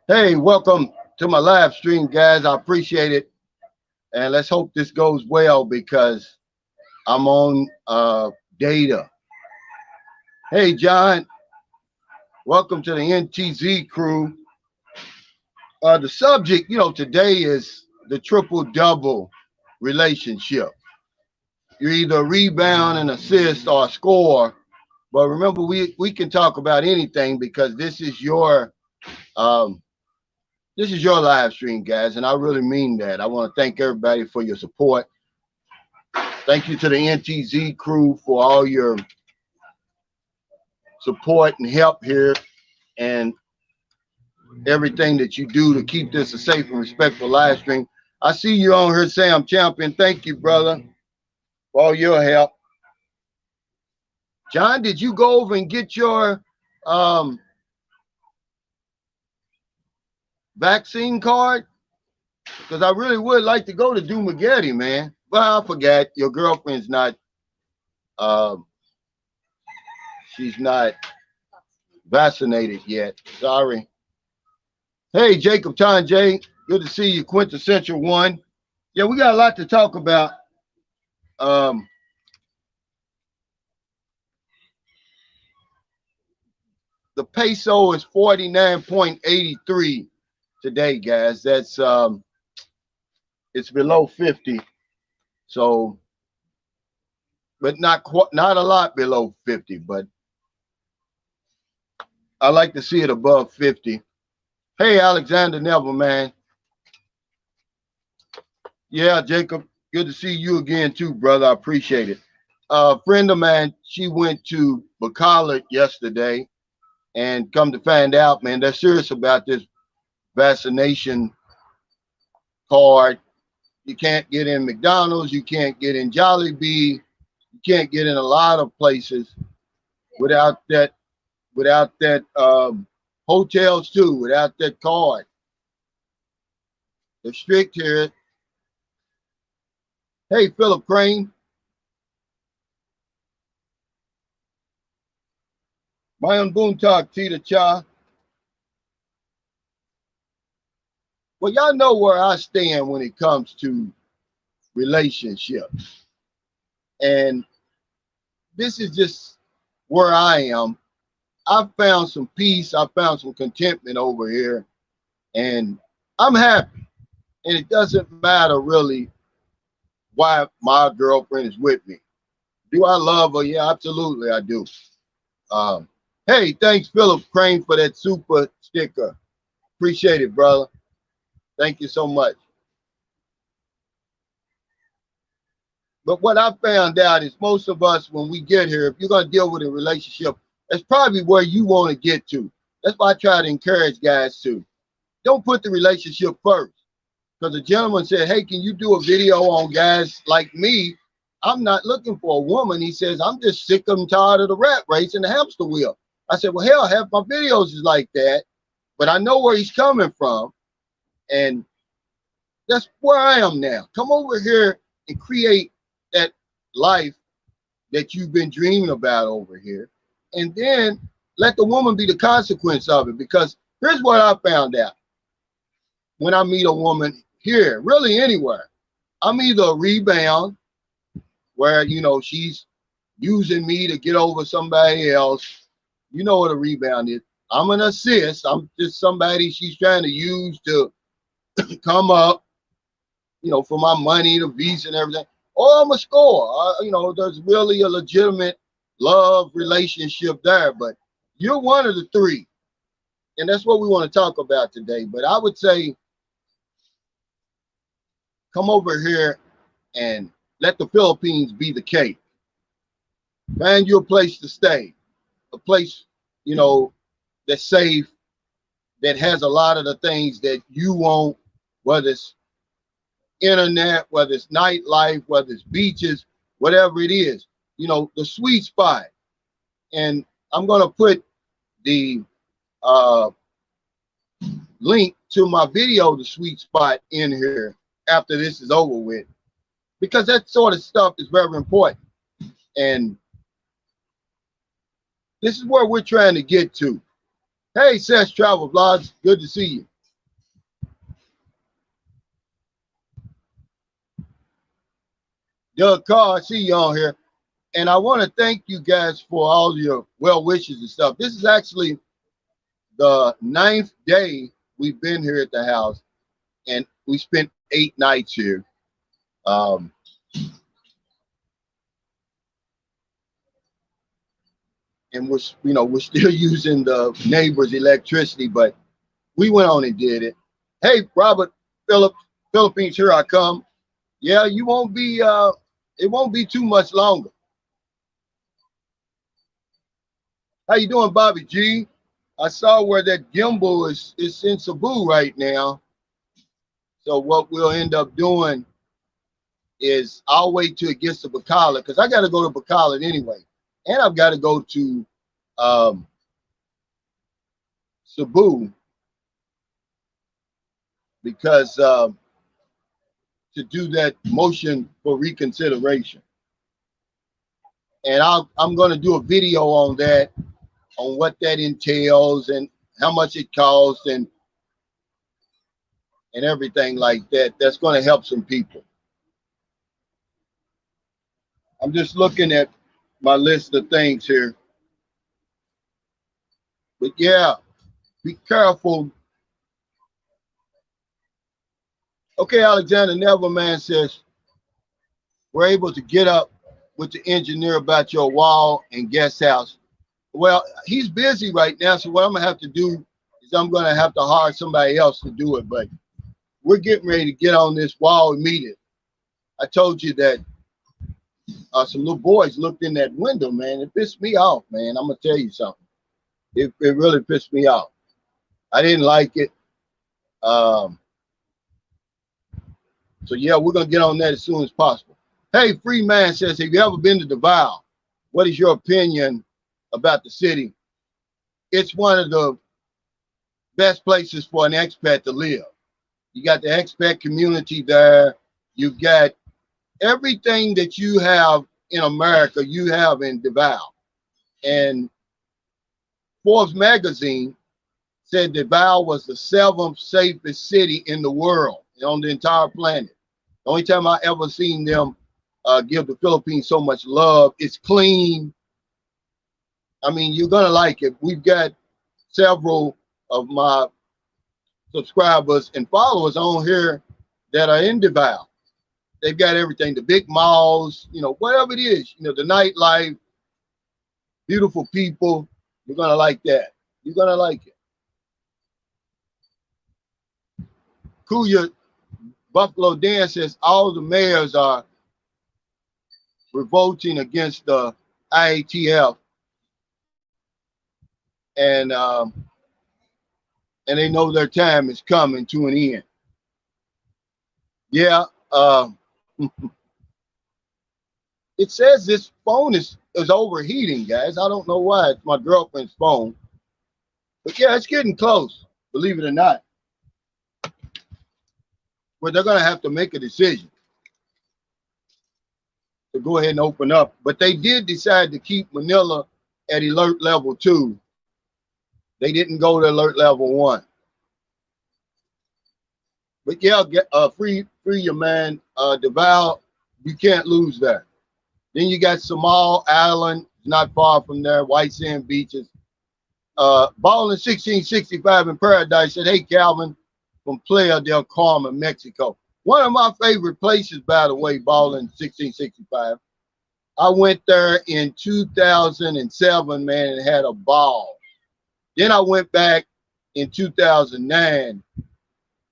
Hey, welcome to my live stream, guys. I appreciate it. And let's hope this goes well because I'm on data. Hey, John, welcome to the NTZ crew. The subject, today is the triple double relationship. You're either a rebound, an assist, or a score. But remember, we can talk about anything because um, this is your live stream, guys, and I really mean that. I want to thank everybody for your support. Thank you to the NTZ crew for all your support and help here and everything that you do to keep this a safe and respectful live stream. I see you on here, Sam Champion. Thank you, brother, for all your help. John, did you go over and get your um, vaccine card? Because I really would like to go to Dumagetti, man. Well, I forgot. Your girlfriend's not, um, she's not vaccinated yet. Sorry. Hey, Jacob J. Good to see you, Quintessential One. Yeah, we got a lot to talk about. Um, the peso is 49.83 today, guys. That's it's below 50. So, but not a lot below 50, but I like to see it above 50. Hey, Alexander Neville, man. Yeah, Jacob, good to see you again too, brother. I appreciate it. A friend of mine, she went to Bacala yesterday, and come to find out, man, they're serious about this vaccination card. You can't get in McDonald's, you can't get in Jollibee, you can't get in a lot of places without that hotels too, without that card. They're strict here. Hey, Philip Crane. Mayan Boontalk, Tita Cha. Well, y'all know where I stand when it comes to relationships. And this is just where I am. I found some peace. I found some contentment over here. And I'm happy. And it doesn't matter really why my girlfriend is with me. Do I love her? Yeah, absolutely I do. Um, hey, thanks, Philip Crane, for that super sticker. Appreciate it, brother. Thank you so much. But what I found out is most of us, when we get here, if you're going to deal with a relationship, that's probably where you want to get to. That's why I try to encourage guys to. Don't put the relationship first. Because a gentleman said, hey, can you do a video on guys like me? I'm not looking for a woman. He says, I'm just sick and tired of the rat race and the hamster wheel. I said, well, hell, half my videos is like that. But I know where he's coming from. And that's where I am now. Come over here and create that life that you've been dreaming about over here. And then let the woman be the consequence of it. Because here's what I found out. When I meet a woman here, really anywhere, I'm either a rebound where, she's using me to get over somebody else. You know what a rebound is. I'm an assist. I'm just somebody she's trying to use to come up, for my money, the visa and everything. Or I'm a score. There's really a legitimate love relationship there. But you're one of the three. And that's what we want to talk about today. But I would say, come over here and let the Philippines be the cake. Find you a place to stay, a place, that's safe, that has a lot of the things that you want, whether it's internet, whether it's nightlife, whether it's beaches, whatever it is, the sweet spot. And I'm going to put the link to my video, The Sweet Spot, in here after this is over with, because that sort of stuff is very important. And this is where we're trying to get to. Hey, Seth Travel Vlogs, good to see you. Doug Carr, I see you on here. And I want to thank you guys for all your well wishes and stuff. This is actually the 9th day we've been here at the house, and we spent 8 nights here. Um, and we're still using the neighbor's electricity, but we went on and did it. Hey, Robert Philippines, here I come. Yeah, you won't be. It won't be too much longer. How you doing, Bobby G? I saw where that gimbal is in Cebu right now. So what we'll end up doing is I'll wait till it gets to Bacala because I got to go to Bacala anyway, and I've got to go to um, Cebu because to do that motion for reconsideration, and I'm going to do a video on that, on what that entails and how much it costs and everything like that. That's going to help some people. I'm just looking at my list of things here. But yeah, be careful. Okay, Alexander Neverman says, we're able to get up with the engineer about your wall and guest house. Well, he's busy right now, so what I'm going to have to do is I'm going to have to hire somebody else to do it. But we're getting ready to get on this wall immediately. I told you that some little boys looked in that window, man. It pissed me off, man. I'm going to tell you something. It really pissed me off. I didn't like it. Um, so, yeah, we're going to get on that as soon as possible. Hey, Free Man says, have you ever been to Davao? What is your opinion about the city? It's one of the best places for an expat to live. You got the expat community there. You've got everything that you have in America, you have in Davao. And Forbes magazine said Davao was the 7th safest city in the world, on the entire planet. The only time I ever seen them give the Philippines so much love. It's clean. I mean, you're gonna like it. We've got several of my subscribers and followers on here that are in Davao. They've got everything, the big malls, whatever it is, the nightlife, beautiful people. You're gonna like that. You're gonna like it. Kuya Buffalo Dan says all the mayors are revolting against the IATF, and they know their time is coming to an end. Yeah, it says this phone is overheating, guys. I don't know why. It's my girlfriend's phone, but yeah, it's getting close. Believe it or not, where they're gonna have to make a decision to go ahead and open up. But they did decide to keep Manila at alert level 2. They didn't go to alert level 1. But yeah, free your man, Davao. You can't lose that. Then you got Samal Island, not far from there, white sand beaches. Ball in 1665 in Paradise said, hey, Calvin, from Playa del Carmen, Mexico. One of my favorite places, by the way, Ball in 1665. I went there in 2007, man, and had a ball. Then I went back in 2009.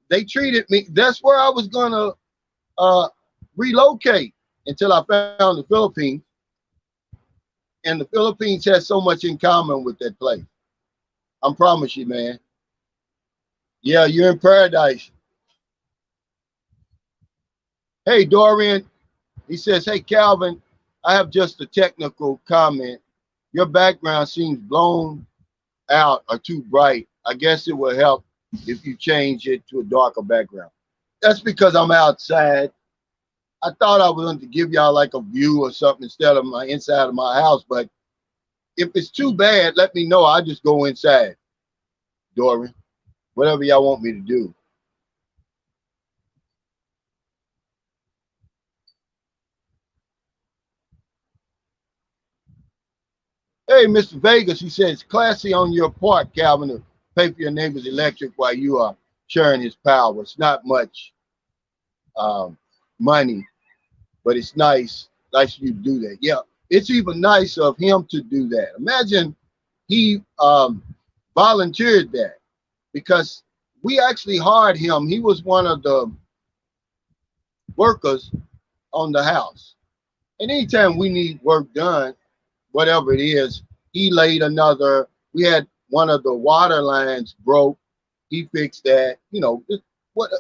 They treated me, that's where I was going to relocate until I found the Philippines. And the Philippines has so much in common with that place. I promise you, man. Yeah, you're in paradise. Hey, Dorian, he says, hey, Calvin, I have just a technical comment. Your background seems blown out or too bright. I guess it will help if you change it to a darker background. That's because I'm outside. I thought I was going to give y'all like a view or something instead of my inside of my house, but if it's too bad, let me know. I'll just go inside, Dorian. Whatever y'all want me to do. Hey, Mr. Vegas, he says, classy on your part, Calvin, to pay for your neighbor's electric while you are sharing his power. It's not much um, money, but it's nice you do that. Yeah, it's even nice of him to do that. Imagine he volunteered that because we actually hired him. He was one of the workers on the house. And anytime we need work done, whatever it is, he laid another. We had one of the water lines broke. He fixed that. You know,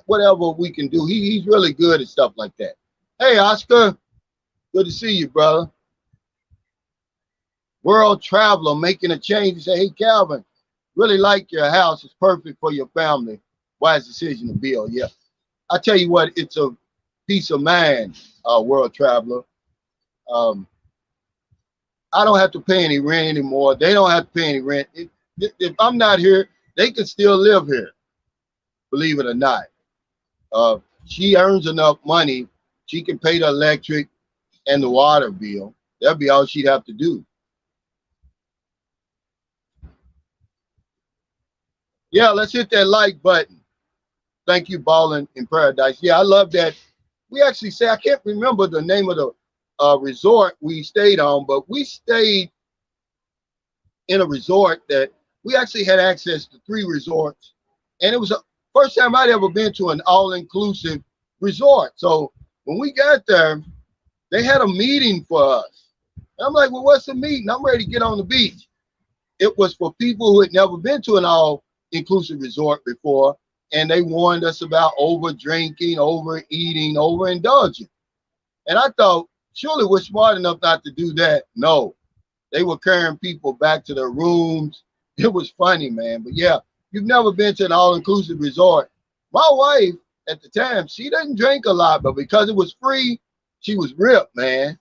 whatever we can do. He's really good at stuff like that. Hey, Oscar, good to see you, brother. World traveler making a change. You say, hey, Calvin, really like your house. It's perfect for your family. Wise decision to build. Yeah, I tell you what, it's a peace of mind, world traveler. Um, I don't have to pay any rent anymore. They don't have to pay any rent. If I'm not here, they can still live here, believe it or not. She earns enough money. She can pay the electric and the water bill. That'd be all she'd have to do. Yeah, let's hit that like button. Thank you, Ballin' in Paradise. Yeah, I love that. We actually say, I can't remember the name of the resort we stayed on, but we stayed in a resort that we actually had access to 3 resorts. And it was the first time I'd ever been to an all-inclusive resort. So when we got there, they had a meeting for us. And I'm like, well, what's the meeting? I'm ready to get on the beach. It was for people who had never been to an all-inclusive resort before. And they warned us about over drinking, overeating, overindulging. And I thought, surely we're smart enough not to do that. No, they were carrying people back to their rooms. It was funny, man. But yeah, you've never been to an all-inclusive resort. My wife at the time, she didn't drink a lot, but because it was free, she was ripped, man.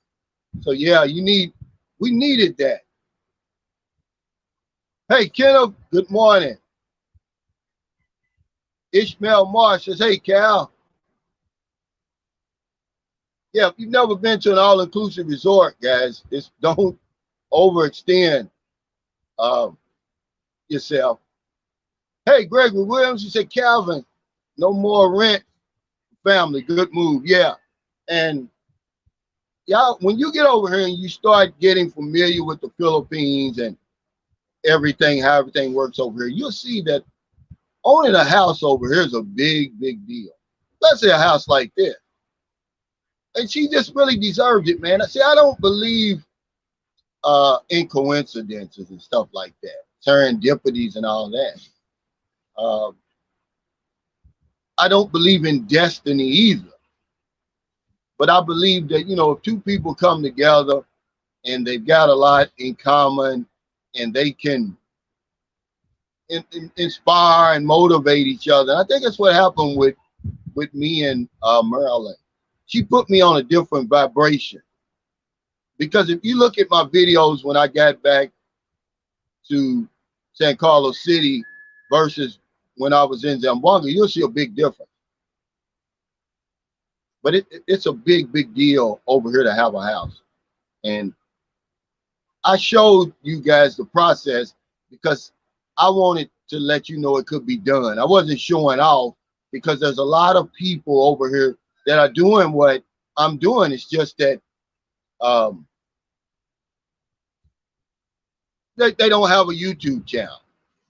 So yeah, we needed that. Hey, Kenneth, good morning. Ishmael Marsh says, hey, Cal. Yeah, if you've never been to an all-inclusive resort, guys, don't overextend um, yourself. Hey, Gregory Williams, you said, Calvin, no more rent, family, good move. Yeah. And y'all, when you get over here and you start getting familiar with the Philippines and everything, how everything works over here, you'll see that owning a house over here is a big, big deal. Especially a house like this. And she just really deserved it, man. See, I don't believe in coincidences and stuff like that, serendipities and all that. Uh, I don't believe in destiny either. But I believe that, if 2 people come together and they've got a lot in common and they can inspire and motivate each other. I think that's what happened with me and Marilyn. She put me on a different vibration. Because if you look at my videos when I got back to San Carlos City versus when I was in Zamboanga, you'll see a big difference. But it's a big, big deal over here to have a house. And I showed you guys the process because I wanted to let you know it could be done. I wasn't showing off because there's a lot of people over here that are doing what I'm doing. It's just that they don't have a YouTube channel.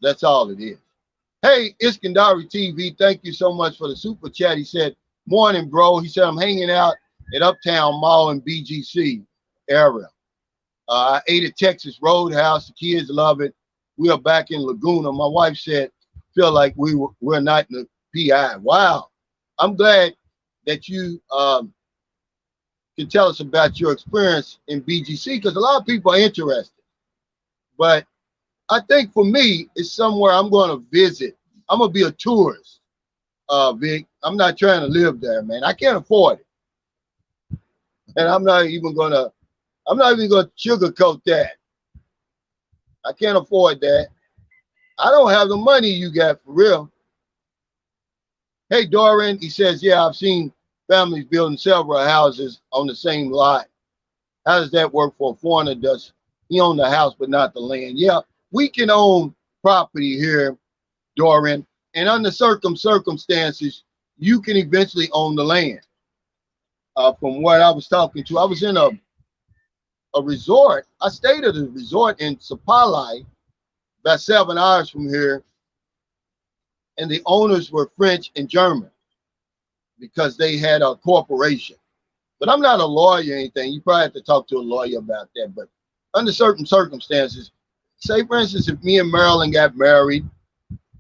That's all it is. Hey, Iskandari TV, thank you so much for the super chat. He said, morning, bro. He said, I'm hanging out at Uptown Mall in BGC area. I ate at Texas Roadhouse. The kids love it. We are back in Laguna. My wife said, feel like we're not in the PI. Wow. I'm glad that you can tell us about your experience in BGC because a lot of people are interested. But I think for me, it's somewhere I'm going to visit. I'm going to be a tourist, Vic. I'm not trying to live there, man. I can't afford it. And I'm not even going to sugarcoat that. I can't afford that. I don't have the money you got for real. Hey, Dorian, he says, yeah, I've seen families building several houses on the same lot. How does that work for a foreigner? Does He owned the house, but not the land. Yeah, we can own property here, Dorian, and under certain circumstances, you can eventually own the land. From what I was talking to, I was in a resort. I stayed at a resort in Sapalai, about 7 hours from here, and the owners were French and German because they had a corporation. But I'm not a lawyer or anything. You probably have to talk to a lawyer about that. But under certain circumstances, say for instance, if me and Marilyn got married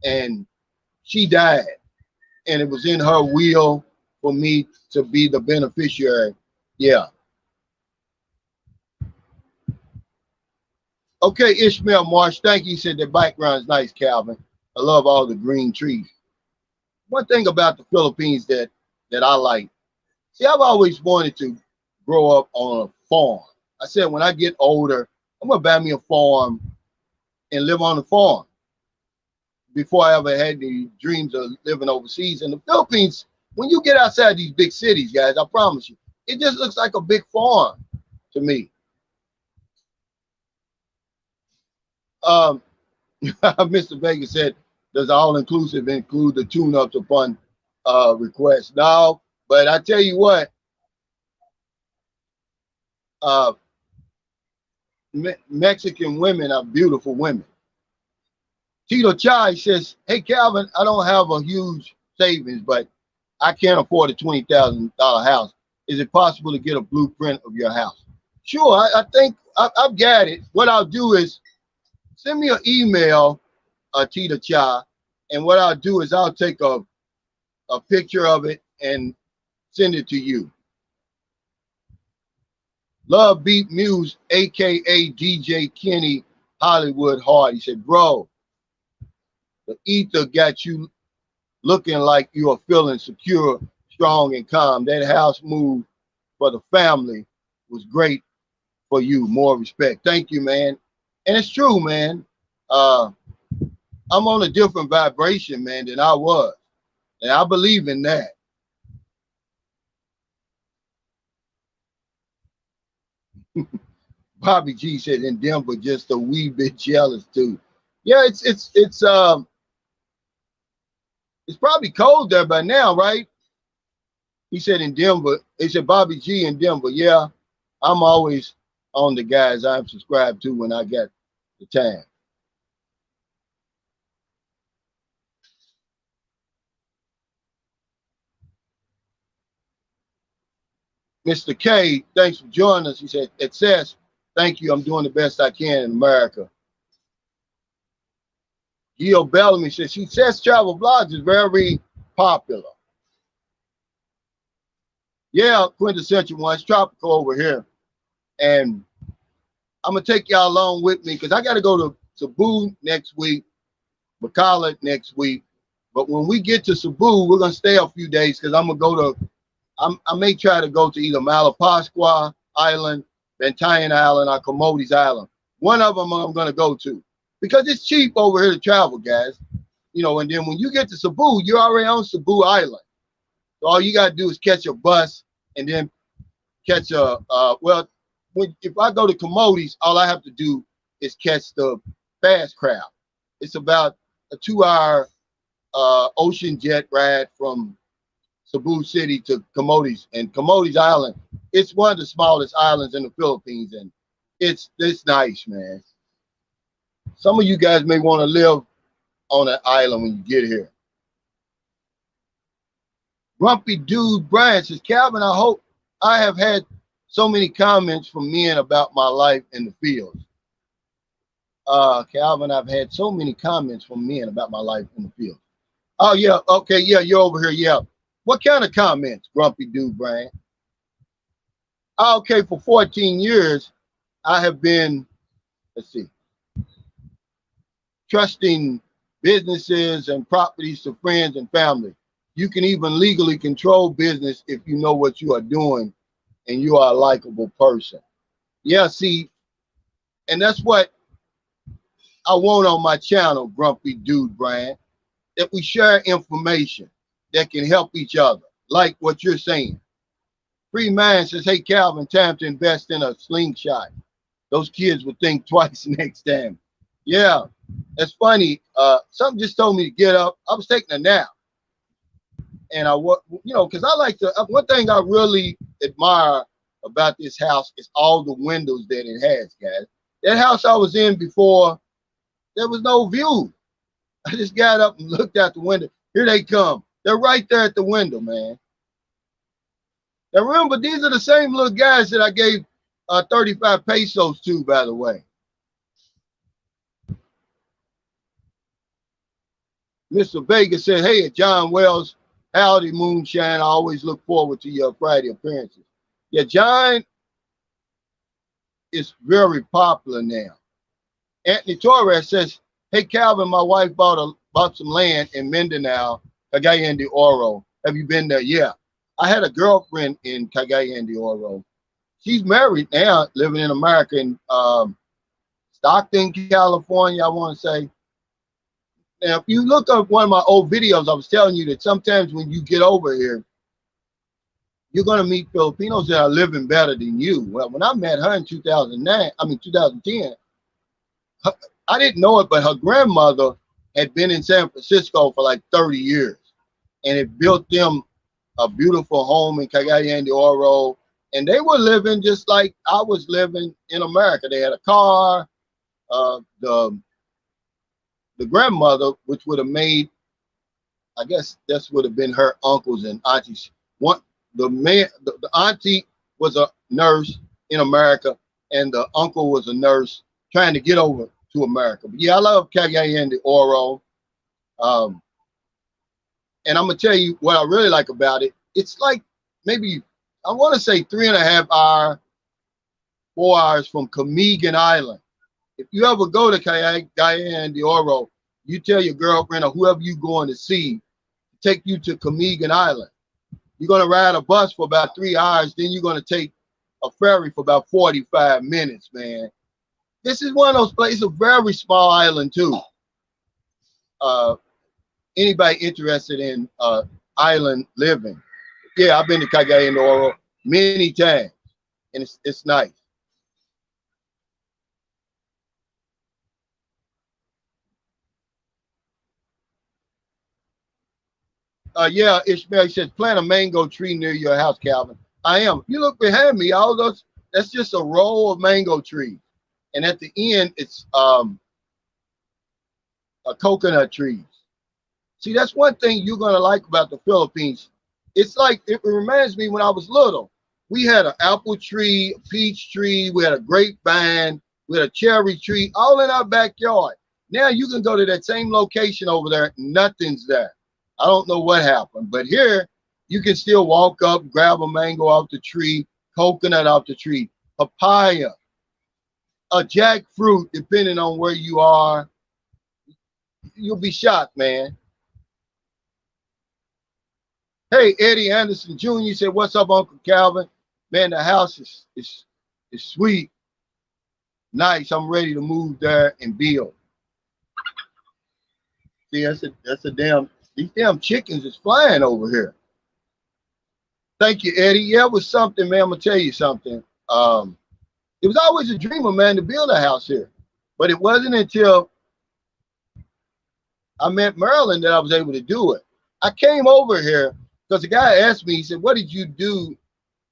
and she died, and it was in her will for me to be the beneficiary, yeah. Okay, Ishmael Marsh, thank you. He said the background is nice, Calvin. I love all the green trees. One thing about the Philippines that I like, see, I've always wanted to grow up on a farm. I said when I get older, I'm gonna buy me a farm and live on the farm. Before I ever had the dreams of living overseas in the Philippines, when you get outside these big cities, guys, I promise you, it just looks like a big farm to me. Um, Mr. Vega said, does all-inclusive include the tune-ups upon request? No, but I tell you what, uh, Mexican women are beautiful women. Tito Chai says, hey, Calvin, I don't have a huge savings, but I can't afford a $20,000 house. Is it possible to get a blueprint of your house? Sure, I think I've got it. What I'll do is send me an email, Tito Chai, and what I'll do is I'll take a picture of it and send it to you. Love Beat Muse, aka DJ Kenny Hollywood Hard. He said, bro, the ether got you looking like you are feeling secure, strong, and calm. That house move for the family was great for you. More respect. Thank you, man. And it's true, man. I'm on a different vibration, man, than I was. And I believe in that. Bobby G said in Denver, just a wee bit jealous too. Yeah, it's probably cold there by now, right? He said in Denver. He said Bobby G in Denver. Yeah, I'm always on the guys I'm subscribed to when I get the time. Mr. K, thanks for joining us. He said, it says, thank you. I'm doing the best I can in America. Gil Bellamy says, she says travel blogs is very popular. Yeah, quintessential one. It's tropical over here. And I'm going to take y'all along with me because I got to go to Cebu next week, Bacala next week. But when we get to Cebu, we're going to stay a few days because I'm going to go to, I may try to go to either Malapascua Island, Bantayan Island, or Camotes Island. One of them I'm going to go to because it's cheap over here to travel, guys. You know, and then when you get to Cebu, you're already on Cebu Island. So all you got to do is catch a bus and then catch a, if I go to Camotes, all I have to do is catch the fast craft. It's about a 2-hour ocean jet ride from Cebu City to Camotes. And Camotes Island, it's one of the smallest islands in the Philippines, and it's nice, man. Some of you guys may want to live on an island when you get here. Grumpy Dude Brian says, Calvin, I hope I have had so many comments from men about my life in the fields. Calvin, I've had so many comments from men about my life in the field. Oh, yeah. Okay. Yeah. You're over here. Yeah. What kind of comments, Grumpy Dude, Brian? Okay. For 14 years, I have been, let's see, trusting businesses and properties to friends and family. You can even legally control business if you know what you are doing and you are a likable person. Yeah. See, and that's what I want on my channel, Grumpy Dude, Brian, that we share information that can help each other, like what you're saying. Free Man says, hey, Calvin, time to invest in a slingshot. those kids would think twice next time. Yeah, it's funny. Something just told me to get up. I was taking a nap, and because I like to. One thing I really admire about this house is all the windows that it has, guys. That house I was in before, there was no view. I just got up and looked out the window. Here they come. They're right there at the window, man. Now remember, these are the same little guys that I gave 35 pesos to, by the way. Mr. Vega said, hey, John Wells, howdy, Moonshine. I always look forward to your Friday appearances. Yeah, John is very popular now. Anthony Torres says, hey, Calvin, my wife bought some land in Mindanao, Cagayan de Oro. Have you been there? Yeah. I had a girlfriend in Cagayan de Oro. She's married now, living in America in Stockton, California, I want to say. Now, if you look up one of my old videos, I was telling you that sometimes when you get over here, you're going to meet Filipinos that are living better than you. Well, when I met her in 2010, I didn't know it, but her grandmother had been in San Francisco for like 30 years, and it built them a beautiful home in Cagayan de Oro, and they were living just like I was living in America. They had a car. The grandmother, which would have made, I guess this would have been her uncles and aunties. The auntie was a nurse in America, and the uncle was a nurse trying to get over to America. But yeah, I love Cagayan de Oro. And I'm gonna tell you what I really like about it. It's like maybe I want to say 3.5 hours, 4 hours from Camigan Island. If you ever go to Cagayan de Oro, you tell your girlfriend or whoever you're going to see, take you to Camigan Island. You're going to ride a bus for about 3 hours, then you're going to take a ferry for about 45 minutes, man. This is one of those places, a very small island too. Anybody interested in island living? Yeah, I've been to Cagayan de Oro many times, and it's nice. Yeah, Ishmael says, plant a mango tree near your house, Calvin. I am. You look behind me, all those, that's just a row of mango trees. And at the end, it's a coconut trees. See, that's one thing you're going to like about the Philippines. It's like, it reminds me when I was little. We had an apple tree, a peach tree, we had a grapevine, we had a cherry tree, all in our backyard. Now you can go to that same location over there, nothing's there. I don't know what happened, but here you can still walk up, grab a mango off the tree, coconut off the tree, papaya, a jackfruit, depending on where you are. You'll be shocked, man. Hey, Eddie Anderson Jr. said, what's up, Uncle Calvin? Man, the house is sweet. Nice. I'm ready to move there and build. See, that's a damn, these damn chickens is flying over here. Thank you, Eddie. Yeah, it was something, man. I'm gonna tell you something. It was always a dream of man to build a house here, but it wasn't until I met Maryland that I was able to do it. I came over here because the guy asked me, he said, what did you do?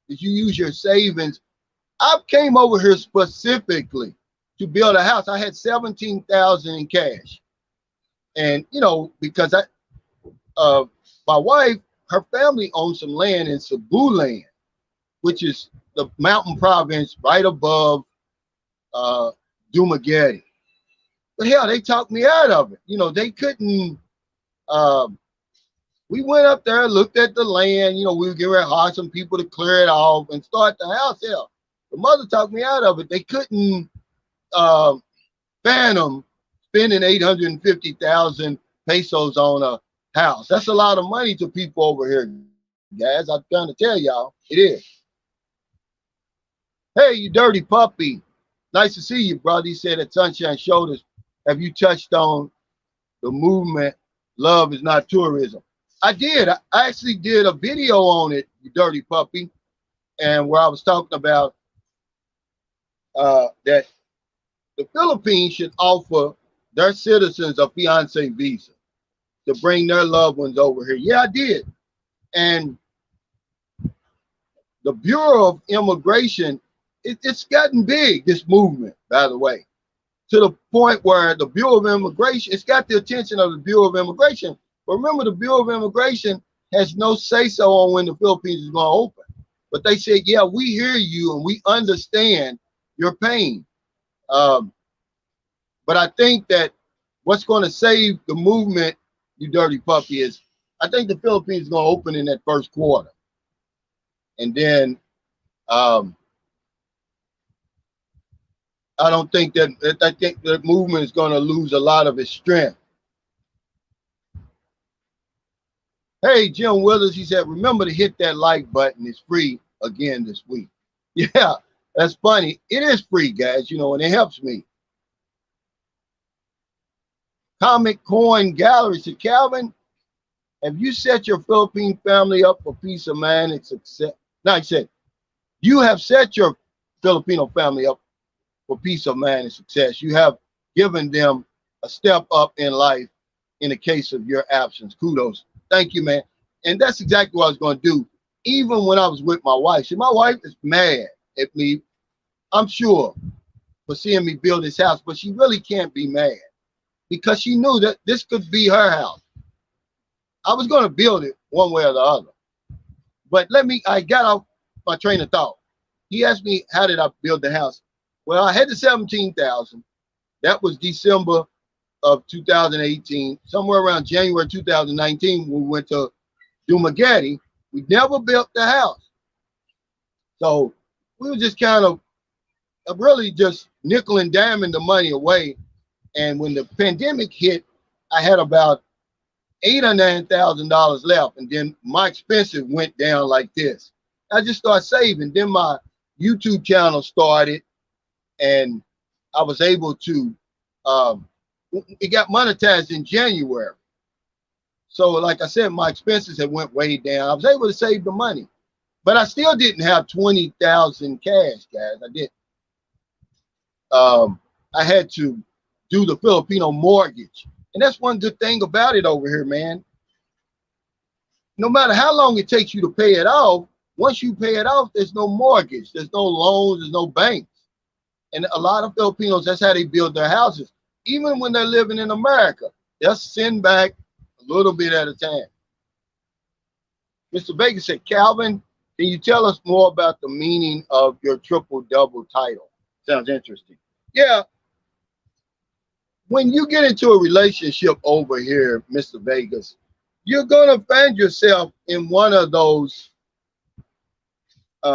Did you use your savings? I came over here specifically to build a house. I had $17,000 in cash. And, you know, because my wife, her family owns some land in Cebu land, which is the mountain province right above Dumaguete. But hell, they talked me out of it. You know, they couldn't. We went up there, looked at the land. You know, we were getting ready to hire some people to clear it off and start the house. Hell, the mother talked me out of it. They couldn't fathom spending 850,000 pesos on a house. That's a lot of money to people over here, guys. I'm trying to tell y'all, it is. Hey, you dirty puppy. Nice to see you, brother. He said at Sunshine Shoulders, have you touched on the movement, Love is Not Tourism? I did. I actually did a video on it, you dirty puppy, and where I was talking about that the Philippines should offer their citizens a fiance visa to bring their loved ones over here. Yeah, I did. And the Bureau of Immigration, it's gotten big, this movement, by the way, to the point where the Bureau of Immigration, it's got the attention of the Bureau of Immigration. But remember, the Bureau of Immigration has no say-so on when the Philippines is going to open. But they said, yeah, we hear you and we understand your pain. Um, but I think that what's going to save the movement, you dirty puppy, is I think the Philippines is going to open in that first quarter. And then I don't think that I think the movement is going to lose a lot of its strength. Hey, Jim Withers, he said, remember to hit that like button. It's free again this week. Yeah, that's funny. It is free, guys, you know, and it helps me. Comic Coin Gallery said, Calvin, have you set your Philippine family up for peace of mind and success? No, he said, you have set your Filipino family up for peace of mind and success. You have given them a step up in life in the case of your absence. Kudos. Thank you, man. And that's exactly what I was going to do. Even when I was with my wife. See, my wife is mad at me, I'm sure, for seeing me build this house, but she really can't be mad because she knew that this could be her house. I was going to build it one way or the other. But I got off my train of thought. He asked me, how did I build the house? Well, I had the 17,000. That was December of 2018. Somewhere around January 2019, when we went to Dumaguete, we never built the house. So we were just kind of really just nickel and diming the money away. And when the pandemic hit, I had about $8,000 or $9,000 left. And then my expenses went down like this. I just started saving. Then my YouTube channel started, and I was able to, it got monetized in January. So like I said, my expenses had went way down. I was able to save the money, but I still didn't have 20,000 cash, guys. I didn't. I had to do the Filipino mortgage. And that's one good thing about it over here, man. No matter how long it takes you to pay it off, once you pay it off, there's no mortgage, there's no loans, there's no banks. And a lot of Filipinos, that's how they build their houses. Even when they're living in America, they'll send back a little bit at a time. Mr. Baker said, Calvin, can you tell us more about the meaning of your triple-double title? Sounds interesting. Yeah. When you get into a relationship over here, Mr. Vegas, you're going to find yourself in one of those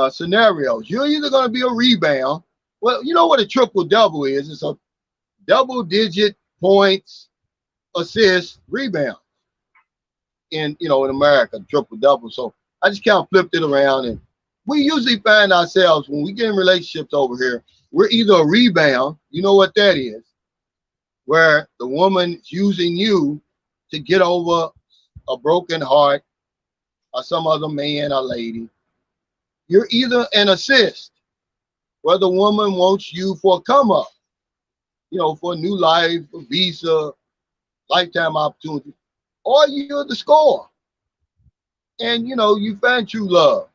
scenarios. You're either going to be a rebound. Well, you know what a triple-double is. It's a double-digit points, assists, rebound in America, triple-double. So I just kind of flipped it around, and we usually find ourselves when we get in relationships over here, we're either a rebound, you know what that is, where the woman's using you to get over a broken heart or some other man or lady. You're either an assist, where the woman wants you for a come up, for a new life, a visa, lifetime opportunity, or you're the score. And you find true love.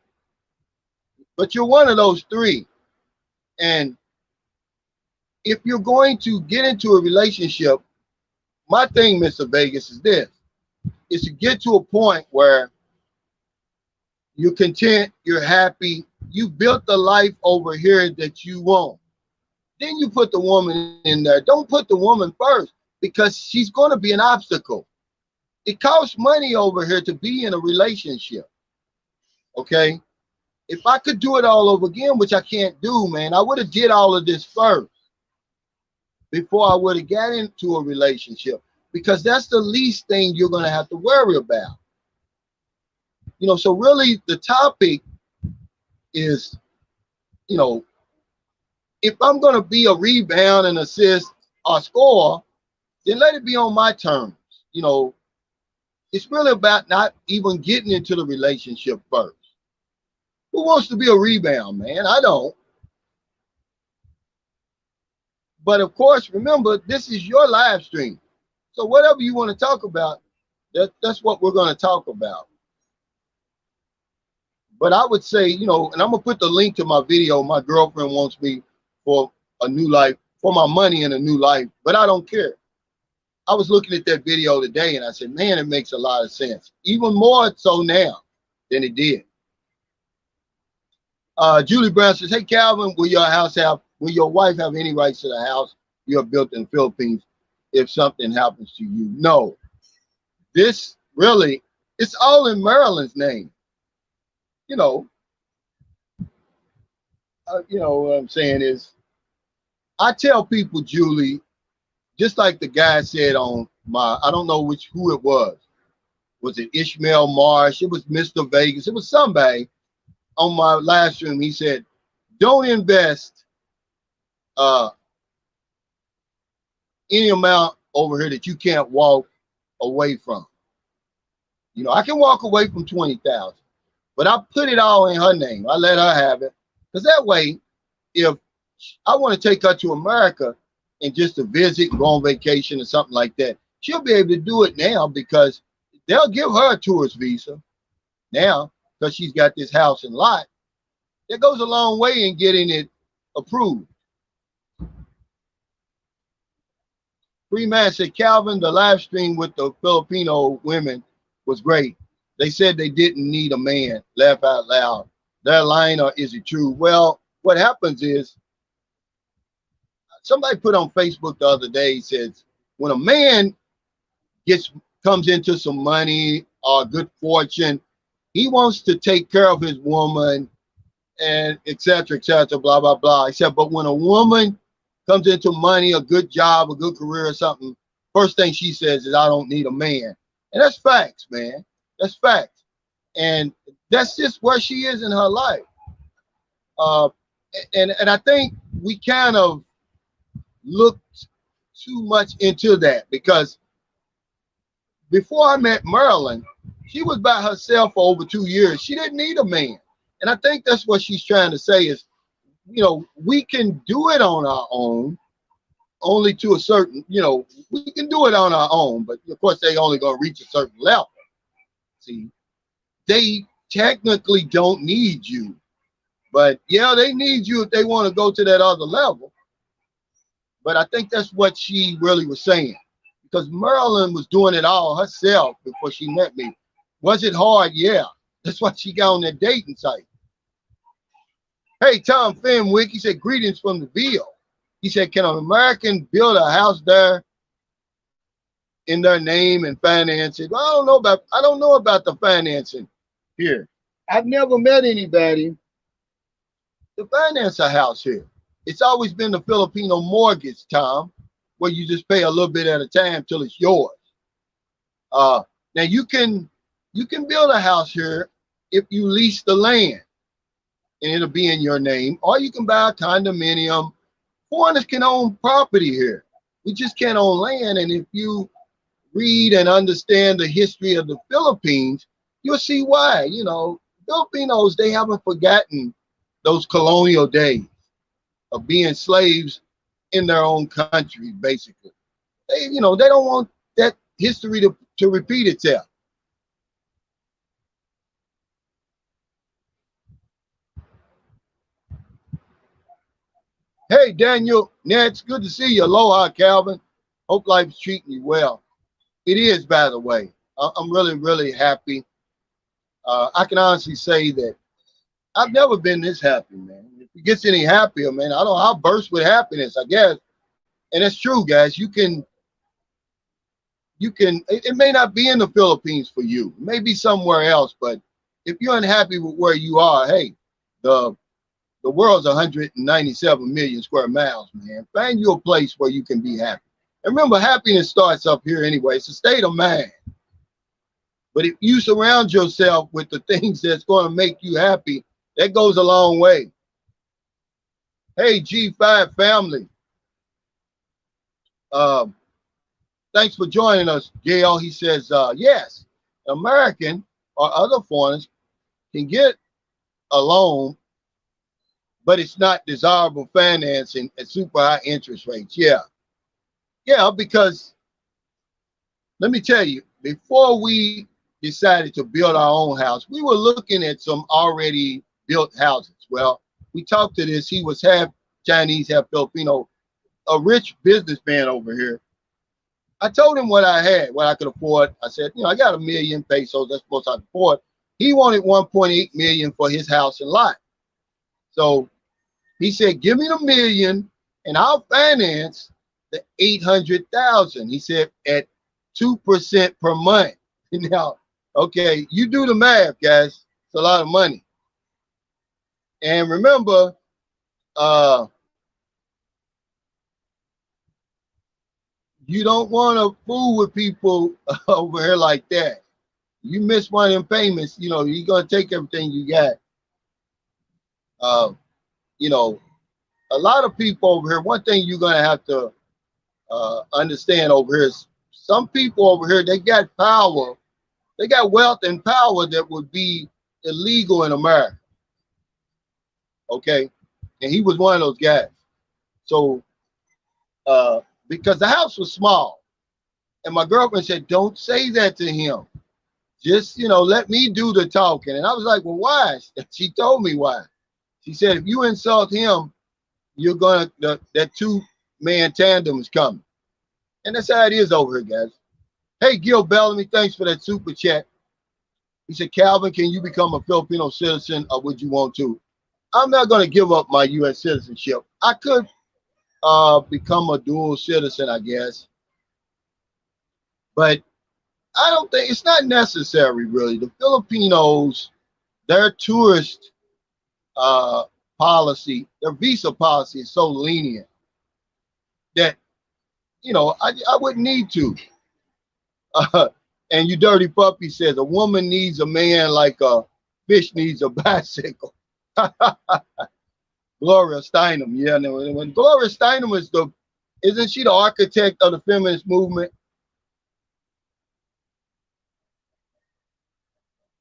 But you're one of those three. And if you're going to get into a relationship, my thing, Mr. Vegas, is this, is to get to a point where you're content, you're happy, you built the life over here that you want. Then you put the woman in there. Don't put the woman first, because she's going to be an obstacle. It costs money over here to be in a relationship. Okay? If I could do it all over again, which I can't do, man, I would have did all of this first before I would have got into a relationship, because that's the least thing you're going to have to worry about. So really the topic is, if I'm going to be a rebound and assist or score, then let it be on my terms. It's really about not even getting into the relationship first. Who wants to be a rebound, man? I don't. But of course, remember, this is your live stream. So whatever you want to talk about, that's what we're going to talk about. But I would say, you know, and I'm going to put the link to my video. My girlfriend wants me for a new life, for my money in a new life, but I don't care. I was looking at that video today and I said, man, it makes a lot of sense. Even more so now than it did. Julie Brown says, hey, Calvin, will your wife have any rights to the house you have built in the Philippines if something happens to you? No. This really, it's all in Maryland's name. You know what I'm saying is, I tell people, Julie, just like the guy said on my, I don't know who it was. Was it Ishmael Marsh? It was Mr. Vegas. It was somebody on my live stream. He said, don't invest any amount over here that you can't walk away from. You know, I can walk away from 20,000, but I put it all in her name. I let her have it. Because that way, if I want to take her to America and just to visit, go on vacation or something like that, she'll be able to do it now because they'll give her a tourist visa now because she's got this house and lot. That goes a long way in getting it approved. Free Man said, Calvin, the live stream with the Filipino women was great. They said they didn't need a man. Laugh out loud. They're lying, or is it true? Well, what happens is, somebody put on Facebook the other day, says, when a man comes into some money or good fortune, he wants to take care of his woman and et cetera, blah, blah, blah. He said, but when a woman comes into money, a good job, a good career or something, first thing she says is, I don't need a man. And that's facts, man. That's facts. And that's just where she is in her life. And I think we kind of looked too much into that, because before I met Marilyn, she was by herself for over 2 years. She didn't need a man. And I think that's what she's trying to say is, you know, we can do it on our own, only to a certain, you know, we can do it on our own, but of course they only gonna reach a certain level. See, they technically don't need you, but yeah, they need you if they want to go to that other level. But I think that's what she really was saying, because Marilyn was doing it all herself before she met me. Was it hard? Yeah. That's why she got on that dating site. Hey, Tom Fenwick, he said, greetings from the Ville. He said, can an American build a house there in their name and finance it? Well, I don't know about the financing here. I've never met anybody to finance a house here. It's always been the Filipino mortgage, Tom, where you just pay a little bit at a time till it's yours. Now you can build a house here if you lease the land and it'll be in your name, or you can buy a condominium. Foreigners can own property here. We just can't own land. And if you read and understand the history of the Philippines, you'll see why. You know, Filipinos, they haven't forgotten those colonial days of being slaves in their own country, basically. They don't want that history to repeat itself. Hey, Daniel Nets, good to see you. Aloha, Calvin. Hope life's treating you well. It is, by the way. I'm really, really happy. I can honestly say that I've never been this happy, man. If it gets any happier, man, I don't know, I'll burst with happiness, I guess. And it's true, guys. It may not be in the Philippines for you. It may be somewhere else, but if you're unhappy with where you are, hey, the world's 197 million square miles, man. Find you a place where you can be happy. And remember, happiness starts up here anyway. It's a state of mind. But if you surround yourself with the things that's going to make you happy, that goes a long way. Hey, G5 family. Thanks for joining us, Gail. He says, yes, American or other foreigners can get a loan but it's not desirable financing at super high interest rates. Yeah. Yeah, because let me tell you, before we decided to build our own house, we were looking at some already built houses. Well, we talked to this. He was half Chinese, half Filipino, a rich businessman over here. I told him what I had, what I could afford. I said, I got $1,000,000 pesos. That's what I could afford. He wanted 1.8 million for his house and lot. So he said, give me the million and I'll finance the 800,000. He said at 2% per month. Now, okay, you do the math, guys. It's a lot of money. And remember, you don't want to fool with people over here like that. You miss one of them payments, you're gonna take everything you got. You know, a lot of people over here, one thing you're gonna have to understand over here is some people over here, they got power, they got wealth and power that would be illegal in America. Okay. And he was one of those guys. So because the house was small, and my girlfriend said, don't say that to him. Just, let me do the talking. And I was like, well, why? She told me why. She said, if you insult him, you're gonna that two-man tandem is coming. And that's how it is over here, guys. Hey, Gil Bellamy, thanks for that super chat. He said, Calvin, can you become a Filipino citizen or would you want to? I'm not going to give up my U.S. citizenship. I could become a dual citizen, I guess. But I don't think it's not necessary, really. The Filipinos, their tourist policy, their visa policy is so lenient that, I wouldn't need to. And you dirty puppy says a woman needs a man like a fish needs a bicycle. Gloria Steinem, yeah. When Gloria Steinem isn't she the architect of the feminist movement?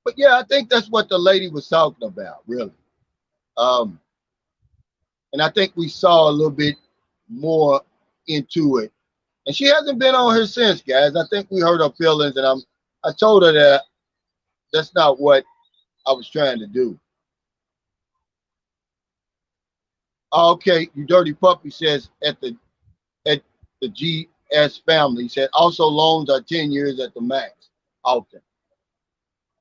But yeah, I think that's what the lady was talking about, really. And I think we saw a little bit more into it. And she hasn't been on here since, guys. I think we hurt her feelings, and I told her that that's not what I was trying to do. Okay, you dirty puppy says at the GS family. He said also loans are 10 years at the max. Okay.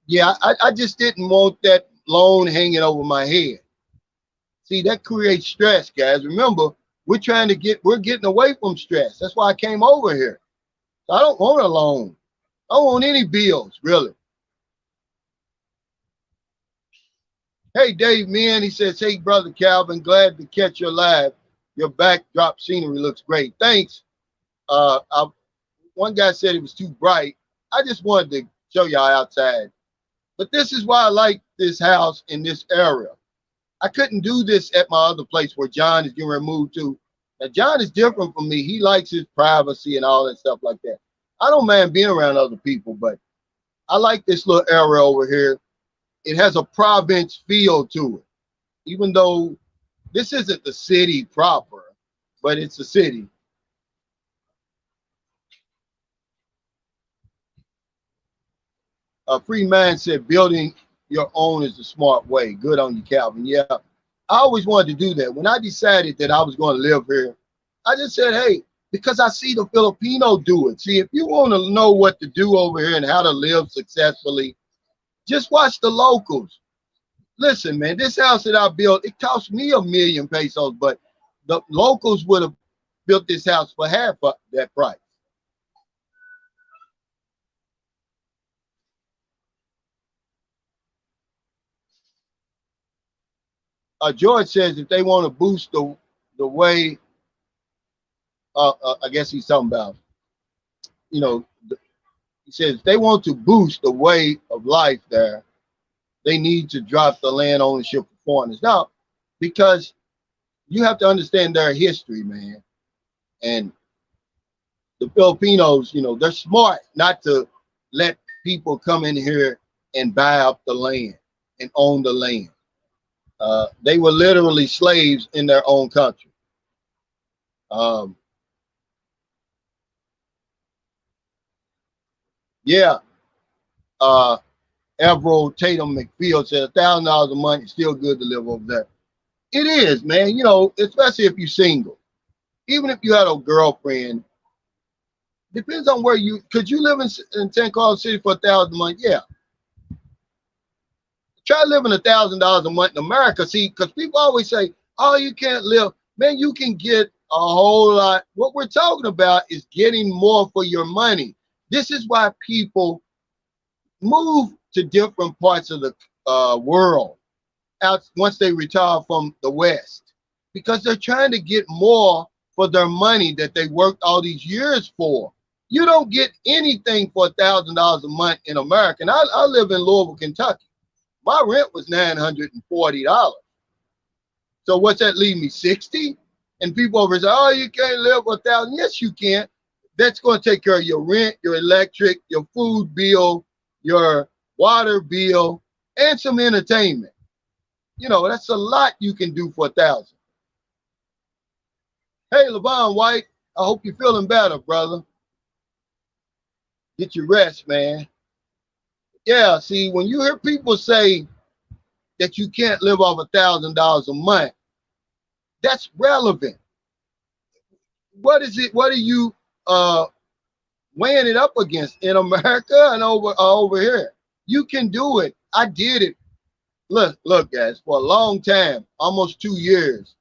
Yeah, I just didn't want that loan hanging over my head. See, that creates stress, guys. Remember, we're getting away from stress. That's why I came over here. So I don't want a loan. I don't want any bills, really. Hey, Dave Man, he says, hey, brother Calvin, glad to catch you live. Your backdrop scenery looks great. Thanks. One guy said it was too bright. I just wanted to show y'all outside. But this is why I like this house in this area. I couldn't do this at my other place where John is getting removed to. Now, John is different from me. He likes his privacy and all that stuff like that. I don't mind being around other people, but I like this little area over here. It has a province feel to it, even though this isn't the city proper, but it's a city. A free man said building your own is the smart way. Good on you, Calvin. Yeah, I always wanted to do that. When I decided that I was going to live here, I just said, hey, because I see the Filipino do it. See, if you want to know what to do over here and how to live successfully, just watch the locals. Listen, man, this house that I built, it cost me $1,000,000 pesos, but the locals would have built this house for half of that price. George says if they want to boost the way, I guess he's talking about, he says if they want to boost the way of life there, they need to drop the land ownership for foreigners. Now, because you have to understand their history, man. And the Filipinos, they're smart not to let people come in here and buy up the land and own the land. They were literally slaves in their own country. Um, yeah, uh, Everett Tatum McField said $1,000 a month is still good to live over there. It is, man. You know, especially if you're single. Even if you had a girlfriend, depends on where you. Could you live in St. Carlos City for $1,000 a month? Yeah. Try living $1,000 a month in America. See, because people always say, "Oh, you can't live." Man, you can get a whole lot. What we're talking about is getting more for your money. This is why people move to different parts of the world out once they retire from the West, because they're trying to get more for their money that they worked all these years for. You don't get anything for $1,000 a month in America. And I live in Louisville, Kentucky. My rent was $940. So what's that leave me, 60? And people over say, oh, you can't live for 1,000. Yes, you can. That's going to take care of your rent, your electric, your food bill, your water bill, and some entertainment. You know, that's a lot you can do for 1,000. Hey, LeVon White, I hope you're feeling better, brother. Get your rest, man. Yeah, see, when you hear people say that you can't live off $1,000 a month, that's relevant. What is it? What are you weighing it up against in America and over here? You can do it. I did it. Look, guys, for a long time, almost 2 years.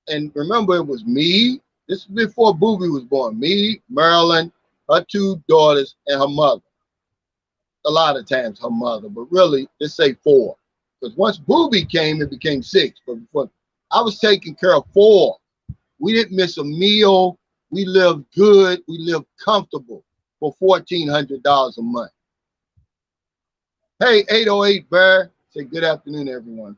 And remember, it was me. This is before Booby was born. Me, Marilyn, her two daughters, and her mother. A lot of times her mother, but really, let's say four. Because once Booby came, it became six. But before, I was taking care of four. We didn't miss a meal. We lived good. We lived comfortable for $1,400 a month. Hey, 808 Bear. Say good afternoon, everyone.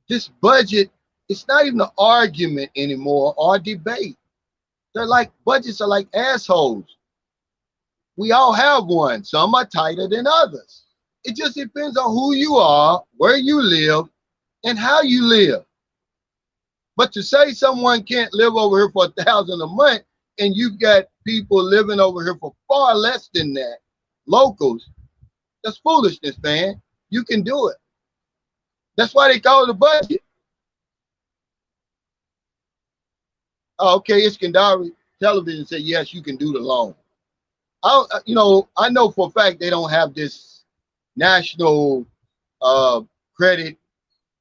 This budget, it's not even an argument anymore or debate. They're like, budgets are like assholes. We all have one. Some are tighter than others. It just depends on who you are, where you live, and how you live. But to say someone can't live over here for 1,000 a month, and you've got people living over here for far less than that, locals, that's foolishness, man. You can do it. That's why they call it a budget. Oh, okay, Iskandari Television said, yes, you can do the loan. I know for a fact they don't have this national credit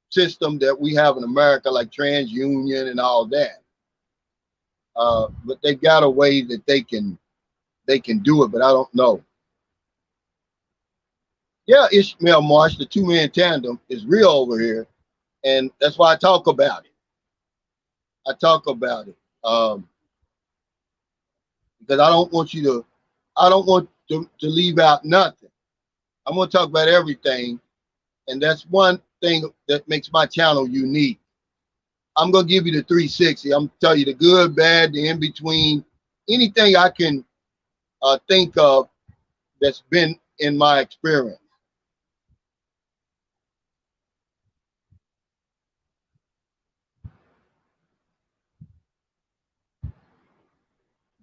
system that we have in America, like TransUnion and all that. But they've got a way that they can do it, but I don't know. Yeah, Ishmael Marsh, the two-man tandem, is real over here, and that's why I talk about it. I talk about it because I don't want to leave out nothing. I'm going to talk about everything, and that's one thing that makes my channel unique. I'm going to give you the 360. I'm going to tell you the good, bad, the in between, anything I can think of that's been in my experience.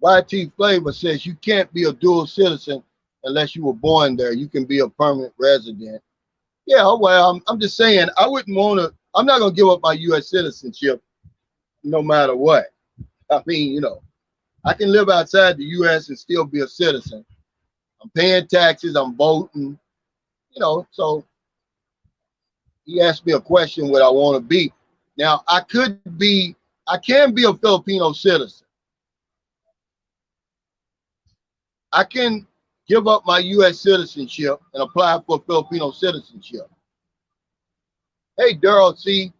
YT Flavor says you can't be a dual citizen unless you were born there. You can be a permanent resident. Yeah, well, I'm just saying I wouldn't want to. I'm not going to give up my U.S. citizenship no matter what. I mean, I can live outside the U.S. and still be a citizen. I'm paying taxes. I'm voting. So he asked me a question what I want to be. Now, I can be a Filipino citizen. I can give up my U.S. citizenship and apply for Filipino citizenship. Hey, Daryl C.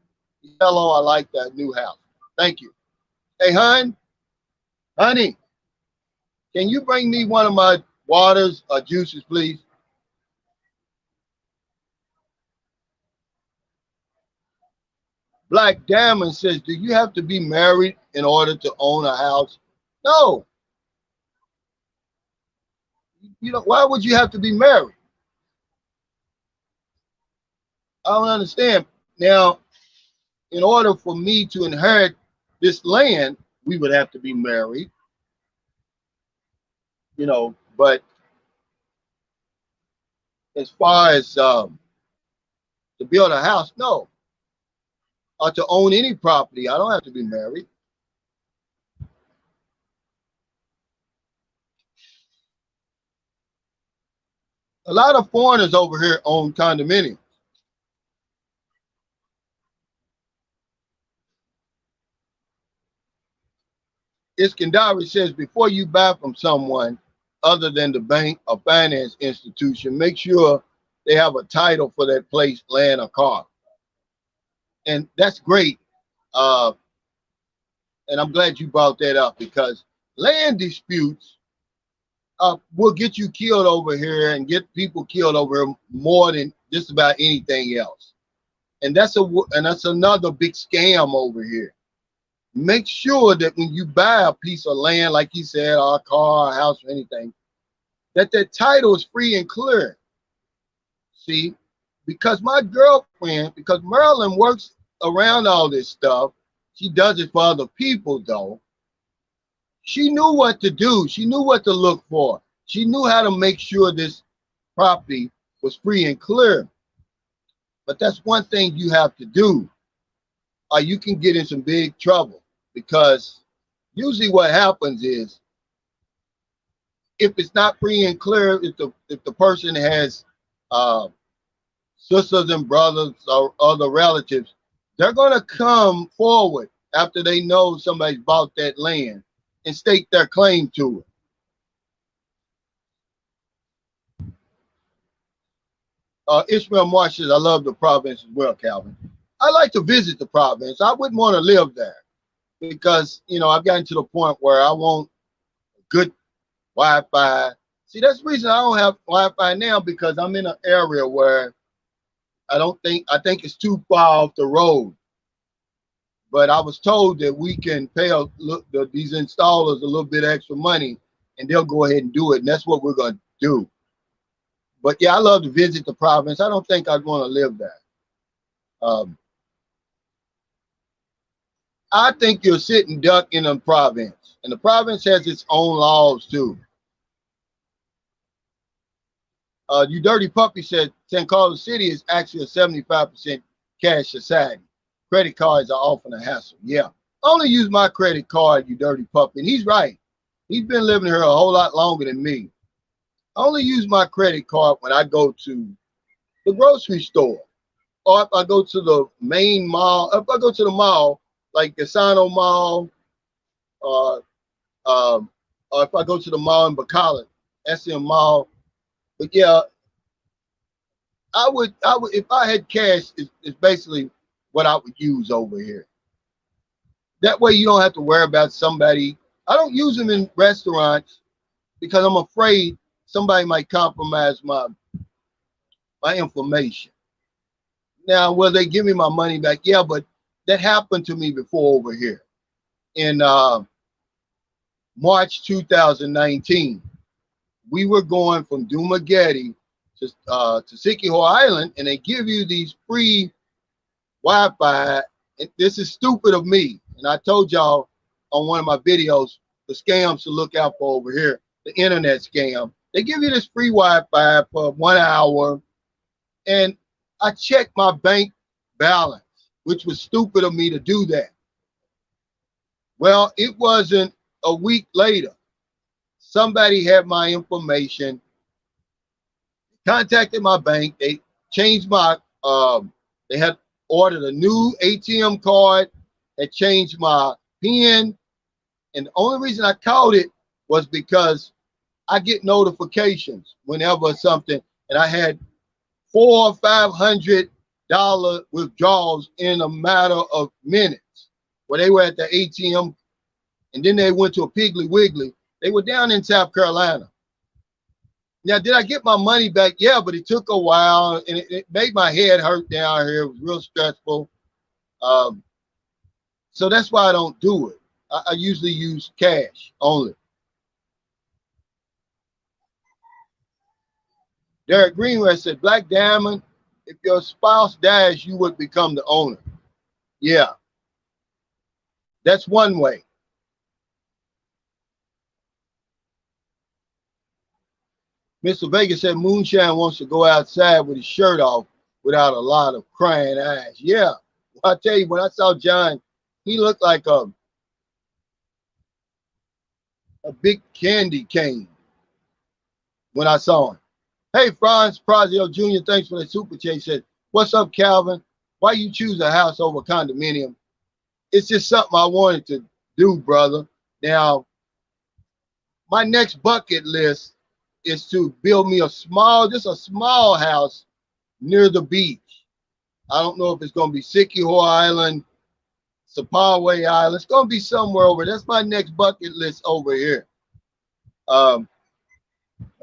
Hello, I like that new house. Thank you. Hey, honey, can you bring me one of my waters or juices, please? Black Diamond says, do you have to be married in order to own a house? No. Why would you have to be married? I don't understand. Now, in order for me to inherit this land, we would have to be married, but as far as to build a house, no. Or to own any property, I don't have to be married. A lot of foreigners over here own condominiums. Iskandari says before you buy from someone other than the bank or finance institution, make sure they have a title for that place, land, or car. And that's great. Uh, and I'm glad you brought that up because land disputes will get you killed over here and get people killed over here more than just about anything else. And that's another big scam over here. Make sure that when you buy a piece of land, like you said, or a car, a house, or anything, that title is free and clear. See, because my girlfriend, because Marilyn works around all this stuff, she does it for other people though. She knew what to do. She knew what to look for. She knew how to make sure this property was free and clear. But that's one thing you have to do, or you can get in some big trouble. Because usually what happens is if it's not free and clear, if the person has sisters and brothers or other relatives, they're going to come forward after they know somebody's bought that land and stake their claim to it. Ishmael Marsh says, I love the province as well, Calvin. I like to visit the province. I wouldn't want to live there because, I've gotten to the point where I want good Wi-Fi. See, that's the reason I don't have Wi-Fi now, because I'm in an area where I think it's too far off the road. But I was told that we can pay these installers a little bit extra money and they'll go ahead and do it. And that's what we're going to do. But yeah, I love to visit the province. I don't think I'd want to live there. I think you're sitting duck in a province, and the province has its own laws too. You dirty puppy said San Carlos City is actually a 75% cash society. Credit cards are often a hassle. Yeah, only use my credit card, you dirty puppy. And he's right. He's been living here a whole lot longer than me. I only use my credit card when I go to the grocery store, or if I go to the main mall. If I go to the mall, like Gasano Mall, or if I go to the mall in Bacala, SM Mall. But yeah, I would if I had cash, is basically what I would use over here. That way you don't have to worry about somebody. I don't use them in restaurants because I'm afraid somebody might compromise my information. Now, will they give me my money back? Yeah, but that happened to me before over here in March 2019. We were going from Dumaguete to Siquijor Island, and they give you these free Wi-Fi. And this is stupid of me. And I told y'all on one of my videos, the scams to look out for over here, the internet scam. They give you this free Wi-Fi for 1 hour. And I checked my bank balance, which was stupid of me to do that. Well, it wasn't a week later. Somebody had my information, contacted my bank. They changed my, they had ordered a new ATM card, had changed my PIN. And the only reason I called it was because I get notifications whenever something, and I had $400 or $500 withdrawals in a matter of minutes, where they were at the ATM, and then they went to a Piggly Wiggly. They were down in South Carolina. Now, did I get my money back? Yeah, but it took a while, and it made my head hurt down here. It was real stressful. So that's why I don't do it. I usually use cash only. Derek Greenway said, Black Diamond If your spouse dies, you would become the owner. Yeah, that's one way. Mr. Vegas said Moonshine wants to go outside with his shirt off without a lot of crying eyes. Yeah, I tell you, when I saw John, he looked like a big candy cane when I saw him. Hey, Franz Prazio Jr., thanks for the super chat. He said, what's up, Calvin? Why you choose a house over condominium? It's just something I wanted to do, brother. Now, my next bucket list is to build me just a small house near the beach. I don't know if it's going to be Sikihor Island, Sapaway Island. It's going to be somewhere over. That's my next bucket list over here. A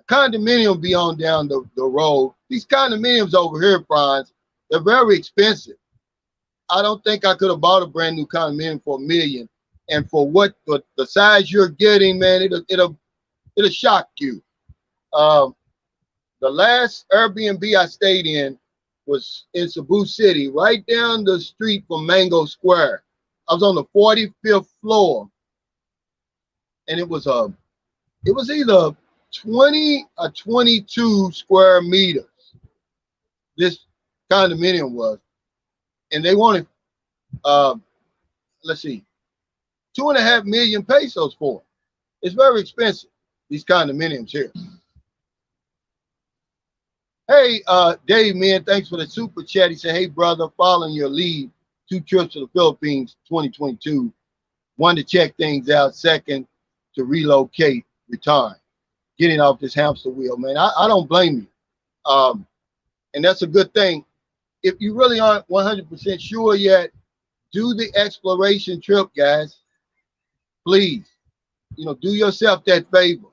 condominium be on down the road. These condominiums over here, Franz, they're very expensive. I don't think I could have bought a brand new condominium for $1 million. And for what the size you're getting, man, it'll shock you. The last Airbnb I stayed in was in Cebu City, right down the street from Mango Square. I was on the 45th floor, and it was either 20 or 22 square meters. This condominium was, and they wanted, let's see, 2.5 million pesos for it. It's very expensive, these condominiums here. Hey, Dave, man, thanks for the super chat. He said, hey, brother, following your lead, 2 trips to the Philippines, 2022. 1 to check things out. 2nd, to relocate, return. Getting off this hamster wheel, man. I don't blame you. And that's a good thing. If you really aren't 100% sure yet, do the exploration trip, guys. Please, do yourself that favor.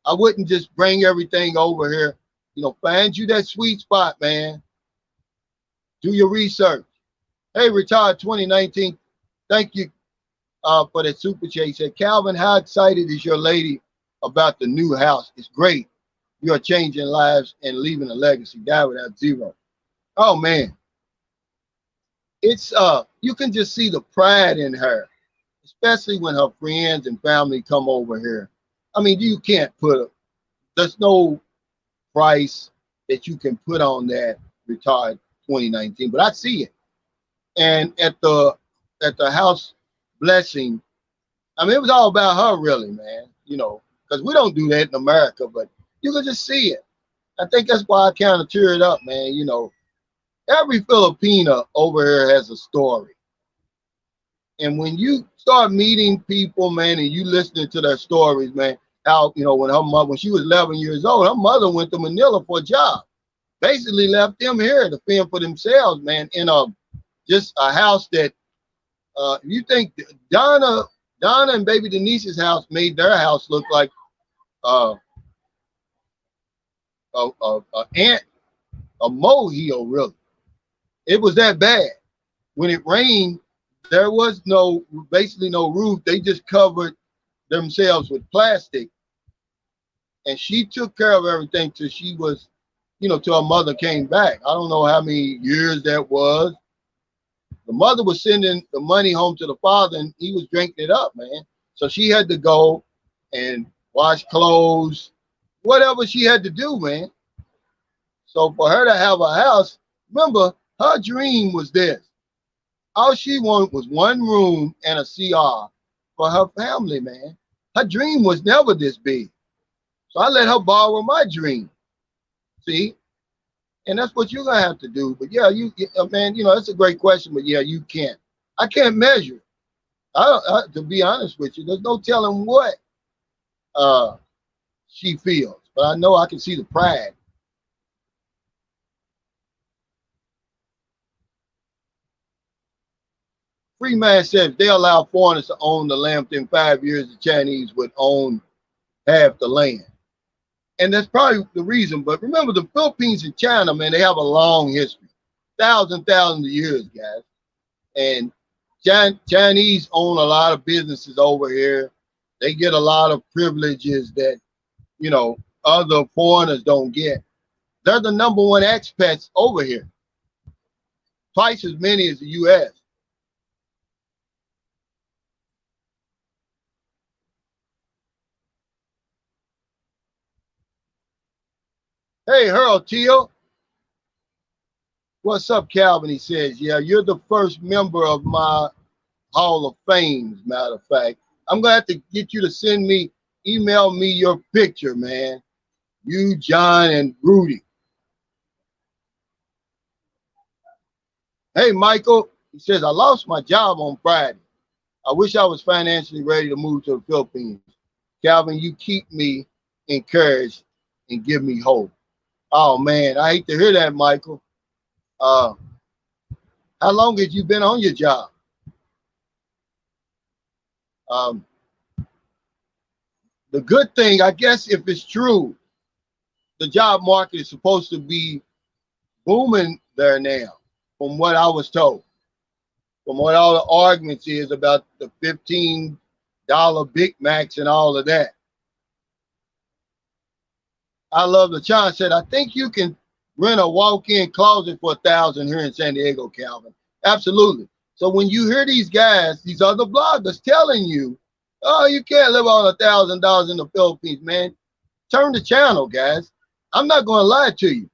I wouldn't just bring everything over here. Find you that sweet spot, man. Do your research. Hey, Retired 2019, thank you for that super chat. He said, Calvin, how excited is your lady about the new house? It's great. You are changing lives and leaving a legacy. Die without zero. Oh, man. It's, you can just see the pride in her, especially when her friends and family come over here. I mean, you can't there's no price that you can put on that Retired 2019, but I see it. And at the house blessing, I mean, it was all about her, really, man, because we don't do that in America, but you can just see it. I think that's why I kind of teared up, man. Every Filipina over here has a story. And when you start meeting people, man, and you listening to their stories, man, how, when she was 11 years old, her mother went to Manila for a job, basically left them here to fend for themselves, man, in just a house that, you think Donna and baby Denise's house made their house look like ant, a molehill, really. It was that bad. When it rained, there was basically no roof. They just covered themselves with plastic. And she took care of everything till she was, till her mother came back. I don't know how many years that was. The mother was sending the money home to the father, and he was drinking it up, man. So she had to go and wash clothes, whatever she had to do, man. So for her to have a house, remember, her dream was this. All she wanted was 1 room and a CR for her family, man. Her dream was never this big. So I let her borrow my dream. See? And that's what you're going to have to do. But yeah, man, that's a great question. But yeah, you can't. I can't measure it. To be honest with you, there's no telling what she feels. But I know I can see the pride. Freeman says they allow foreigners to own the land within 5 years. The Chinese would own half the land. And that's probably the reason. But remember, the Philippines and China, man, they have a long history. Thousands of years, guys. And Chinese own a lot of businesses over here. They get a lot of privileges that, other foreigners don't get. They're the #1 expats over here, twice as many as the U.S. Hey, Harold Teal. What's up, Calvin? He says, yeah, you're the first member of my Hall of Fame, as a matter of fact. I'm going to have to get you to email me your picture, man. You, John, and Rudy. Hey, Michael. He says, I lost my job on Friday. I wish I was financially ready to move to the Philippines. Calvin, you keep me encouraged and give me hope. Oh, man, I hate to hear that, Michael. How long have you been on your job? Um, the good thing, I guess, if it's true, the job market is supposed to be booming there now, from what I was told, from what all the arguments is about the $15 Big Macs and all of that. I love the John said, I think you can rent a walk-in closet for $1,000 here in San Diego, Calvin. Absolutely. So when you hear these guys, these other bloggers telling you, oh, you can't live on $1,000 in the Philippines, man, turn the channel, guys. I'm not going to lie to you.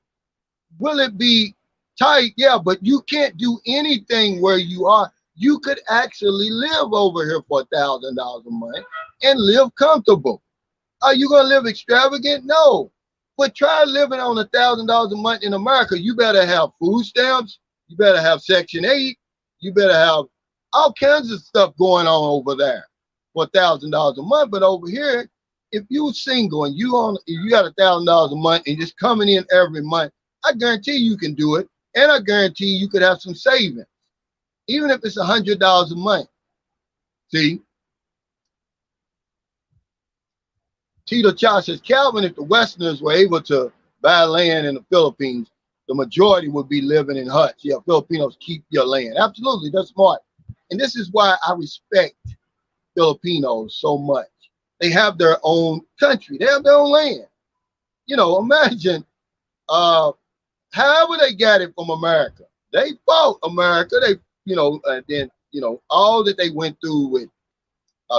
Will it be tight? Yeah, but you can't do anything where you are. You could actually live over here for $1,000 a month and live comfortable. Are you going to live extravagant? No. But try living on $1,000 a month in America. You better have food stamps. You better have Section 8. You better have all kinds of stuff going on over there for $1,000 a month. But over here, if you're single and you got $1,000 a month and just coming in every month, I guarantee you can do it. And I guarantee you could have some savings, even if it's $100 a month. See? Tito Cha says, Calvin, if the Westerners were able to buy land in the Philippines, the majority would be living in huts. Yeah, Filipinos keep your land. Absolutely, that's smart. And this is why I respect Filipinos so much. They have their own country. They have their own land. You know, imagine however they got it from America. They fought America. They, then, all that they went through with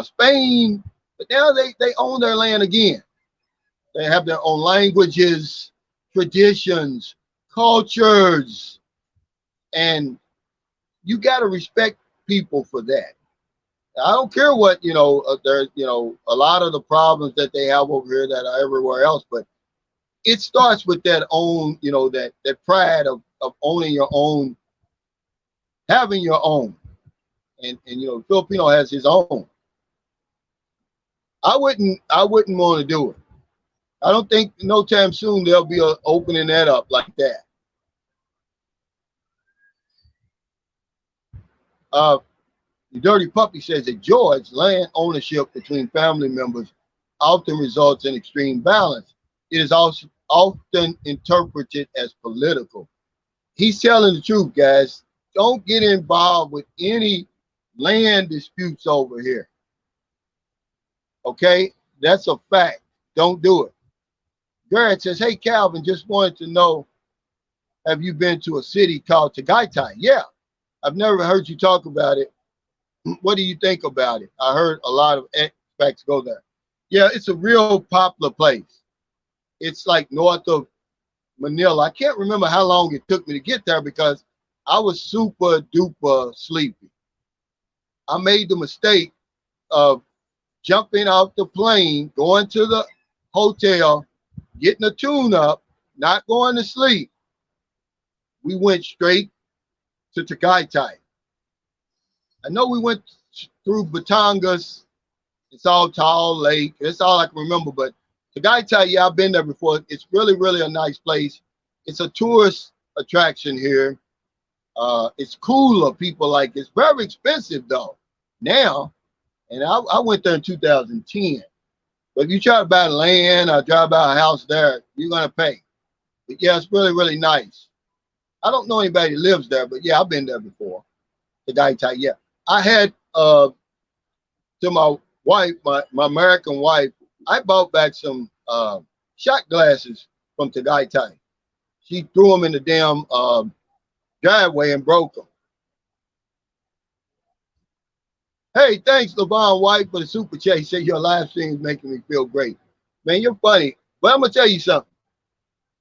Spain, but now they own their land again. They have their own languages, traditions, cultures, and you got to respect people for that. I don't care what, there's, a lot of the problems that they have over here that are everywhere else, but it starts with that own, that pride of owning your own, having your own. And Filipino has his own. I wouldn't want to do it. I don't think no time soon they'll be opening that up like that. The Dirty Puppy says that George, land ownership between family members often results in extreme violence. It is also often interpreted as political. He's telling the truth, guys. Don't get involved with any land disputes over here. Okay? That's a fact. Don't do it. Garrett says, hey, Calvin, just wanted to know, have you been to a city called Tagaytay? Yeah. I've never heard you talk about it. What do you think about it? I heard a lot of expats go there. Yeah, it's a real popular place. It's like north of Manila. I can't remember how long it took me to get there because I was super duper sleepy. I made the mistake of jumping off the plane, going to the hotel, getting a tune up, not going to sleep. We went straight to Tagaytay. I know we went through Batangas. It's all tall lake. That's all I can remember. But Tagaytay, yeah, I've been there before. It's really, really a nice place. It's a tourist attraction here. It's cooler. People like it. It's very expensive though now. And I went there in 2010. But if you try to buy land or try to buy a house there, you're gonna pay. But yeah, it's really, really nice. I don't know anybody who lives there, but yeah, I've been there before. Tagaytay, yeah. I had to my wife, my American wife, I bought back some shot glasses from Tagaytay. She threw them in the damn driveway and broke them. Hey, thanks, LeVon White, for the super chat. He said your live stream is making me feel great. Man, you're funny. But I'm going to tell you something.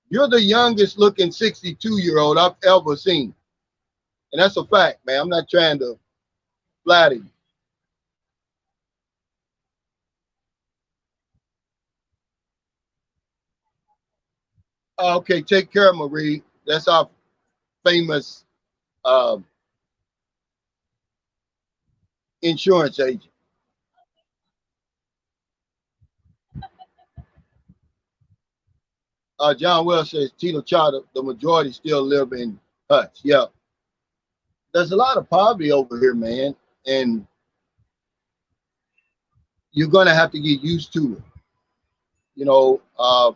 You're the youngest looking 62-year-old I've ever seen. And that's a fact, man. I'm not trying to flatter you. Okay, take care, Marie. That's our famous uh, insurance agent. John Wells says Tito Charter, the majority still live in huts. Yeah. There's a lot of poverty over here, man. And you're going to have to get used to it. You know, I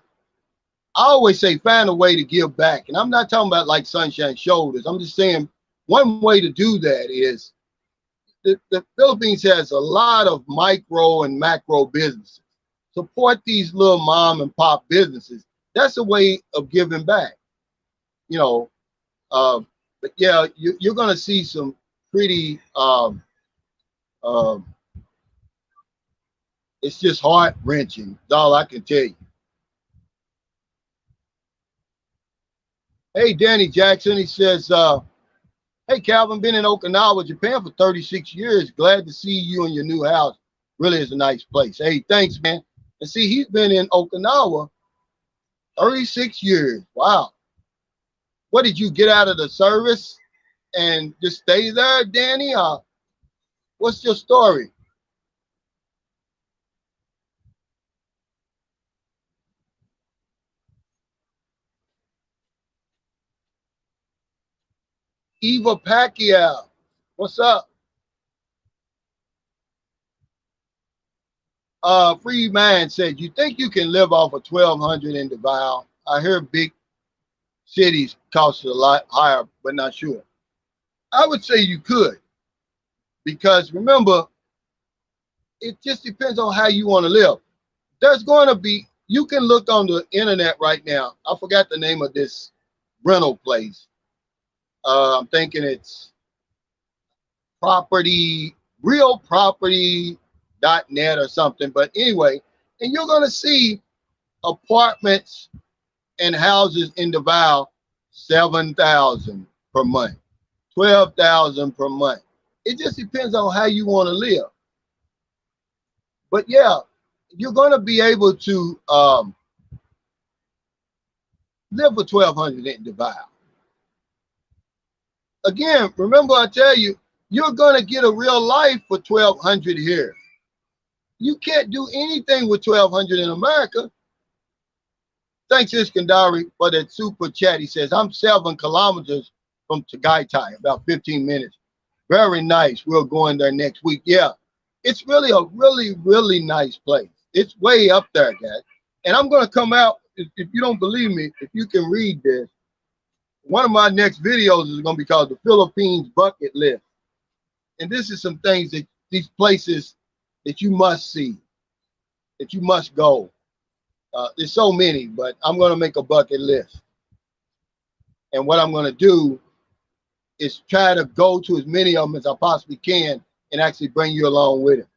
always say find a way to give back. And I'm not talking about like Sunshine Shoulders. I'm just saying one way to do that is the Philippines has a lot of micro and macro businesses. Support these little mom and pop businesses. That's a way of giving back. You know, but yeah, you're going to see some pretty, um, it's just heart wrenching. That's all I can tell you. Hey, Danny Jackson, he says, hey, Calvin, been in Okinawa, Japan for 36 years. Glad to see you in your new house. Really is a nice place. Hey, thanks, man. And see, he's been in Okinawa 36 years. Wow. What did you get out of the service and just stay there, Danny? What's your story? Eva Pacquiao, what's up? Free Man said, you think you can live off of 1,200 in Davao? I hear big cities cost a lot higher, but not sure. I would say you could, because remember, it just depends on how you want to live. There's going to be, you can look on the internet right now. I forgot the name of this rental place. I'm thinking it's property, realproperty.net or something. But anyway, and you're going to see apartments and houses in Davao, 7,000 per month, 12,000 per month. It just depends on how you want to live. But yeah, you're going to be able to live for 1,200 in Davao. Again, remember I tell you, you're going to get a real life for 1,200 here. You can't do anything with 1,200 in America. Thanks, Iskandari, for that super chat. He says, I'm 7 kilometers from Tagaytay, about 15 minutes. Very nice. We're going there next week. Yeah, it's really a really nice place. It's way up there, guys. And I'm going to come out, if you don't believe me, if you can read this, one of my next videos is going to be called the Philippines Bucket List. And this is some things that these places that you must see, that you must go. There's so many, but I'm going to make a bucket list. And what I'm going to do is try to go to as many of them as I possibly can and actually bring you along with it.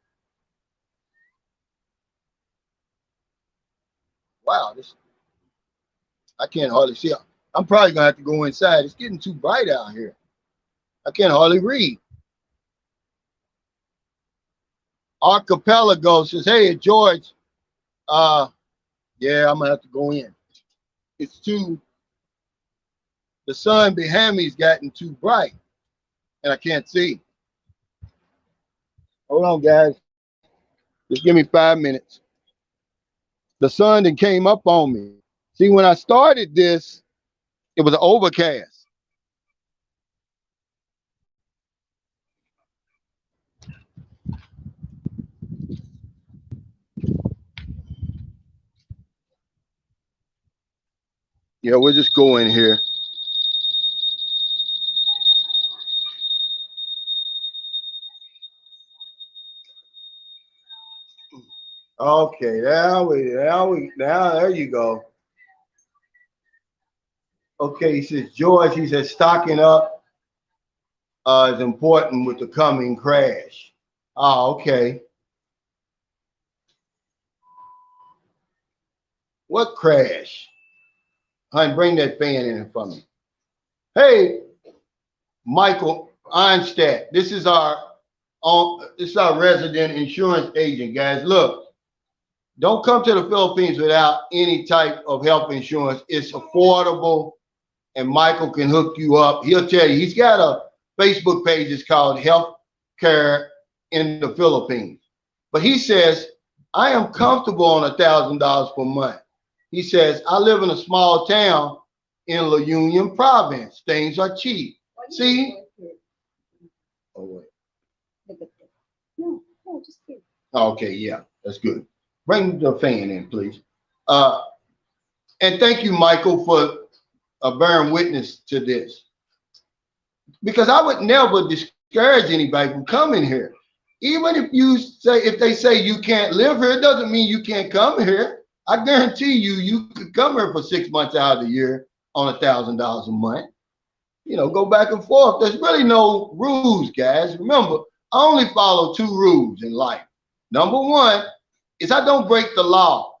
Wow, this, I can't hardly see. I'm probably going to have to go inside. It's getting too bright out here. I can't hardly read. Archipelago says, hey, George, yeah, I'm going to have to go in. It's too, the sun behind me has gotten too bright and I can't see. Hold on, guys. Just give me 5 minutes. The sun then came up on me. See, when I started this, it was overcast. Yeah, we'll just go in here. Okay, now there you go. Okay, he says, George, he says, stocking up is important with the coming crash. Oh, okay. What crash? Honey, bring that fan in for me. Hey, Michael Einstedt, this is our resident insurance agent, guys. Look, don't come to the Philippines without any type of health insurance. It's affordable, and Michael can hook you up. He'll tell you. He's got a Facebook page. It's called Health Care in the Philippines. But he says, I am comfortable on $1,000 per month. He says, I live in a small town in La Union province. Things are cheap. See? Oh, wait. No, just kidding. Okay, yeah, that's good. Bring the fan in, please. And thank you, Michael, for bearing witness to this. Because I would never discourage anybody from coming here. Even if they say you can't live here, it doesn't mean you can't come here. I guarantee you could come here for 6 months out of the year on $1,000 a month. You know, go back and forth. There's really no rules, guys. Remember, I only follow 2 rules in life. Number 1 is I don't break the law.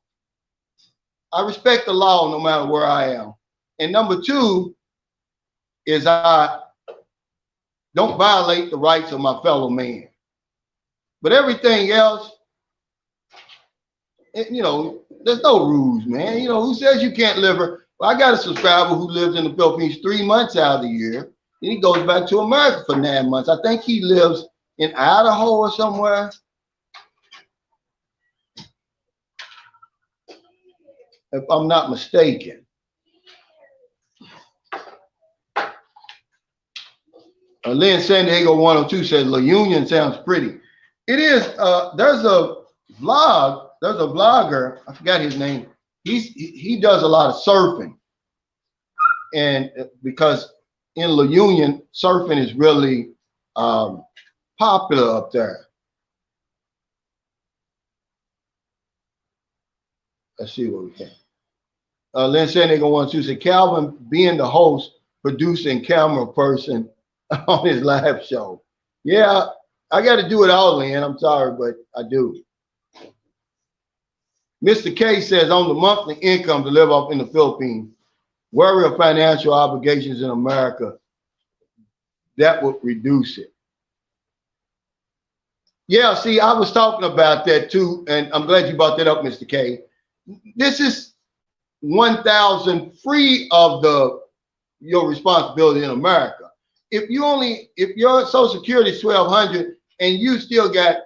I respect the law no matter where I am. And number 2 is I don't violate the rights of my fellow man. But everything else, you know, there's no rules, man. You know, who says you can't live here? Well, I got a subscriber who lives in the Philippines 3 months out of the year. Then he goes back to America for 9 months. I think he lives in Idaho or somewhere. If I'm not mistaken. Lynn San Diego 102 says La Union sounds pretty. It is. There's a vlogger, I forgot his name. He does a lot of surfing. And because in La Union, surfing is really popular up there. Let's see what we can. Lynn San Diego 102 said, Calvin being the host, producing camera person on his live show. Yeah, I got to do it all, Lynn. I'm sorry, but I do. Mr. K says on the monthly income to live off in the Philippines, worry of financial obligations in America, that would reduce it. Yeah, see, I was talking about that too, and I'm glad you brought that up, Mr. K. This is 1,000 free of your responsibility in America. If your Social Security is 1,200 and you still got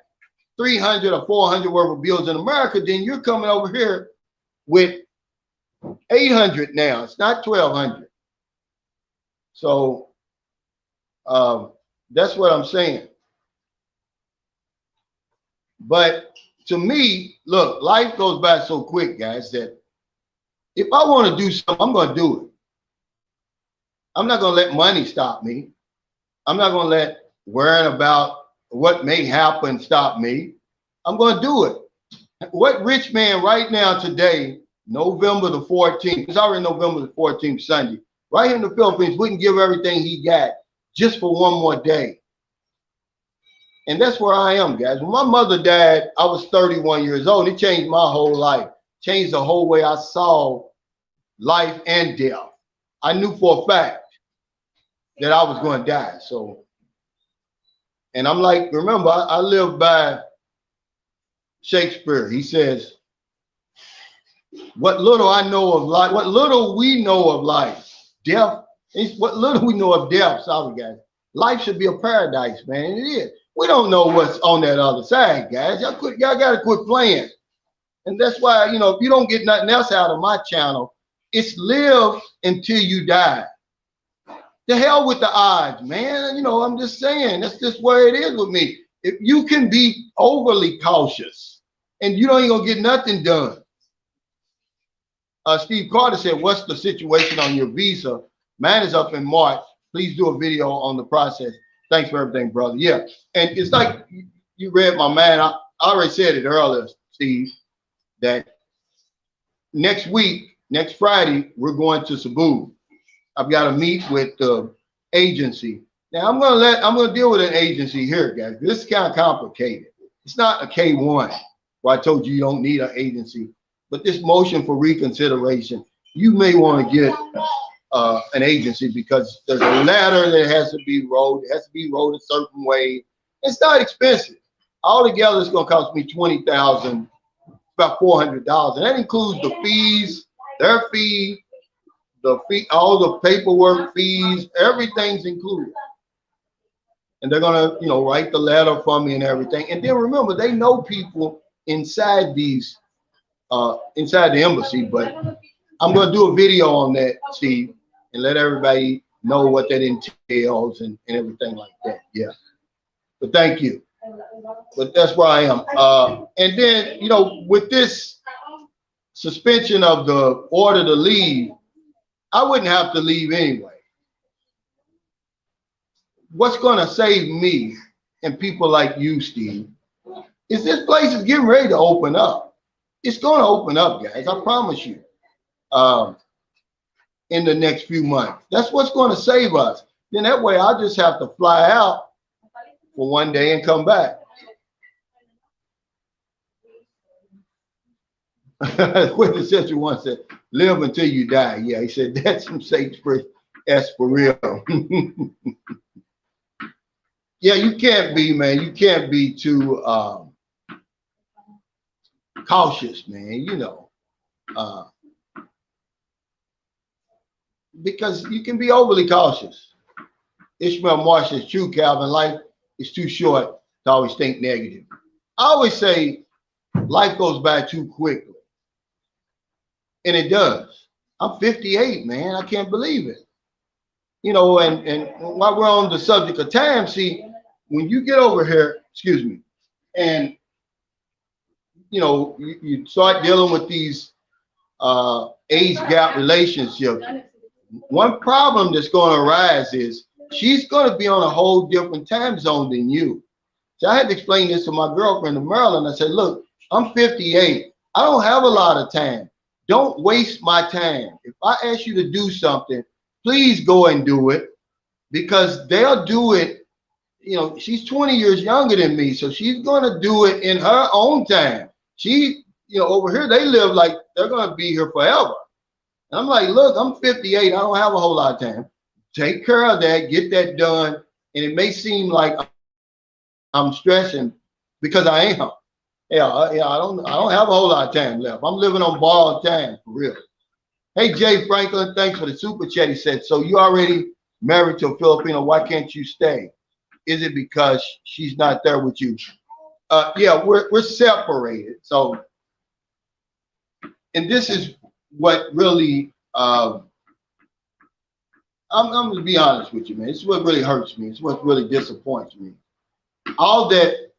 300 or 400 worth of bills in America, then you're coming over here with 800 now. It's not 1,200. So that's what I'm saying. But to me, look, life goes by so quick, guys, that if I want to do something, I'm going to do it. I'm not going to let money stop me. I'm not going to let worrying about what may happen stop me. I'm going to do it. What rich man right now today, November the 14th, it's already November the 14th, Sunday, right here in the Philippines, wouldn't give everything he got just for one more day? And that's where I am, guys. When my mother died, I was 31 years old. It changed my whole life, changed the whole way I saw life and death. I knew for a fact that I was going to die. So, and I'm like, remember, I live by Shakespeare. He says, what little I know of life, what little we know of life, death, what little we know of death, sorry guys, life should be a paradise, man, and it is. We don't know what's on that other side, guys. Y'all got to quit playing. And that's why, you know, if you don't get nothing else out of my channel, it's live until you die. The hell with the odds, man. You know, I'm just saying, that's just where it is with me. If you can be overly cautious and you ain't gonna get nothing done. Steve Carter said, what's the situation on your visa? Mine is up in March. Please do a video on the process. Thanks for everything, brother. Yeah, and it's like you read my mind. I already said it earlier, Steve, that next week, next Friday, we're going to Cebu. I've got to meet with the agency. Now I'm gonna deal with an agency here, guys. This is kind of complicated. It's not a K1 where I told you you don't need an agency, but this motion for reconsideration, you may want to get an agency because there's a letter that has to be wrote. It has to be wrote a certain way. It's not expensive. Altogether, it's gonna cost me $20,000, about $400, and that includes the fees, their fee, the fee, all the paperwork fees, everything's included. And they're gonna, write the letter for me and everything. And then remember, they know people inside these, inside the embassy. But I'm gonna do a video on that, Steve, and let everybody know what that entails and everything like that. Yeah. But thank you. But that's where I am. And then, with this suspension of the order to leave, I wouldn't have to leave anyway. What's going to save me and people like you, Steve, is this place is getting ready to open up. It's going to open up, guys. I promise you. In the next few months, that's what's going to save us. Then that way, I just have to fly out for one day and come back. What the sister once said, live until you die. Yeah, he said, that's some Shakespeare. That's for real. Yeah, you can't be, man. You can't be too cautious, man, because you can be overly cautious. Ishmael Marsh is true, Calvin. Life is too short to always think negative. I always say life goes by too quickly. And it does. I'm 58, man. I can't believe it. And while we're on the subject of time, see, when you get over here, excuse me, and you start dealing with these age gap relationships, one problem that's going to arise is she's going to be on a whole different time zone than you. So I had to explain this to my girlfriend in Maryland. I said, look, I'm 58. I don't have a lot of time. Don't waste my time. If I ask you to do something, please go and do it, because they'll do it. She's 20 years younger than me, so she's going to do it in her own time. She, over here, they live like they're going to be here forever. And I'm like, look, I'm 58. I don't have a whole lot of time. Take care of that, get that done. And it may seem like I'm stressing, because I am. Yeah, I don't have a whole lot of time left. I'm living on borrowed time, for real. Hey, Jay Franklin, thanks for the super chat. He said, so you already married to a Filipino. Why can't you stay? Is it because she's not there with you? Yeah, we're separated. So, and this is what really, I'm going to be honest with you, man. It's what really hurts me. It's what really disappoints me. All the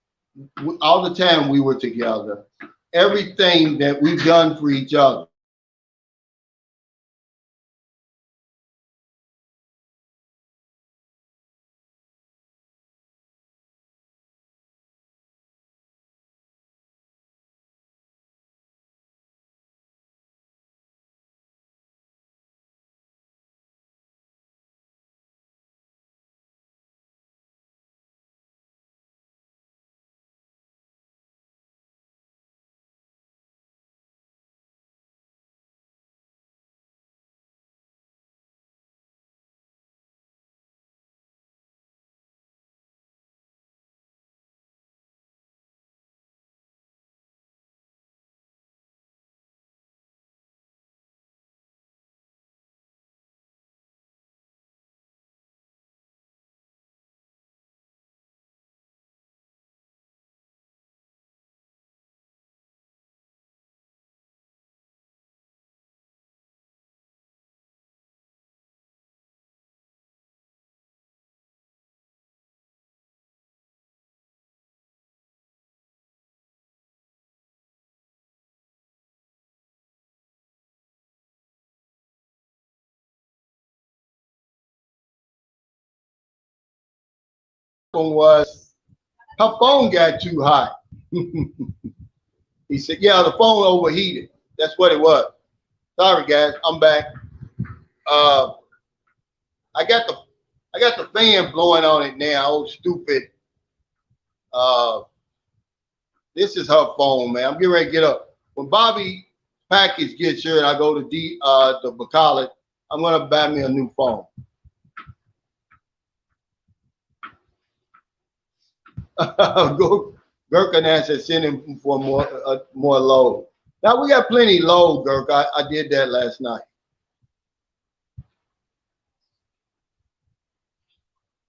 time we were together, everything that we've done for each other, was her phone got too hot. He said, yeah, the phone overheated. That's what it was. Sorry, guys, I'm back. I got the fan blowing on it now. Oh, stupid. Uh, this is her phone, man. I'm getting ready to get up. When Bobby package gets here and I go to the Bacallet, I'm gonna buy me a new phone. Go Gurkanan said send him for more load. Now we got plenty load, Gurk. I did that last night.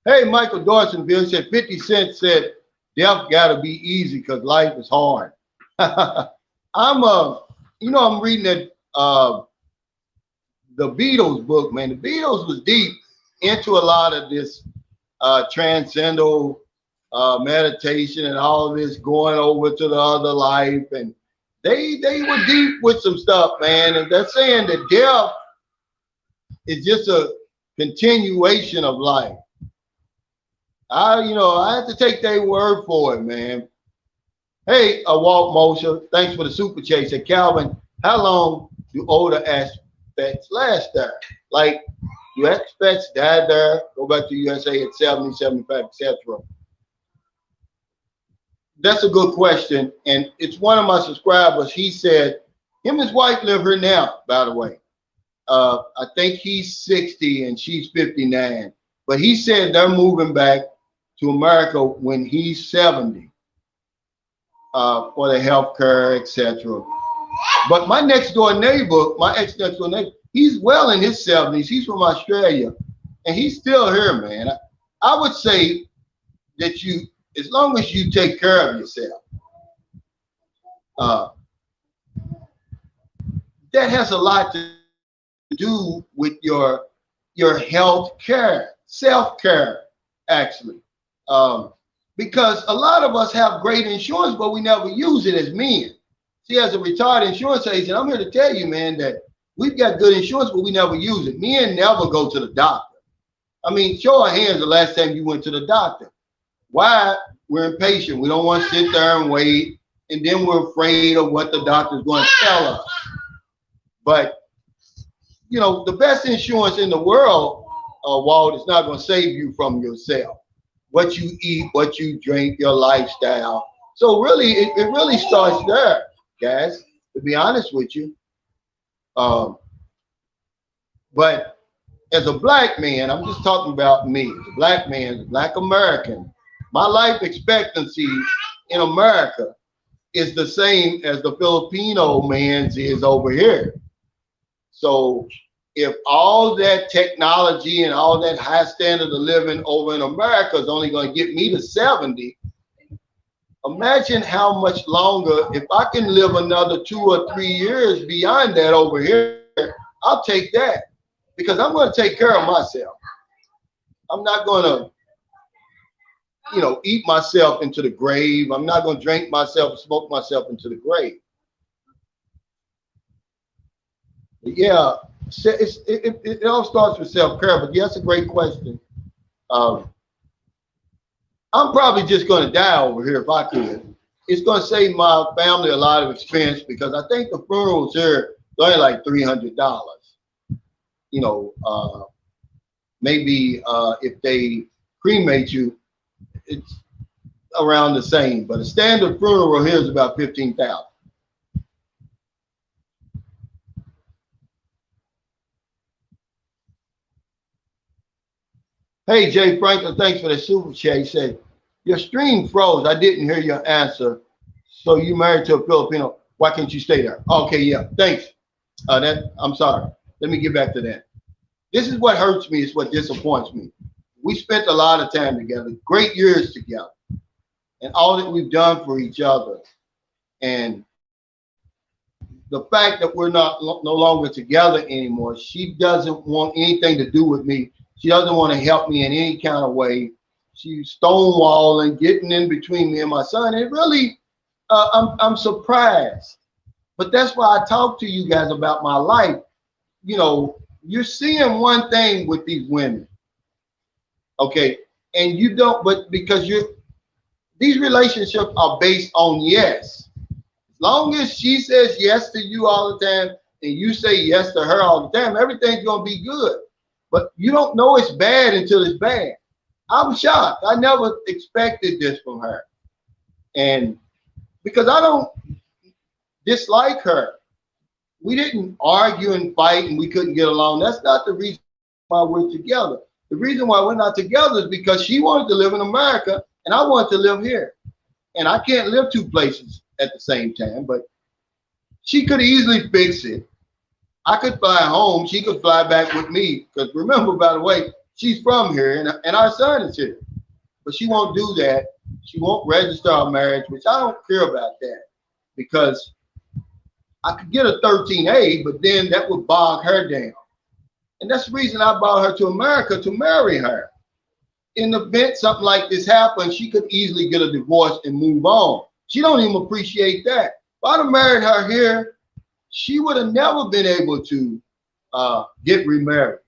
Hey, Michael Dorsonville said 50 Cent said death gotta be easy because life is hard. I'm reading the Beatles book, man. The Beatles was deep into a lot of this transcendental meditation and all this going over to the other life, and they were deep with some stuff, man. And they're saying that death is just a continuation of life. I have to take their word for it, man. Hey, Walt Mosher, thanks for the super chase. Said Calvin, how long do older aspects last there? Like, do aspects die there, go back to USA at 70, 75, etc.? That's a good question, and it's one of my subscribers. He said him and his wife live here now, by the way. I think he's 60 and she's 59, but he said they're moving back to America when he's 70 for the health care, etc. But my next door neighbor, my ex next door neighbor, he's well in his 70s. He's from Australia, and he's still here, man. I would say that as long as you take care of yourself, that has a lot to do with your health care, self-care, actually. Because a lot of us have great insurance, but we never use it as men. See, as a retired insurance agent, I'm here to tell you, man, that we've got good insurance, but we never use it. Men never go to the doctor. I mean, show of hands the last time you went to the doctor. Why? We're impatient. We don't want to sit there and wait, and then we're afraid of what the doctor's going to tell us. But, the best insurance in the world, Walt, is not going to save you from yourself. What you eat, what you drink, your lifestyle. So really, it really starts there, guys, to be honest with you. But as a black man, I'm just talking about me, as a black man, as a black American, my life expectancy in America is the same as the Filipino man's is over here. So if all that technology and all that high standard of living over in America is only going to get me to 70, imagine how much longer, if I can live another 2 or 3 years beyond that over here, I'll take that, because I'm going to take care of myself. I'm not going to, eat myself into the grave. I'm not going to drink myself, smoke myself into the grave. But yeah, it all starts with self-care. But yeah, that's a great question. I'm probably just going to die over here if I could. It's going to save my family a lot of expense, because I think the funerals here are only like $300. Maybe if they cremate you, it's around the same. But a standard funeral here is about $15,000. Hey, Jay Franklin, thanks for the super chat. He said, your stream froze. I didn't hear your answer. So you married to a Filipino. Why can't you stay there? Okay, yeah, thanks. I'm sorry. Let me get back to that. This is what hurts me. It's what disappoints me. We spent a lot of time together, great years together, and all that we've done for each other. And the fact that we're no longer together anymore, she doesn't want anything to do with me. She doesn't want to help me in any kind of way. She's stonewalling, getting in between me and my son. It really, I'm surprised. But that's why I talk to you guys about my life. You're seeing one thing with these women, okay? And you don't, but because these relationships are based on yes. As long as she says yes to you all the time and you say yes to her all the time, everything's gonna be good. But you don't know it's bad until it's bad. I'm shocked. I never expected this from her. And because I don't dislike her. We didn't argue and fight and we couldn't get along. That's not the reason why we're together. The reason why we're not together is because she wanted to live in America and I wanted to live here. And I can't live two places at the same time, but she could easily fix it. I could fly home. She could fly back with me. Because remember, by the way, she's from here and our son is here. But she won't do that. She won't register our marriage, which I don't care about that. Because I could get a 13A, but then that would bog her down. And that's the reason I brought her to America, to marry her. In the event something like this happened, she could easily get a divorce and move on. She don't even appreciate that. If I'd have married her here, she would have never been able to get remarried.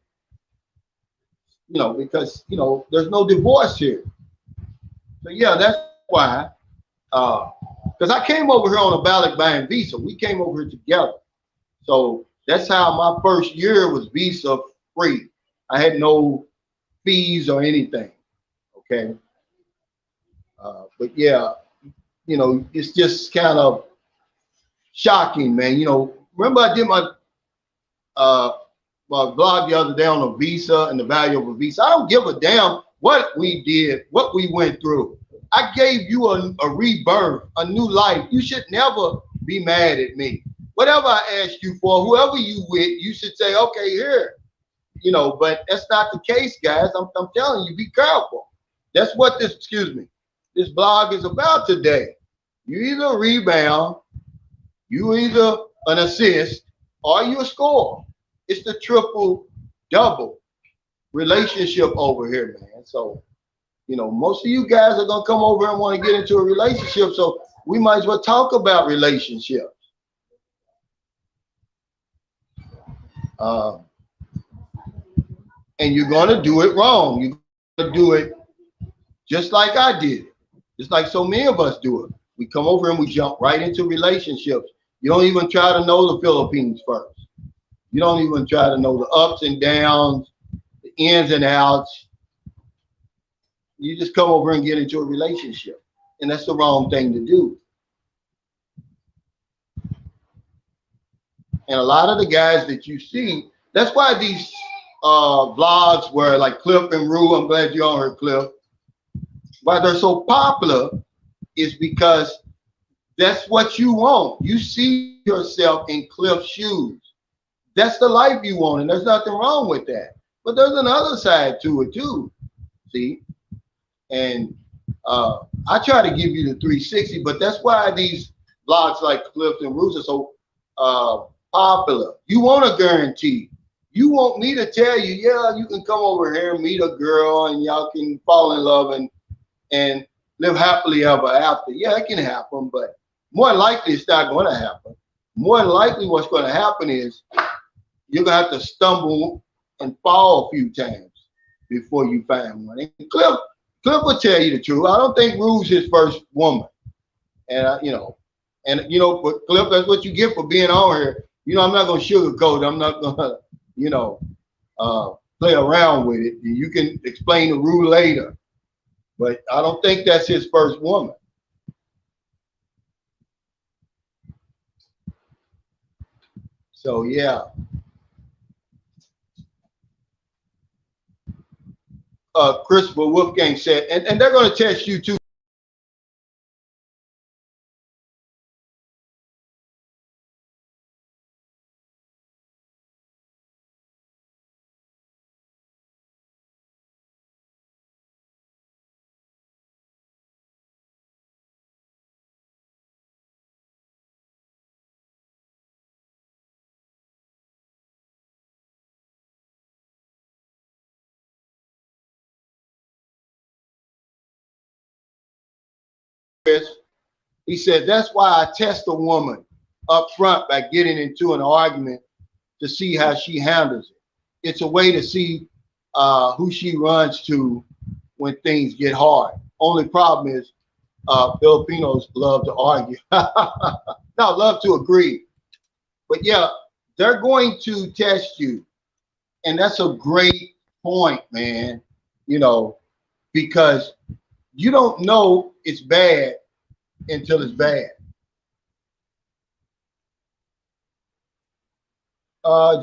You know, because, you know, there's no divorce here. So yeah, that's why. Because I came over here on a ballot buying visa. We came over here together. So that's how my first year was visa free. I had no fees or anything. Okay. But yeah, you know, it's just kind of shocking, man. You know, remember I did my blog the other day on a visa and the value of a visa. I don't give a damn what we did, what we went through. I gave you a rebirth, a new life. You should never be mad at me. Whatever I asked you for, whoever you with, you should say, okay, here. You know, but that's not the case, guys. I'm telling you, be careful. That's what this blog is about today. You either rebound, you either an assist, or you a score. It's the triple double relationship over here, man. So, you know, most of you guys are gonna come over and want to get into a relationship, so we might as well talk about relationships. And you're gonna do it wrong. You're gonna do it just like I did, just like so many of us do it. We come over and we jump right into relationships. You don't even try to know the Philippines first. You don't even try to know the ups and downs, the ins and outs. You just come over and get into a relationship. And that's the wrong thing to do. And a lot of the guys that you see, that's why these vlogs where like Cliff and Rue, I'm glad you all heard Cliff, why they're so popular is because that's what you want. You see yourself in Cliff's shoes. That's the life you want, and there's nothing wrong with that. But there's another side to it too, see? And I try to give you the 360, but that's why these blogs like Cliff and Roots are so popular. You want a guarantee. You want me to tell you, yeah, you can come over here and meet a girl and y'all can fall in love and live happily ever after. Yeah, it can happen, but more likely it's not going to happen. More likely what's going to happen is you're going to have to stumble and fall a few times before you find one. And Cliff will tell you the truth. I don't think Rue's his first woman. And, but Cliff, that's what you get for being on here. You know, I'm not going to sugarcoat it. I'm not going to, play around with it. You can explain the Rue later. But I don't think that's his first woman. So, yeah. Christopher Wolfgang said, and they're going to test you too. He said, that's why I test a woman up front by getting into an argument to see how she handles it. It's a way to see who she runs to when things get hard. Only problem is Filipinos love to argue. No, love to agree. But yeah, they're going to test you. And that's a great point, man, you know, because you don't know it's bad until it's bad.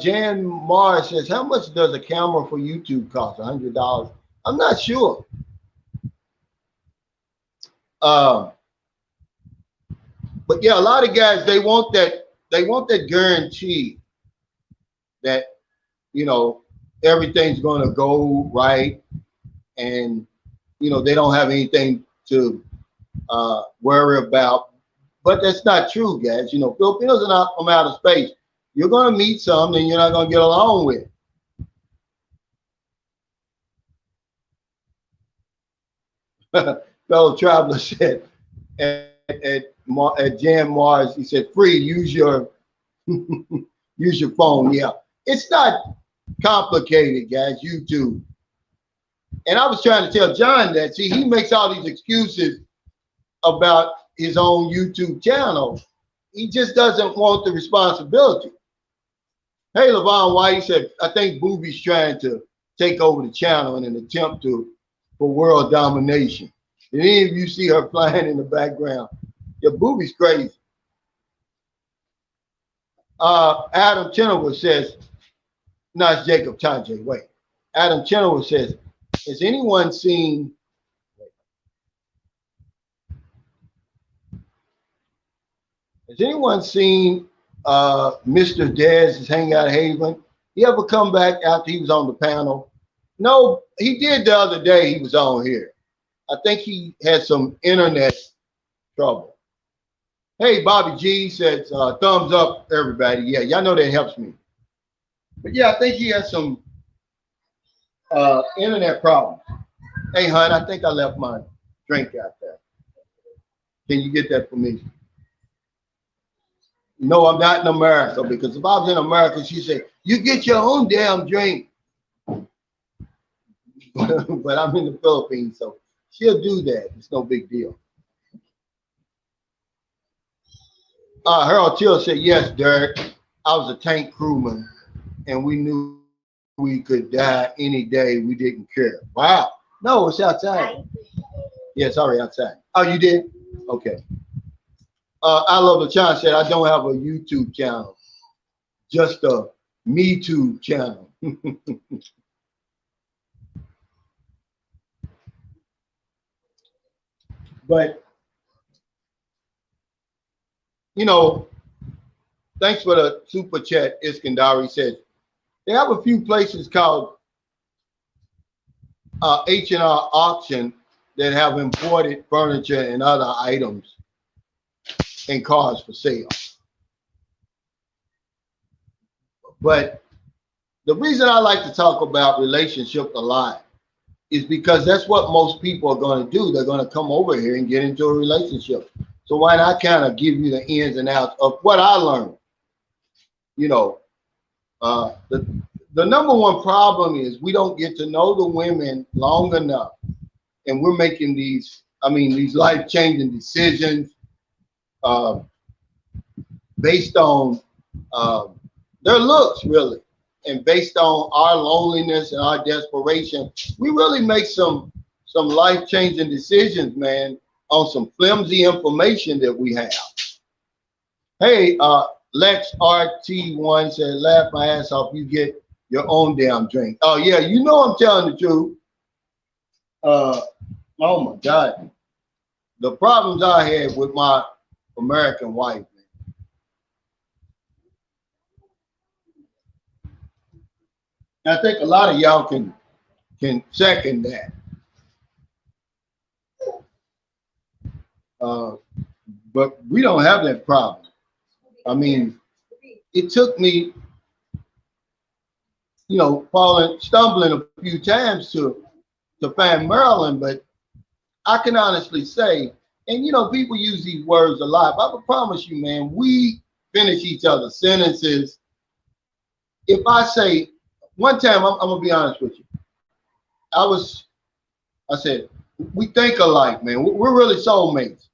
Jan Mars says, how much does a camera for YouTube cost? $100. I'm not sure. Um, but yeah, a lot of guys, they want that guarantee that, you know, everything's going to go right, and they don't have anything to worry about. But that's not true, guys. Filipinos are not from outer space. You're going to meet some that you're not going to get along with. Fellow traveler said at Jan Mars, he said, free, use your use your phone. Yeah, it's not complicated, guys. YouTube. And I was trying to tell John that. See, he makes all these excuses about his own YouTube channel. He just doesn't want the responsibility. Hey, Levon White said, I think Booby's trying to take over the channel in an attempt for world domination. Did any of you see her flying in the background? Yeah, Booby's crazy. Adam Chenoweth says, no, it's Jacob Tajay, wait. Adam Chenoweth says, has anyone seen Mr. Dez's Hangout Haven? He ever come back after he was on the panel? No, he did the other day. He was on here. I think he had some internet trouble. Hey, Bobby G says, thumbs up, everybody. Yeah, y'all know that helps me. But yeah, I think he has some internet problems. Hey, hon, I think I left my drink out there. Can you get that for me? No, I'm not in America, because if I was in America, she'd say, you get your own damn drink. But I'm in the Philippines, so she'll do that. It's no big deal. Harold Till said, yes, Derek, I was a tank crewman, and we knew we could die any day. We didn't care. Wow. No, it's outside. Yeah, sorry, outside. Oh, you did? Okay. I Love the China said, I don't have a YouTube channel, just a Me Too channel. But, thanks for the super chat, Iskandari said. They have a few places called H&R Auction that have imported furniture and other items and cars for sale. But the reason I like to talk about relationships a lot is because that's what most people are going to do. They're going to come over here and get into a relationship. So why not kind of give you the ins and outs of what I learned? The number one problem is we don't get to know the women long enough, and we're making these life-changing decisions based on their looks, really, and based on our loneliness and our desperation. We really make some life-changing decisions, man, on some flimsy information that we have. Hey, Lex RT1 said, laugh my ass off, you get your own damn drink. Oh yeah, I'm telling the truth. Oh my God. The problems I had with my American wife, man. I think a lot of y'all can second that. But we don't have that problem. I mean, it took me, stumbling a few times to find Maryland, but I can honestly say, and people use these words a lot, but I promise you, man, we finish each other's sentences. If I say, one time, I'm gonna be honest with you, I said, we think alike, man. We're really soulmates.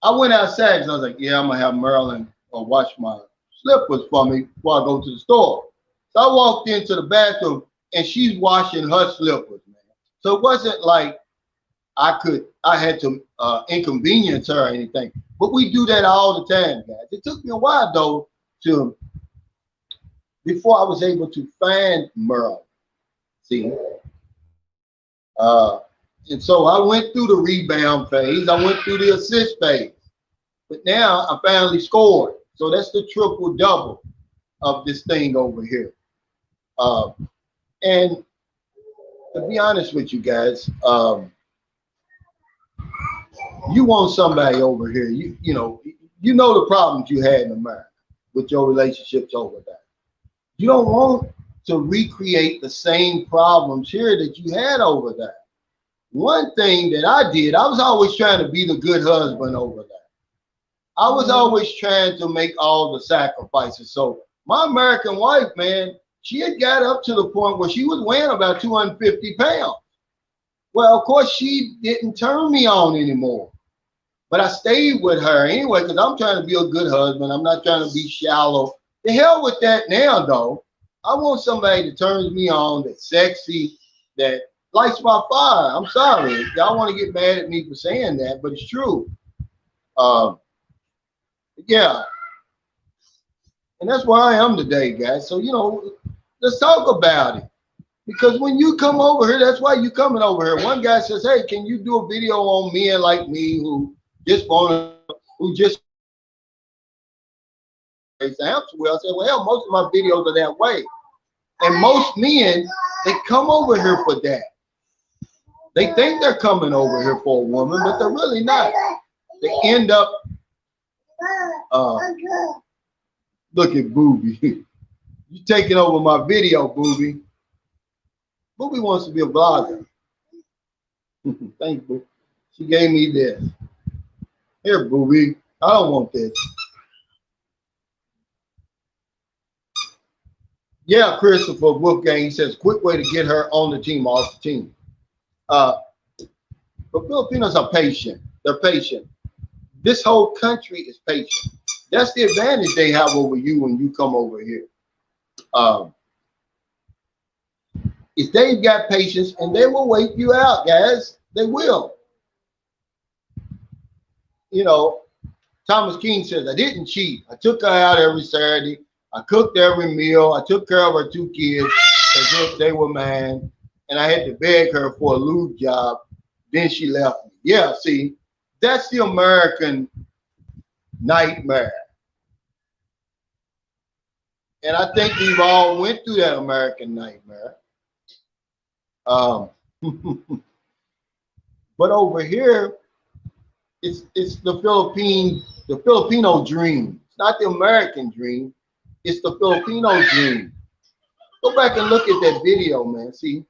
I went outside and I was like, yeah, I'm gonna have Maryland wash my slippers for me before I go to the store. So I walked into the bathroom. and she's washing her slippers, man. So it wasn't like I had to inconvenience her or anything. But we do that all the time, guys. It took me a while though to before I was able to find Merle. See, uh, and so I went through the rebound phase. I went through the assist phase, but now I finally scored. So that's the triple double of this thing over here. And to be honest with you guys, you want somebody over here. You know the problems you had in America with your relationships over there. You don't want to recreate the same problems here that you had over there. One thing that I did, I was always trying to be the good husband over there. I was always trying to make all the sacrifices. So my American wife, man, she had got up to the point where she was weighing about 250 pounds. Well, of course, she didn't turn me on anymore. But I stayed with her anyway because I'm trying to be a good husband. I'm not trying to be shallow. The hell with that now, though. I want somebody that turns me on, that's sexy, that lights my fire. I'm sorry. Y'all want to get mad at me for saying that, but it's true. Yeah. And that's where I am today, guys. So, let's talk about it. Because when you come over here, that's why you coming over here. One guy says, hey, can you do a video on men like me who just answer? Well, I said, well, most of my videos are that way. And most men, they come over here for that. They think they're coming over here for a woman, but they're really not. They end up, look at Booby. You taking over my video, Booby. Booby wants to be a vlogger. Thanks, Booby. She gave me this. Here, Booby. I don't want this. Yeah, Christopher Wolfgang, he says, quick way to get her on the team, off the team. But Filipinos are patient. They're patient. This whole country is patient. That's the advantage they have over you when you come over here. If they've got patience, and they will wait you out, guys. They will. Thomas King says, I didn't cheat. I took her out every Saturday. I cooked every meal. I took care of her 2 kids as if they were mine. And I had to beg her for a lube job. Then she left me. Yeah, see, that's the American nightmare. And I think we've all went through that American nightmare. But over here, it's the Filipino dream. It's not the American dream. It's the Filipino dream. Go back and look at that video, man. See,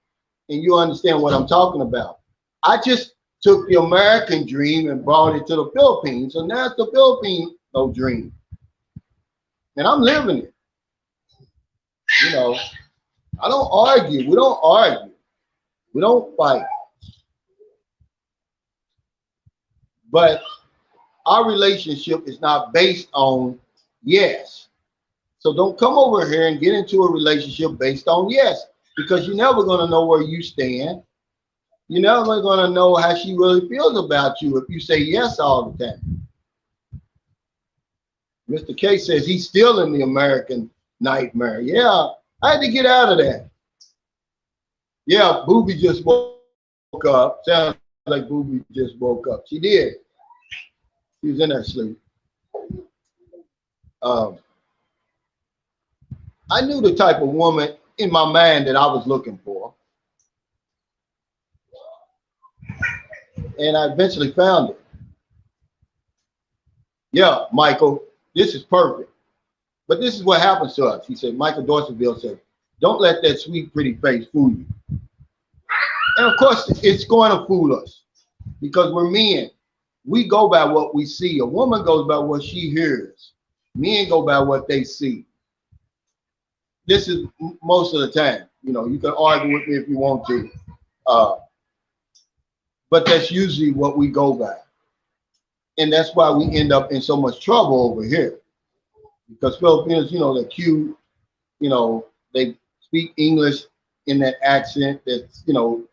and you understand what I'm talking about. I just took the American dream and brought it to the Philippines. So now it's the Filipino dream. And I'm living it. I don't argue. We don't argue. We don't fight. But our relationship is not based on yes. So don't come over here and get into a relationship based on yes, because you're never going to know where you stand. You're never going to know how she really feels about you if you say yes all the time. Mr. K says he's still in the American nightmare. Yeah, I had to get out of that. Yeah, Booby just woke up. Sounds like Booby just woke up. She did. She was in her sleep. I knew the type of woman in my mind that I was looking for. And I eventually found it. Yeah, Michael, this is perfect. But this is what happens to us. He said, Michael Dorseyville said, don't let that sweet, pretty face fool you. And of course, it's going to fool us because we're men. We go by what we see. A woman goes by what she hears. Men go by what they see. This is most of the time. You can argue with me if you want to. But that's usually what we go by. And that's why we end up in so much trouble over here. Because Filipinos, they're cute. They speak English. in that accent. That's, you know,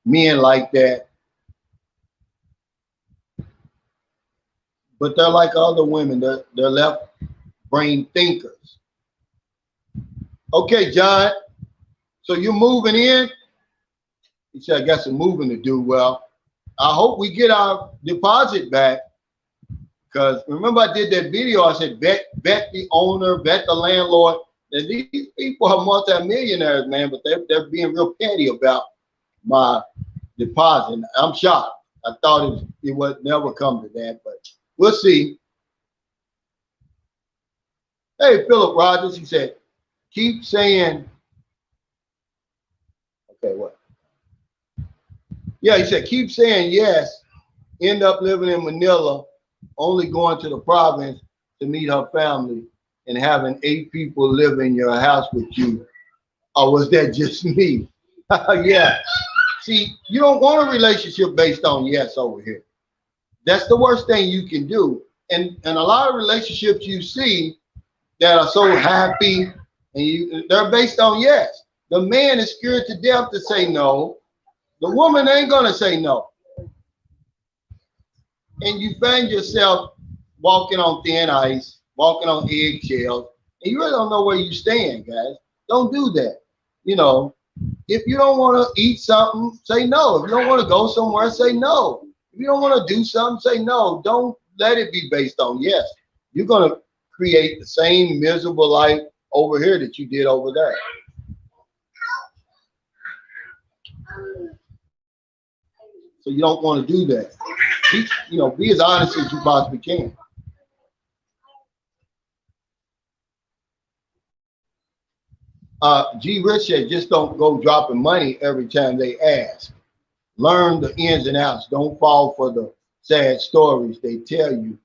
men like that. But they're like other women. They're left brain thinkers. Okay, John. So you're moving in? He said, I got some moving to do. Well, I hope we get our deposit back. Because remember I did that video, I said, vet the owner, vet the landlord. And these people are multimillionaires, man, but they're being real petty about my deposit. I'm shocked. I thought it would never come to that, but we'll see. Hey, Philip Rogers, he said, keep saying, okay, what? Yeah, he said, keep saying yes, end up living in Manila, only going to the province to meet her family and having 8 people live in your house with you. Or was that just me? Yeah. See, you don't want a relationship based on yes over here. That's the worst thing you can do. And a lot of relationships you see that are so happy and they're based on yes. The man is scared to death to say no. The woman ain't gonna say no. And you find yourself walking on thin ice, walking on eggshells, and you really don't know where you stand, guys. Don't do that. You know, if you don't want to eat something, say no. If you don't want to go somewhere, say no. If you don't want to do something, say no. Don't let it be based on yes. You're going to create the same miserable life over here that you did over there. So you don't want to do that. Be as honest as you possibly can. G. Rich said, just don't go dropping money every time they ask. Learn the ins and outs. Don't fall for the sad stories they tell you.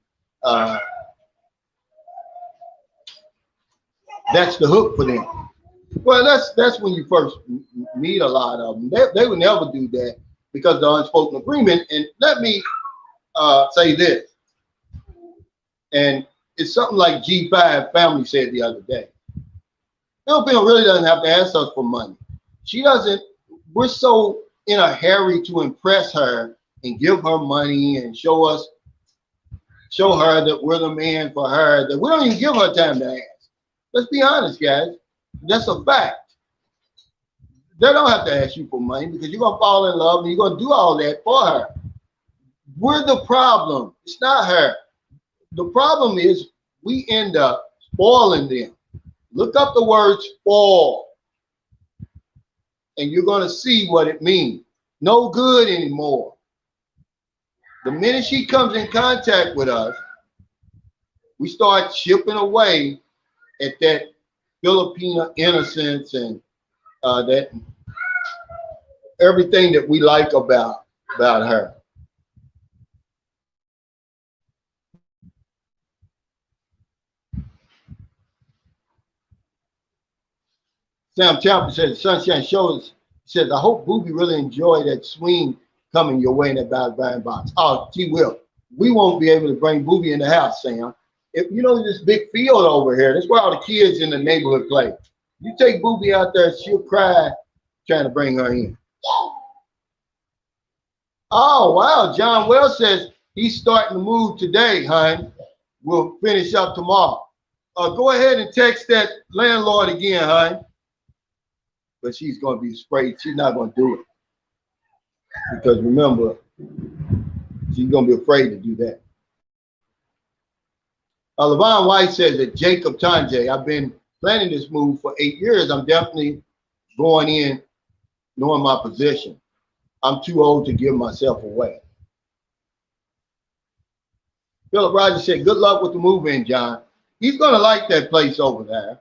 That's the hook for them. Well, that's when you first meet a lot of them. They would never do that because of the unspoken agreement. And let me say this, and it's something like G5 family said the other day. Filipino really doesn't have to ask us for money. She doesn't. We're so in a hurry to impress her and give her money and show her that we're the man for her, that we don't even give her time to ask. Let's be honest, guys. That's a fact. They don't have to ask you for money because you're going to fall in love and you're going to do all that for her. We're the problem. It's not her. The problem is we end up spoiling them. Look up the word spoil, and you're going to see what it means. No good anymore. The minute she comes in contact with us, we start chipping away at that Filipino innocence and that everything that we like about her. Sam Champion says, Sunshine Shows says, I hope Booby really enjoyed that swing coming your way in that Bang box. Oh, she will. We won't be able to bring Booby in the house, Sam. If you know this big field over here, that's where all the kids in the neighborhood play. You take Booby out there, she'll cry trying to bring her in. Oh, wow. John Wells says he's starting to move today, hon. We'll finish up tomorrow. Go ahead and text that landlord again, hon. But she's going to be sprayed. She's not going to do it. Because remember, she's going to be afraid to do that. Levon White says that Jacob Tanjay, I've been planning this move for 8 years. I'm definitely going in knowing my position. I'm too old to give myself away. Philip Rogers said, good luck with the move-in, John. He's going to like that place over there.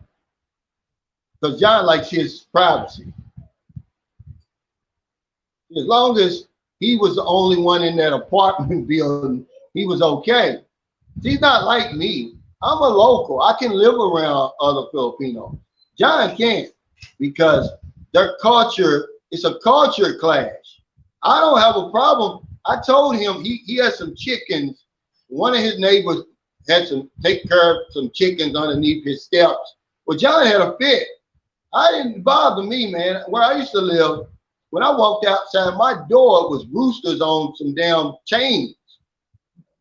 Because John likes his privacy. As long as he was the only one in that apartment building, he was okay. He's not like me. I'm a local. I can live around other Filipinos. John can't because their culture, it's a culture clash. I don't have a problem. I told him he had some chickens. One of his neighbors had take care of some chickens underneath his steps. Well, John had a fit. I didn't bother me, man. Where I used to live, when I walked outside, my door was roosters on some damn chains.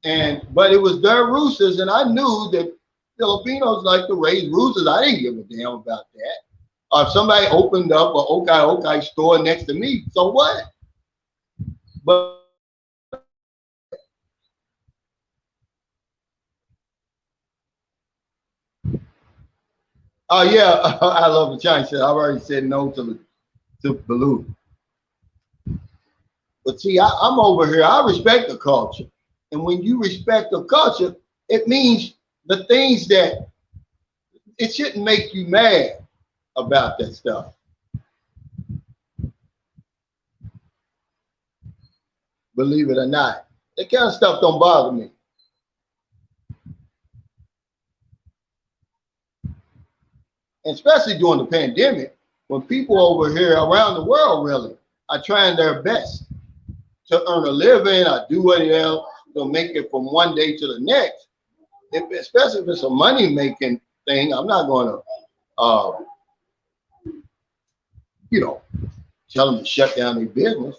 But it was their roosters, and I knew that Filipinos like to raise roosters. I didn't give a damn about that. Or if somebody opened up a okay store next to me, so what? But oh yeah, I love the Chinese. I've already said no to balloon. But see, I'm over here. I respect the culture, and when you respect the culture, it means the things that it shouldn't make you mad about that stuff. Believe it or not, that kind of stuff don't bother me. And especially during the pandemic, when people over here around the world really are trying their best to earn a living or do whatever else to make it from one day to the next. Especially if it's a money making thing, I'm not going to, you know, tell them to shut down their business.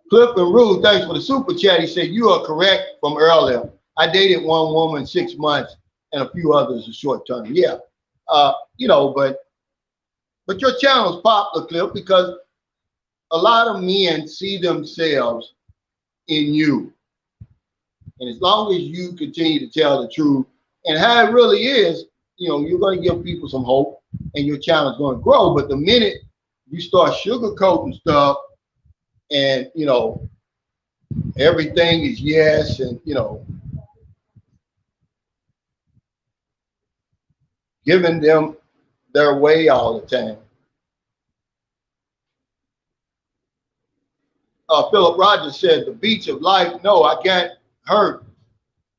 Cliff and Rude, thanks for the super chat. He said, you are correct from earlier. I dated one woman 6 months and a few others a short term. Yeah. You know, but your channel's popular, Cliff, because a lot of men see themselves in you. And as long as you continue to tell the truth and how it really is, you know, you're going to give people some hope and your channel's going to grow. But the minute you start sugarcoating stuff and, you know, everything is yes and, you know, giving them their way all the time. Philip Rogers said, the beach of life, no, I can't hurt.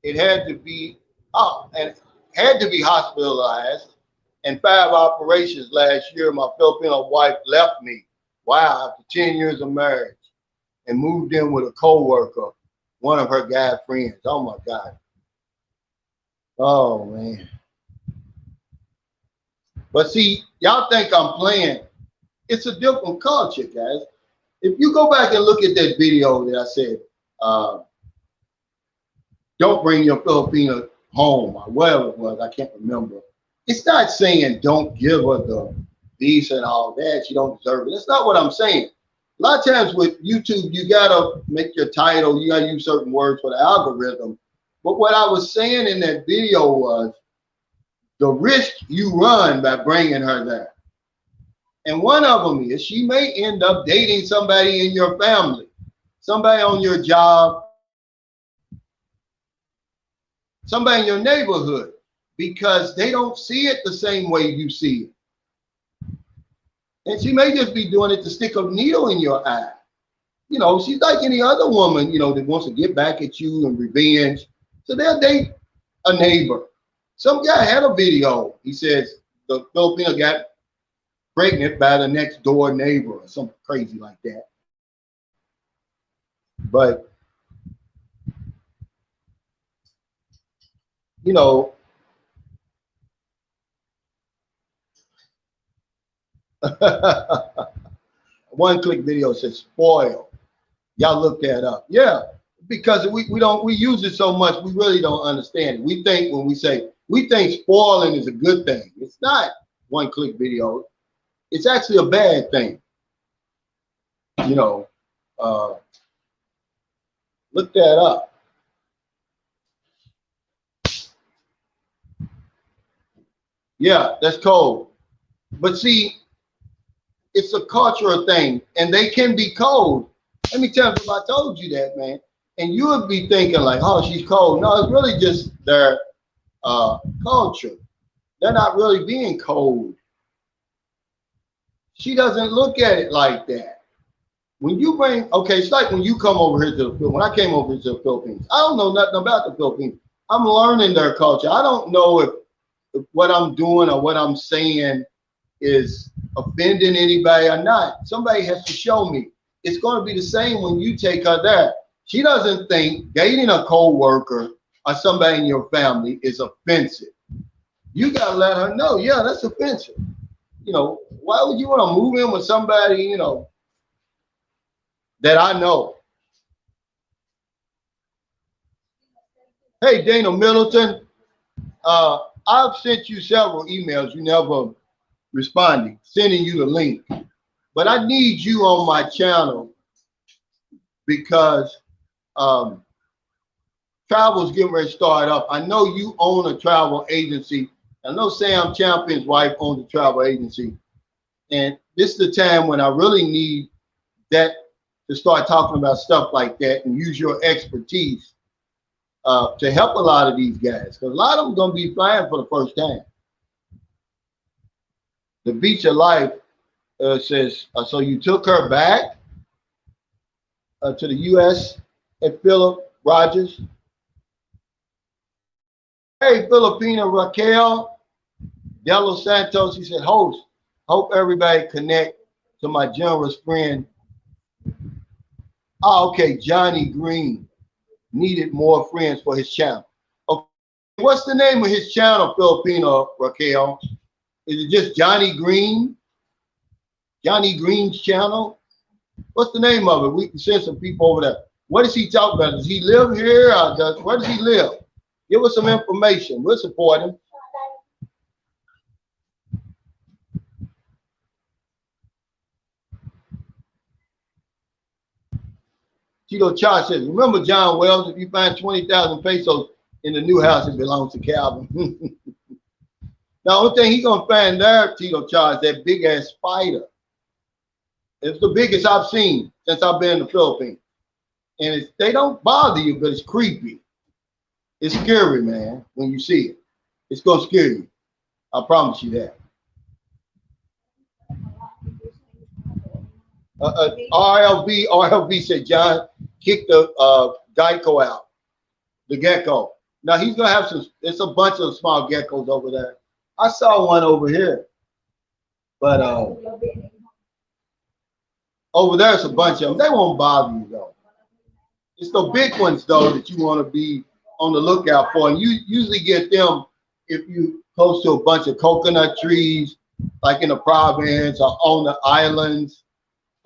It had to be hospitalized and 5 operations last year. My Filipino wife left me. Wow, after 10 years of marriage, and moved in with a co-worker, one of her guy friends. Oh my God. Oh man. But see, y'all think I'm playing. It's a different culture, guys. If you go back and look at that video that I said, don't bring your Filipino home or whatever it was, I can't remember. It's not saying don't give her the visa and all that. She don't deserve it. That's not what I'm saying. A lot of times with YouTube, you gotta make your title, you gotta use certain words for the algorithm. But what I was saying in that video was the risk you run by bringing her there. And one of them is she may end up dating somebody in your family, somebody on your job, somebody in your neighborhood, because they don't see it the same way you see it. And she may just be doing it to stick a needle in your eye. You know, she's like any other woman, you know, that wants to get back at you and revenge. So they'll date a neighbor. Some guy had a video. He says the Filipino got pregnant by the next door neighbor or something crazy like that. But, you know, one click video says spoil. Y'all look that up. Yeah, because we use it so much, we really don't understand it. We think when we think spoiling is a good thing. It's not one click video. It's actually a bad thing. You know, look that up. Yeah, that's cold. But see, it's a cultural thing, and they can be cold. Let me tell you, if I told you that, man, and you would be thinking like, oh, she's cold. No, it's really just their culture. They're not really being cold. She doesn't look at it like that. When you bring, okay, it's like when you come over here to the Philippines. When I came over here to the Philippines, I don't know nothing about the Philippines. I'm learning their culture. I don't know if what I'm doing or what I'm saying is offending anybody or not. Somebody has to show me. It's going to be the same when you take her there. She doesn't think dating a co-worker or somebody in your family is offensive. You got to let her know, yeah, that's offensive. You know, why would you want to move in with somebody, you know, that I know? Hey, Dana Middleton, I've sent you several emails. You never responded, sending you the link. But I need you on my channel because travel's getting ready to start up. I know you own a travel agency. I know Sam Champion's wife owns a travel agency. And this is the time when I really need that to start talking about stuff like that and use your expertise to help a lot of these guys. Because a lot of them are going to be flying for the first time. The Beach of Life says, so you took her back to the U.S. at Philip Rogers. Hey, Filipina Raquel De Los Santos, he said, host, hope everybody connect to my generous friend. Oh, okay, Johnny Green needed more friends for his channel. Okay, what's the name of his channel, Filipina Raquel? Is it just Johnny Green? Johnny Green's channel? What's the name of it? We can send some people over there. What does he talk about? Does he live here? Where does he live? Give us some information. We'll support him. Tito Cha says, remember John Wells, if you find 20,000 pesos in the new house, it belongs to Calvin. The only thing he's going to find there, Tito Cha, is that big-ass spider. It's the biggest I've seen since I've been in the Philippines. And they don't bother you, but it's creepy. It's scary, man, when you see it. It's going to scare you. I promise you that. RLB said, John, kick the Geico out, the gecko. Now he's going to have some, it's a bunch of small geckos over there. I saw one over here, but over there's a bunch of them. They won't bother you, though. It's the big ones, though, that you want to be on the lookout for. And you usually get them if you close to a bunch of coconut trees, like in the province or on the islands.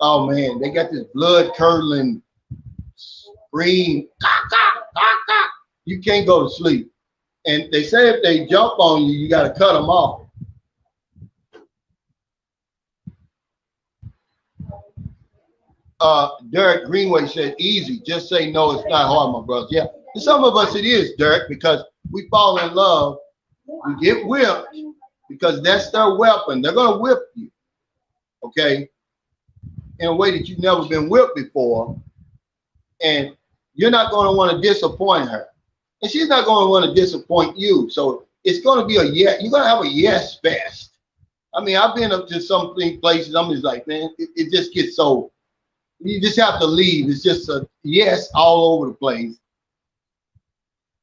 Oh, man, they got this blood-curdling scream. You can't go to sleep. And they say if they jump on you, you got to cut them off. Derek Greenway said, easy. Just say no, it's not hard, my brother. Yeah, for some of us it is, Derek, because we fall in love. We get whipped because that's their weapon. They're going to whip you, okay, in a way that you've never been whipped before. And you're not going to want to disappoint her. And she's not going to want to disappoint you. So it's going to be a yes. You're going to have a yes fest. I mean, I've been up to some places. I'm just like, man, it just gets so, you just have to leave. It's just a yes all over the place.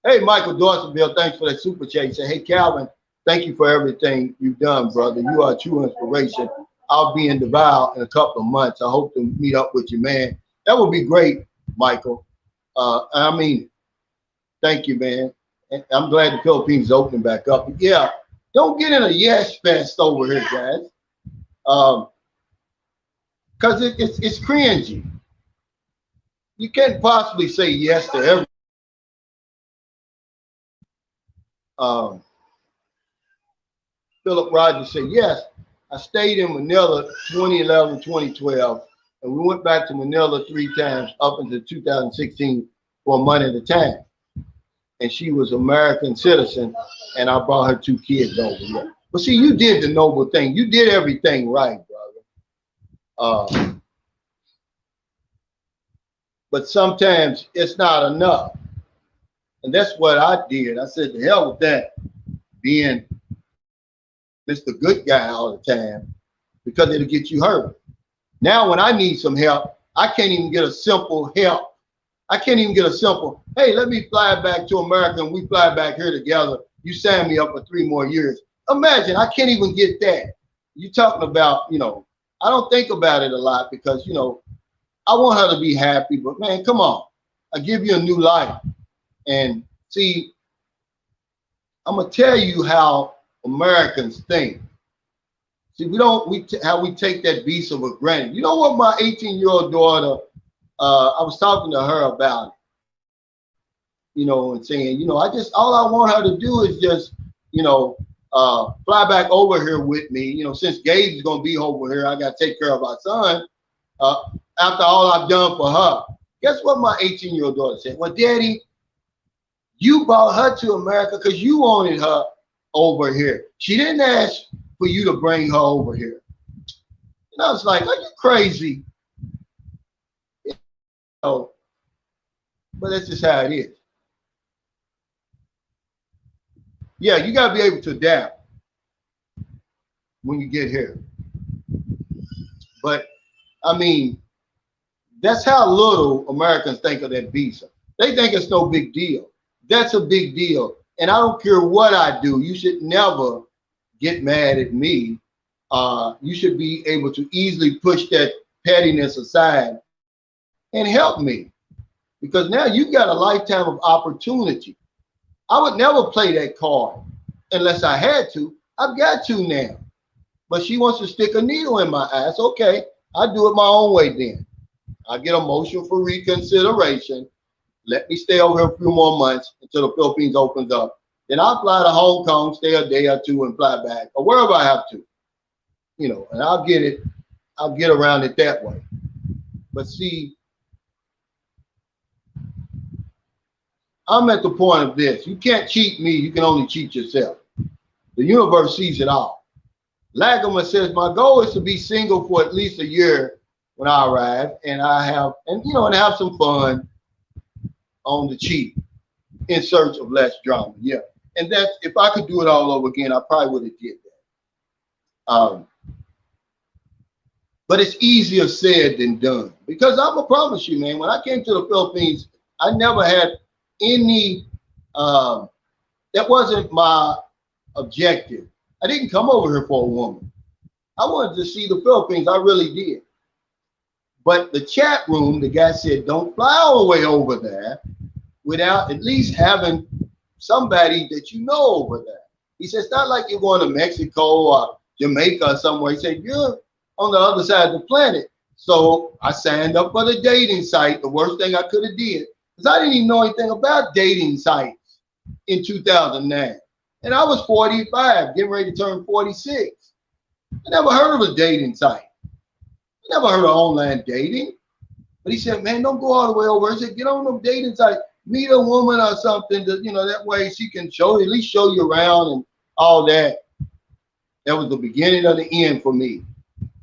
Hey, Michael Dorseyville, thanks for that super chat. He said, hey, Calvin, thank you for everything you've done, brother. You are a true inspiration. I'll be in Davao in a couple of months. I hope to meet up with you, man. That would be great, Michael. I mean, thank you, man. And I'm glad the Philippines is opening back up. But yeah, don't get in a yes fest over here, guys. Because it's cringy. You can't possibly say yes to everything. Philip Rogers said, yes, I stayed in Manila 2011, 2012, and we went back to Manila 3 times up until 2016 for a month at a time. And she was an American citizen, and I brought her 2 kids over here. But see, you did the noble thing. You did everything right, brother. But sometimes it's not enough. And that's what I did. I said, the hell with that, being Mr. Good Guy all the time, because it'll get you hurt. Now, when I need some help, I can't even get a simple help. I can't even get a simple, hey, let me fly back to America and we fly back here together. You sign me up for 3 more years. Imagine, I can't even get that. You're talking about, you know, I don't think about it a lot because, you know, I want her to be happy, but man, come on. I give you a new life. And see, I'm going to tell you how Americans think. See, how we take that visa for granted. You know what my 18-year-old daughter, I was talking to her about it, and saying, all I want her to do is just, fly back over here with me. Since Gabe's going to be over here, I got to take care of our son. Uh, After all I've done for her, guess what my 18-year-old daughter said? Well, Daddy, you brought her to America because you wanted her over here. She didn't ask for you to bring her over here. And I was like, are you crazy? But that's just how it is. Yeah, you got to be able to adapt when you get here. But, I mean, that's how little Americans think of that visa. They think it's no big deal. That's a big deal. And I don't care what I do. You should never get mad at me. You should be able to easily push that pettiness aside and help me. Because now you've got a lifetime of opportunity. I would never play that card unless I had to. I've got to now. But she wants to stick a needle in my ass. Okay, I do it my own way then. I get a motion for reconsideration. Let me stay over here a few more months until the Philippines opens up. Then I'll fly to Hong Kong, stay a day or two and fly back, or wherever I have to. And I'll get around it that way. But see, I'm at the point of this. You can't cheat me, you can only cheat yourself. The universe sees it all. Lagoma says, my goal is to be single for at least a year when I arrive, and have some fun on the cheap in search of less drama. Yeah. And that's, if I could do it all over again, I probably would have did that. But it's easier said than done, because I'm gonna promise you, man, when I came to the Philippines, I never had any, that wasn't my objective. I didn't come over here for a woman. I wanted to see the Philippines. I really did. But the chat room, the guy said, don't fly all the way over there without at least having somebody that you know over there. He said, it's not like you're going to Mexico or Jamaica or somewhere. He said, you're on the other side of the planet. So I signed up for the dating site, the worst thing I could have did, because I didn't even know anything about dating sites in 2009. And I was 45, getting ready to turn 46. I never heard of a dating site. I never heard of online dating. But he said, man, don't go all the way over. He said, get on them dating sites, meet a woman or something, that, that way she can at least show you around and all that. That was the beginning of the end for me.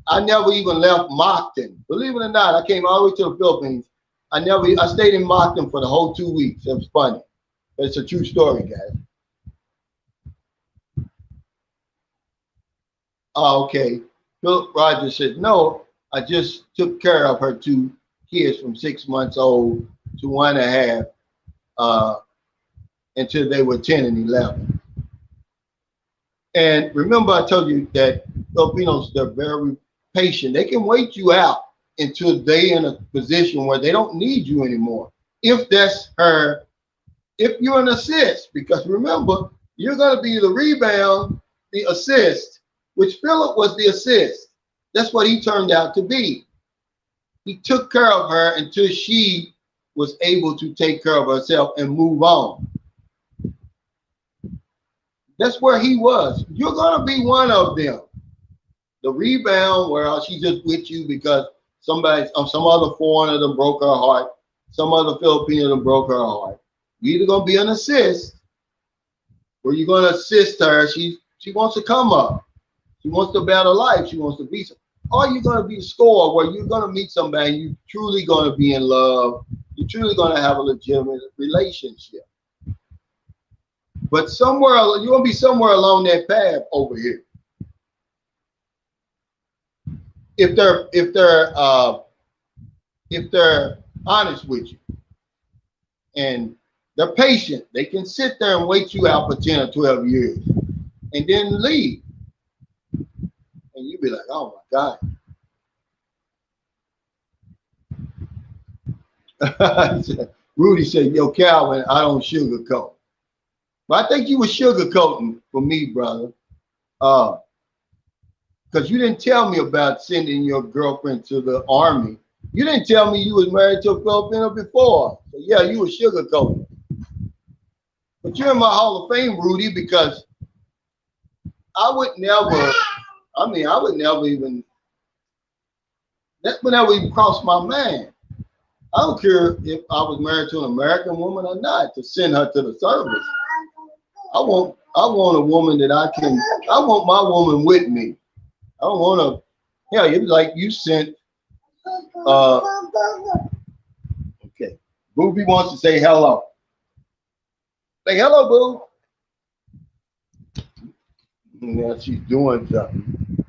I never even left Moncton. Believe it or not, I came all the way to the Philippines. I stayed in Moncton for the whole 2 weeks. It was funny. But it's a true story, guys. Oh, okay. Philip Rogers said, no, I just took care of her 2 kids from 6 months old to 1.5 until they were 10 and 11. And remember, I told you that Filipinos, they're very patient. They can wait you out until they're in a position where they don't need you anymore. If you're an assist, because remember, you're going to be the rebound, the assist, which Philip was the assist. That's what he turned out to be. He took care of her until she was able to take care of herself and move on. That's where he was. You're going to be one of them. The rebound, where she's just with you because some other foreigner done broke her heart, some other Filipino done broke her heart. You're either going to be an assist, or you're going to assist her. She wants to come up. She wants to better life. She wants to be some. Or you're going to be a scorer, where you're going to meet somebody and you're truly going to be in love. You're truly going to have a legitimate relationship. But somewhere, you're going to be somewhere along that path over here. If they're honest with you and they're patient, they can sit there and wait you out for 10 or 12 years and then leave. And you'd be like, oh my God. Rudy said, yo, Calvin, I don't sugarcoat. But I think you were sugarcoating for me, brother. Because you didn't tell me about sending your girlfriend to the army. You didn't tell me you was married to a Filipino before. So yeah, you were sugarcoating. But you're in my Hall of Fame, Rudy, because I would never, I would never even, that would never even cross my mind. I don't care if I was married to an American woman or not to send her to the service. I want a woman that I want my woman with me. I don't want to, yeah, it was like you sent, uh, okay. Booby wants to say hello. Say hello, Boo. Now she's doing something.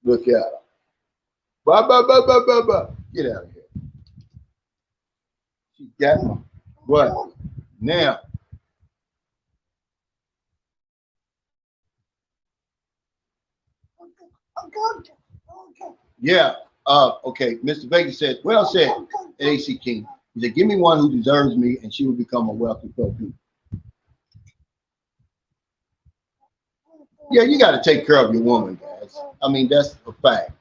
Look at her. Blah, blah, blah, blah, blah, blah. Get out of here. She got me. What? Now. Yeah. Okay. Mr. Vegas said, well said, AC King. He said, give me one who deserves me and she will become a wealthy Filipino. Yeah, you got to take care of your woman, guys. I mean, that's a fact.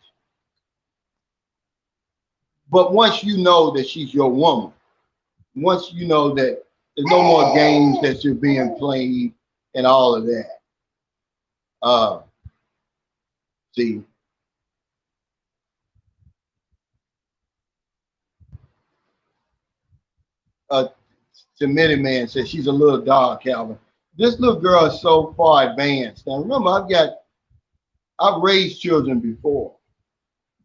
But once you know that she's your woman, once you know that there's no more games that you're being played and all of that. See, Submitted man says she's a little dog, Calvin. This little girl is so far advanced. Now remember, I've raised children before.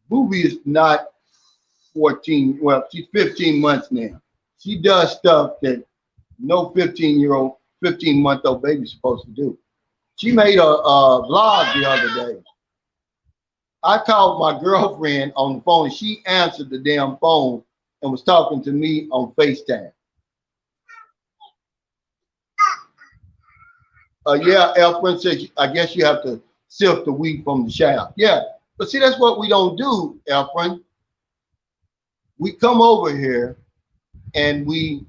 Booby is not 14, well, she's 15 months now. She does stuff that no 15-year-old, 15-month-old baby's supposed to do. She made a vlog the other day. I called my girlfriend on the phone. She answered the damn phone and was talking to me on FaceTime. Yeah, Elfrin says, I guess you have to sift the wheat from the chaff. Yeah, but see, that's what we don't do, Elfrin. We come over here and we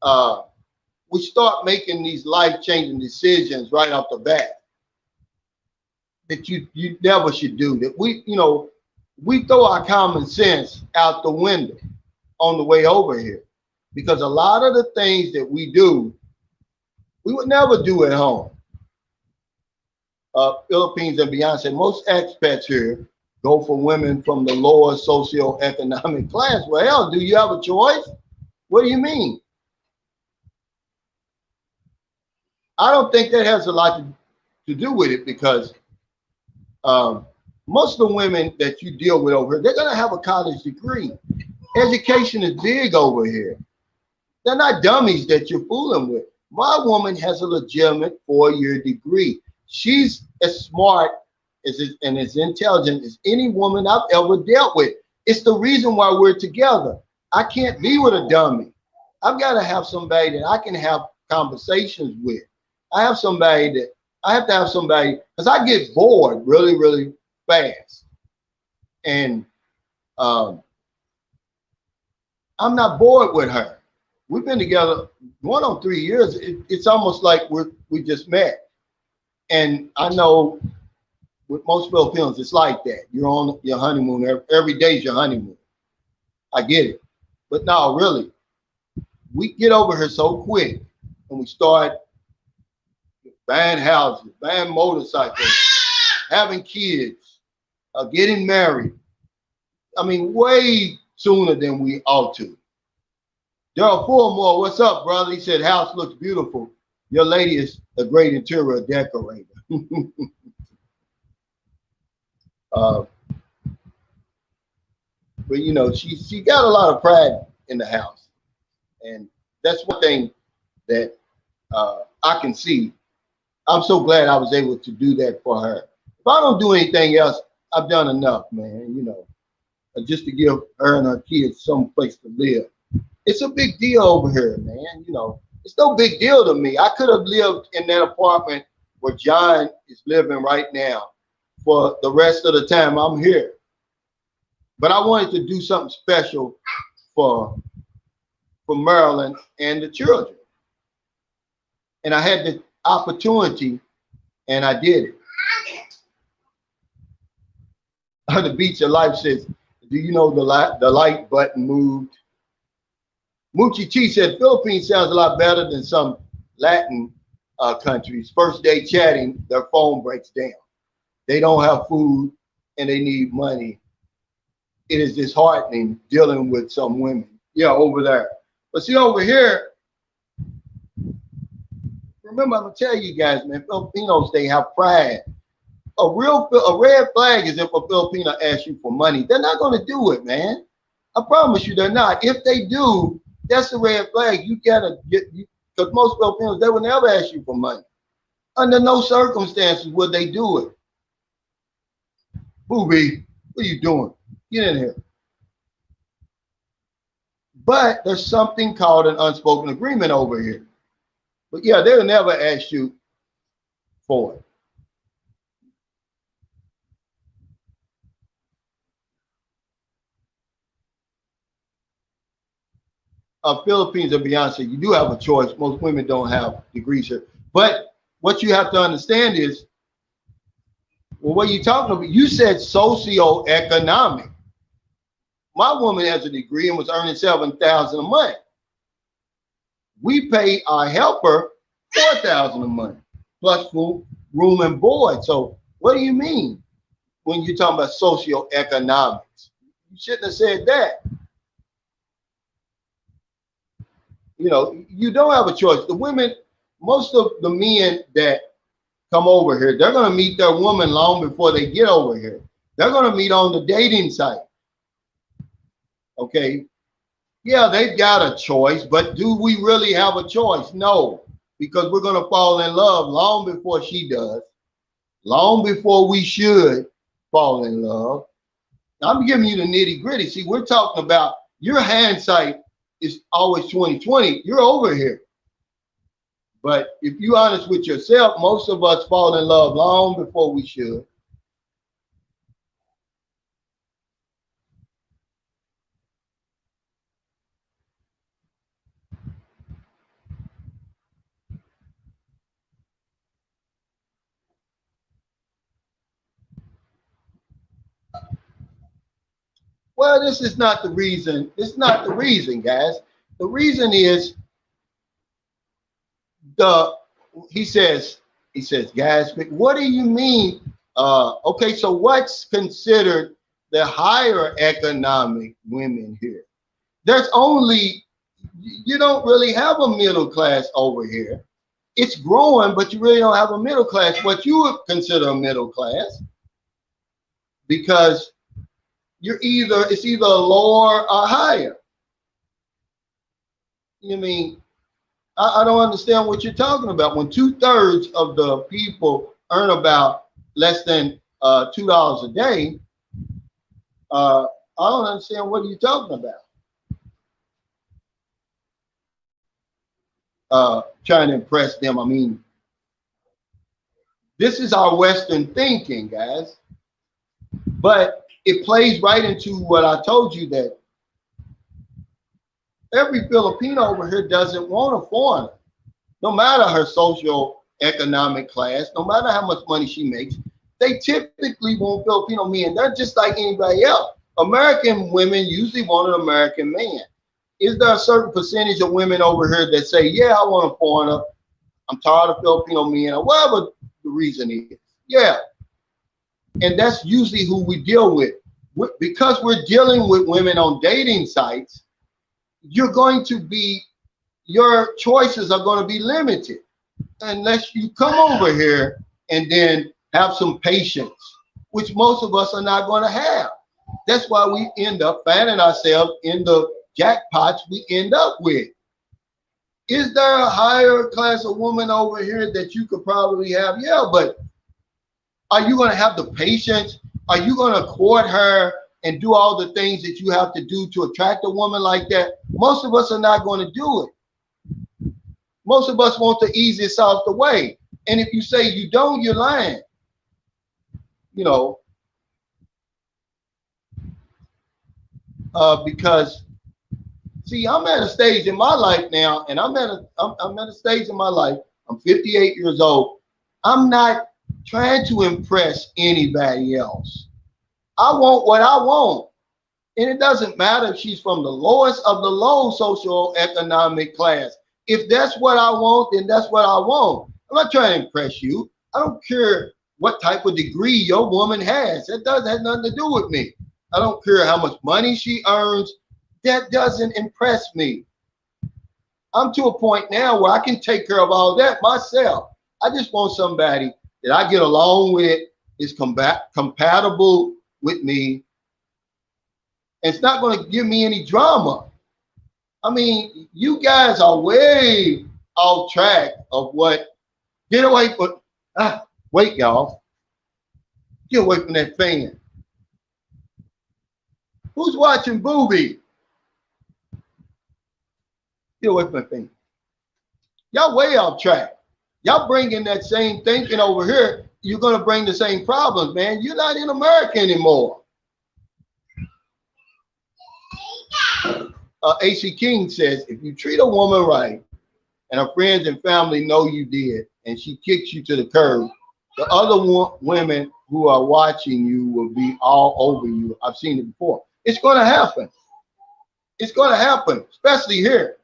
start making these life-changing decisions right off the bat that you never should do. That we throw our common sense out the window on the way over here, because a lot of the things that we do, we would never do at home. Philippines and beyond said most expats here go for women from the lower socioeconomic class. Well, hell, do you have a choice? What do you mean? I don't think that has a lot to do with it, because most of the women that you deal with over here, they're going to have a college degree. Education is big over here. They're not dummies that you're fooling with. My woman has a legitimate 4-year degree. She's as smart and as intelligent as any woman I've ever dealt with. It's the reason why we're together. I can't be with a dummy. I've got to have somebody that I can have conversations with. I have to have somebody, because I get bored really, really fast. And I'm not bored with her. We've been together going on 3 years. It's almost like we just met. And I know with most Filipinos, it's like that. You're on your honeymoon. Every day's your honeymoon. I get it. But no, really, we get over here so quick and we start buying houses, buying motorcycles, having kids, getting married. I mean, way sooner than we ought to. Daryl Fulmore, what's up, brother? He said, house looks beautiful. Your lady is a great interior decorator. But you know, she got a lot of pride in the house, and that's one thing that I can see. I'm so glad I was able to do that for her. If I don't do anything else, I've done enough, man. You know, just to give her and her kids some place to live. It's a big deal over here, man. You know, it's no big deal to me. I could have lived in that apartment where John is living right now for the rest of the time I'm here. But I wanted to do something special for Maryland and the children. And I had the opportunity and I did it. The Beach of Life says, do you know the like button moved? Moochie T said, Philippines sounds a lot better than some Latin countries. First day chatting, their phone breaks down. They don't have food and they need money. It is disheartening dealing with some women. Yeah, over there. But see, over here, remember, I'm going to tell you guys, man, Filipinos, they have pride. A red flag is if a Filipino asks you for money. They're not going to do it, man. I promise you they're not. If they do, that's a red flag. You got to get, because most Filipinos, they will never ask you for money. Under no circumstances would they do it. Booby, what are you doing? Get in here. But there's something called an unspoken agreement over here. But yeah, they'll never ask you for it. Philippines or Beyonce, you do have a choice. Most women don't have degrees here. But what you have to understand is, well, what are you talking about? You said socioeconomic. My woman has a degree and was earning $7,000 a month. We pay our helper $4,000 a month plus food, room, and board. So what do you mean when you're talking about socioeconomics? You shouldn't have said that. You know, you don't have a choice. The women, most of the men that come over here, they're going to meet their woman long before they get over here. They're going to meet on the dating site. Okay. Yeah, they've got a choice, but do we really have a choice? No, because we're going to fall in love long before she does, long before we should fall in love. I'm giving you the nitty gritty. See, we're talking about your hindsight is always 2020. You're over here. But if you're honest with yourself, most of us fall in love long before we should. Well, this is not the reason. It's not the reason, guys. The reason is the he says, guys, what do you mean? Okay, so what's considered the higher economic women here? There's only, you don't really have a middle class over here. It's growing, but you really don't have a middle class, what you would consider a middle class, because it's either lower or higher. You mean, I don't understand what you're talking about. When 2/3 of the people earn about less than $2 a day, I don't understand what you're talking about. Trying to impress them. I mean, this is our Western thinking, guys. But it plays right into what I told you, that every Filipino over here doesn't want a foreigner. No matter her social economic class, no matter how much money she makes, they typically want Filipino men. They're just like anybody else. American women usually want an American man. Is there a certain percentage of women over here that say, yeah, I want a foreigner, I'm tired of Filipino men, or whatever the reason is? Yeah. And that's usually who we deal with. Because we're dealing with women on dating sites, your choices are going to be limited unless you come over here and then have some patience, which most of us are not going to have. That's why we end up finding ourselves in the jackpots we end up with. Is there a higher class of woman over here that you could probably have? Yeah, but are you going to have the patience? Are you going to court her and do all the things that you have to do to attract a woman like that? Most of us are not going to do it. Most of us want the easiest off the way. And if you say you don't, you're lying. You know, because see, I'm at a stage in my life now, and I'm at a stage in my life. I'm 58 years old. I'm not trying to impress anybody else. I want what I want. And it doesn't matter if she's from the lowest of the low socioeconomic class. If that's what I want, then that's what I want. I'm not trying to impress you. I don't care what type of degree your woman has. That has nothing to do with me. I don't care how much money she earns. That doesn't impress me. I'm to a point now where I can take care of all that myself. I just want somebody that I get along with, is compatible with me, and it's not going to give me any drama. I mean, you guys are way off track of what. Get away from. Wait, y'all. Get away from that fan. Who's watching Booby? Get away from that fan. Y'all way off track. Y'all bringing that same thinking over here. You're going to bring the same problems, man. You're not in America anymore. AC King says, if you treat a woman right and her friends and family know you did, and she kicks you to the curb, the other women who are watching you will be all over you. I've seen it before. It's going to happen. It's going to happen, especially here,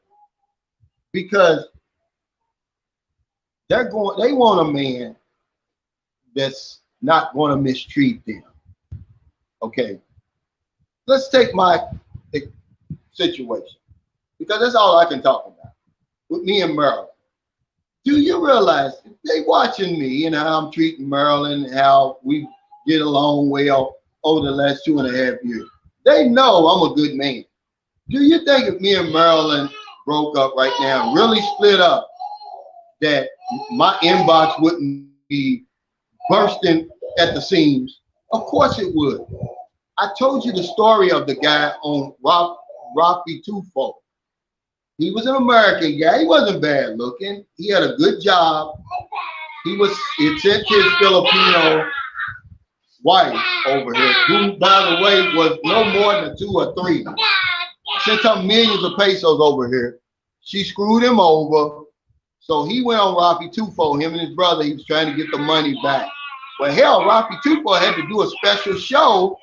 because they want a man that's not going to mistreat them. Okay, let's take my situation, because that's all I can talk about with me and Marilyn. Do you realize they watching me and how I'm treating Marilyn, and how we get along well over the last 2.5 years? They know I'm a good man. Do you think if me and Marilyn broke up right now, really split up, that my inbox wouldn't be bursting at the seams? Of course it would. I told you the story of the guy on Rafi Tufo. He was an American guy. He wasn't bad looking. He had a good job. It sent his Filipino wife over here, who, by the way, was no more than 2 or 3. Sent her millions of pesos over here. She screwed him over. So he went on Rafi Tufo, him and his brother. He was trying to get the money back. Well, hell, Rafi Tufo had to do a special show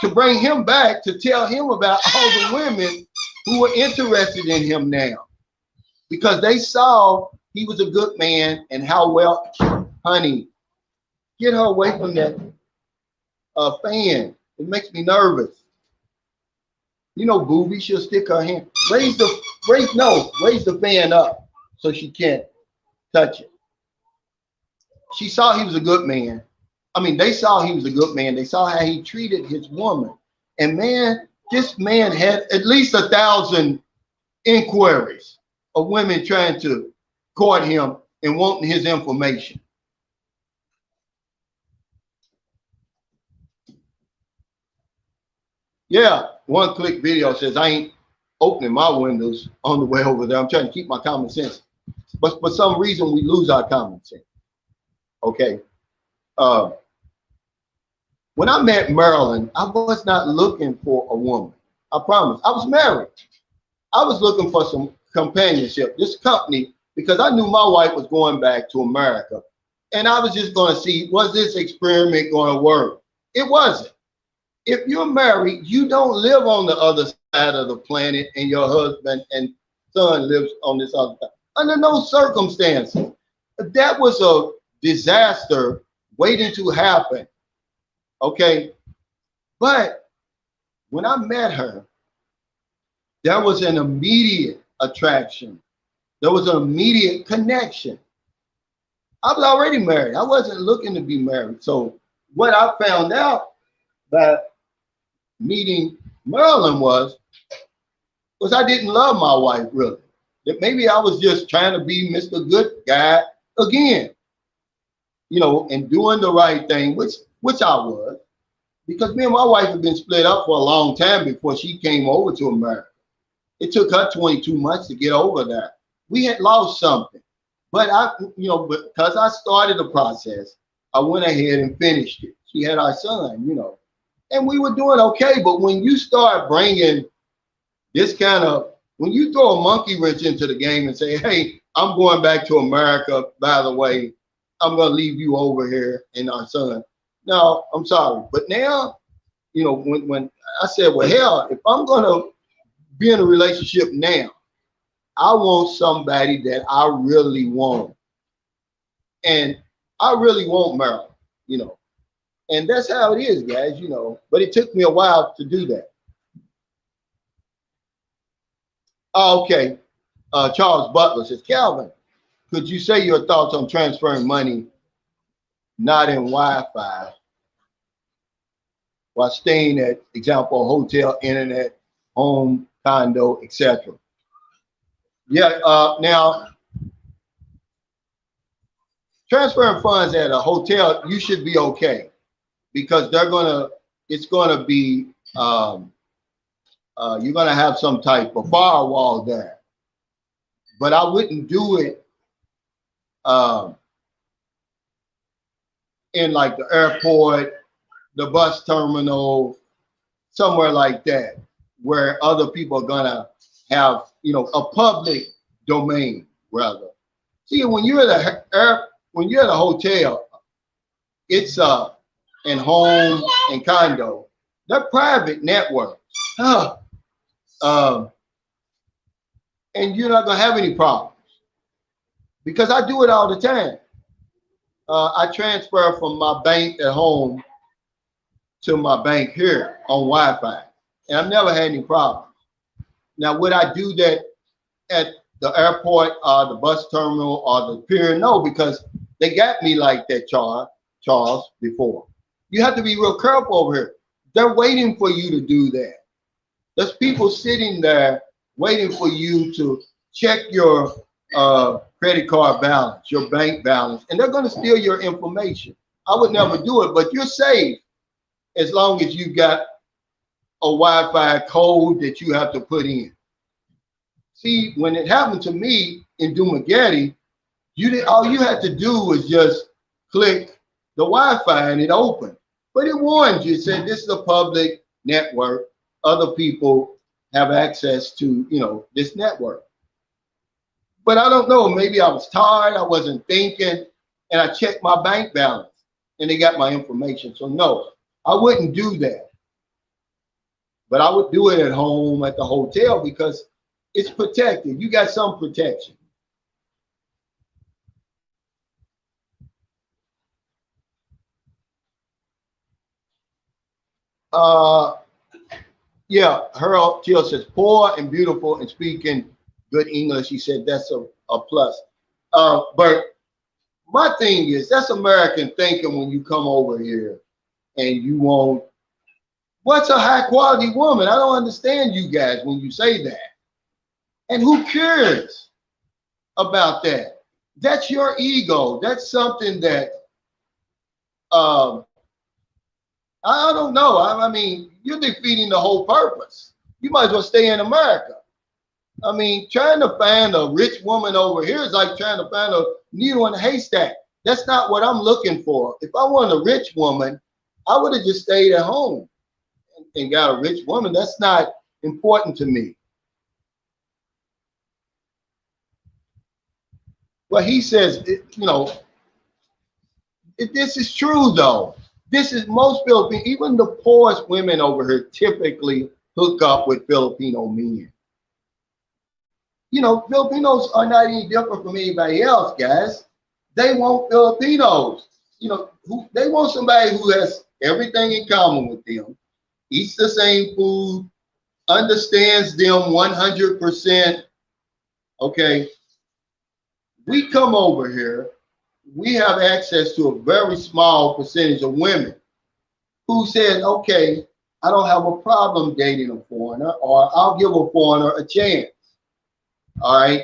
to bring him back, to tell him about all the women who were interested in him now, because they saw he was a good man and how well. Honey, get her away from that fan. It makes me nervous. You know, Booby, she'll stick her hand. Raise the fan up so she can't touch it. She saw he was a good man. I mean, they saw he was a good man. They saw how he treated his woman. And man, this man had at least 1,000 inquiries of women trying to court him and wanting his information. Yeah, One Click Video says, I ain't opening my windows on the way over there. I'm trying to keep my common sense. But for some reason, we lose our common sense. Okay. When I met Marilyn, I was not looking for a woman. I promise. I was married. I was looking for some companionship, this company, because I knew my wife was going back to America. And I was just going to see, was this experiment going to work? It wasn't. If you're married, you don't live on the other side of the planet, and your husband and son lives on this other side. Under no circumstances. That was a disaster waiting to happen. Okay, but when I met her, there was an immediate attraction. There was an immediate connection. I was already married. I wasn't looking to be married. So what I found out by meeting Marilyn was I didn't love my wife really. That maybe I was just trying to be Mr. Good Guy again, you know, and doing the right thing, which I was, because me and my wife had been split up for a long time before she came over to America. It took her 22 months to get over that. We had lost something, but because I started the process, I went ahead and finished it. She had our son, you know, and we were doing okay. But when you start bringing this kind of, when you throw a monkey wrench into the game and say, hey, I'm going back to America, by the way, I'm going to leave you over here and our son, Now, I'm sorry, but now, when I said, well, hell, if I'm gonna be in a relationship now, I want somebody that I really want, and I really want Maryland. And that's how it is, guys. But it took me a while to do that. Oh, okay. Charles Butler says, Calvin, could you say your thoughts on transferring money not in Wi-Fi while staying at, example, hotel, internet, home, condo, etc.? Yeah. Now, transferring funds at a hotel, you should be okay because it's gonna be, you're gonna have some type of firewall there. But I wouldn't do it um, in like the airport, the bus terminal, somewhere like that, where other people are gonna have, a public domain rather. See, when you're at a hotel, it's and home and condo, they're private networks. Huh. Um, and you're not gonna have any problems because I do it all the time. I transfer from my bank at home to my bank here on Wi-Fi, and I've never had any problems. Now, would I do that at the airport or the bus terminal or the pier? No, because they got me like that, Charles, before. You have to be real careful over here. They're waiting for you to do that. There's people sitting there waiting for you to check your credit card balance, your bank balance, and they're going to steal your information. I would never do it, but you're safe as long as you got a Wi-Fi code that you have to put in. See, when it happened to me in Dumagetti, all you had to do was just click the Wi-Fi and it opened. But it warned you, it said this is a public network. Other people have access to, this network. But I don't know, maybe I was tired, I wasn't thinking, and I checked my bank balance and they got my information. So no, I wouldn't do that. But I would do it at home, at the hotel, because it's protected. You got some protection. Yeah, Harold Teal says, poor and beautiful and speaking good English. He said that's a plus. But my thing is, that's American thinking when you come over here and you want, what's a high quality woman? I don't understand you guys when you say that. And who cares about that? That's your ego. That's something that I don't know. I mean, you're defeating the whole purpose. You might as well stay in America. I mean, trying to find a rich woman over here is like trying to find a needle in a haystack. That's not what I'm looking for. If I want a rich woman, I would have just stayed at home and got a rich woman. That's not important to me. Well, he says, this is true though. This is most Filipino, even the poorest women over here typically hook up with Filipino men. Filipinos are not any different from anybody else, guys. They want Filipinos. They want somebody who has everything in common with them, eats the same food, understands them 100%. Okay. We come over here, we have access to a very small percentage of women who said, okay, I don't have a problem dating a foreigner, or I'll give a foreigner a chance. All right.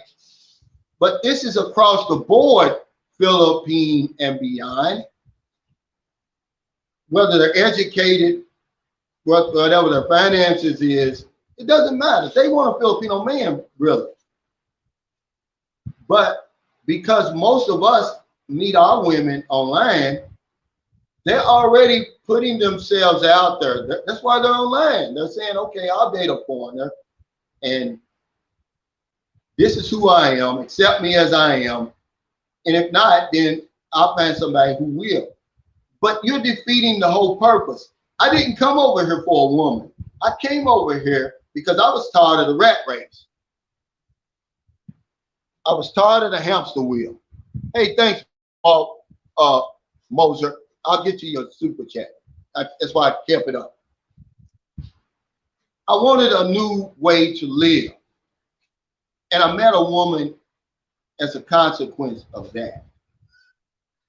But this is across the board, Philippine and beyond. Whether they're educated, whatever their finances is, it doesn't matter. They want a Filipino man, really. But because most of us meet our women online, they're already putting themselves out there. That's why they're online. They're saying, okay, I'll date a foreigner, and this is who I am. Accept me as I am. And if not, then I'll find somebody who will. but you're defeating the whole purpose. I didn't come over here for a woman. I came over here because I was tired of the rat race. I was tired of the hamster wheel. Hey, thanks, Paul Moser. I'll get you your super chat. That's why I kept it up. I wanted a new way to live. And I met a woman as a consequence of that.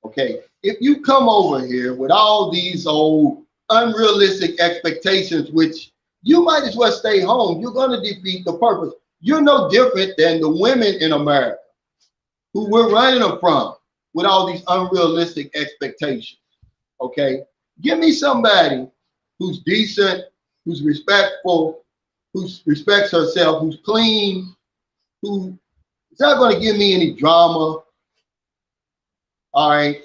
Okay, if you come over here with all these old unrealistic expectations, which you might as well stay home, you're going to defeat the purpose. You're no different than the women in America who we're running them from with all these unrealistic expectations. Okay, give me somebody who's decent, who's respectful, who respects herself, who's clean, who is not going to give me any drama, all right,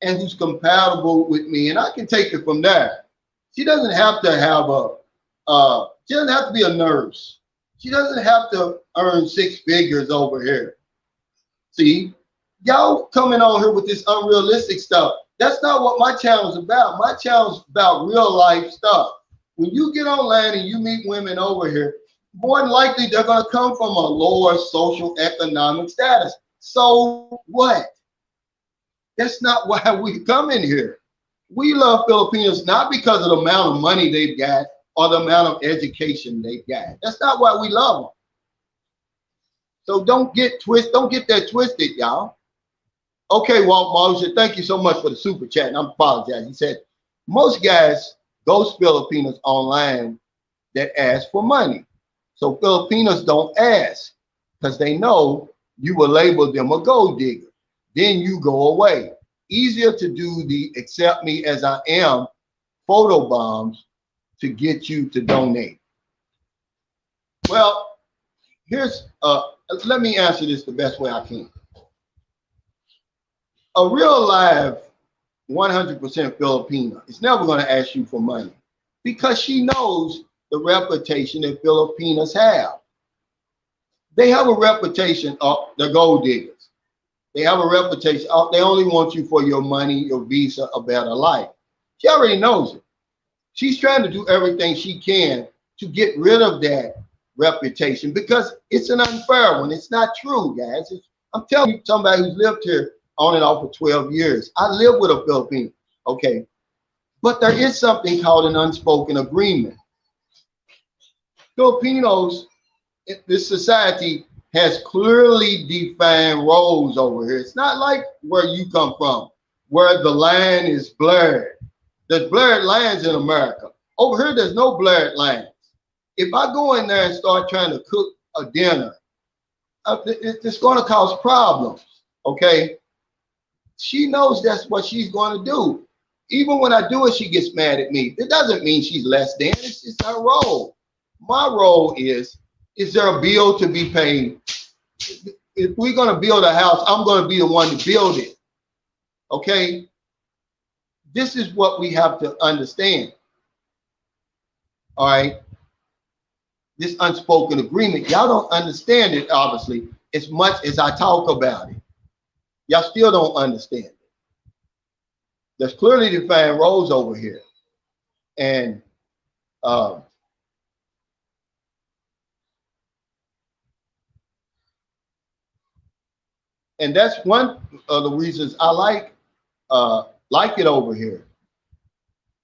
and who's compatible with me, and I can take it from there. She doesn't have to have she doesn't have to be a nurse. She doesn't have to earn 6 figures over here. See, y'all coming on here with this unrealistic stuff. That's not what my channel is about. My channel is about real life stuff. When you get online and you meet women over here, more than likely they're going to come from a lower social economic status. So what? That's not why we come in here. We love Filipinos not because of the amount of money they've got or the amount of education they've got. That's not why we love them. So don't get that twisted, y'all. Okay, Walt Mosher, thank you so much for the super chat. And I apologize. He said, most guys ghost Filipinos online that ask for money. So Filipinos don't ask because they know you will label them a gold digger. Then you go away. Easier to do the accept me as I am photo bombs to get you to donate. Well, here's let me answer this the best way I can. A real live 100% Filipino is never going to ask you for money because she knows the reputation that Filipinos have. They have a reputation of the gold diggers. They have a reputation of they only want you for your money, your visa, a better life. She already knows it. She's trying to do everything she can to get rid of that reputation because it's an unfair one. It's not true, guys. I'm telling you, somebody who's lived here on and off for 12 years. I live with a Filipino, okay? But there is something called an unspoken agreement. Filipinos, this society has clearly defined roles over here. It's not like where you come from, where the line is blurred. There's blurred lines in America. Over here, there's no blurred lines. If I go in there and start trying to cook a dinner, it's going to cause problems, okay? She knows that's what she's going to do. Even when I do it, she gets mad at me. It doesn't mean she's less than. It's just her role. My role is there a bill to be paid? If we're going to build a house, I'm going to be the one to build it, okay? This is what we have to understand, all right? This unspoken agreement, y'all don't understand it, obviously, as much as I talk about it. Y'all still don't understand it. There's clearly defined roles over here. And that's one of the reasons I like it over here.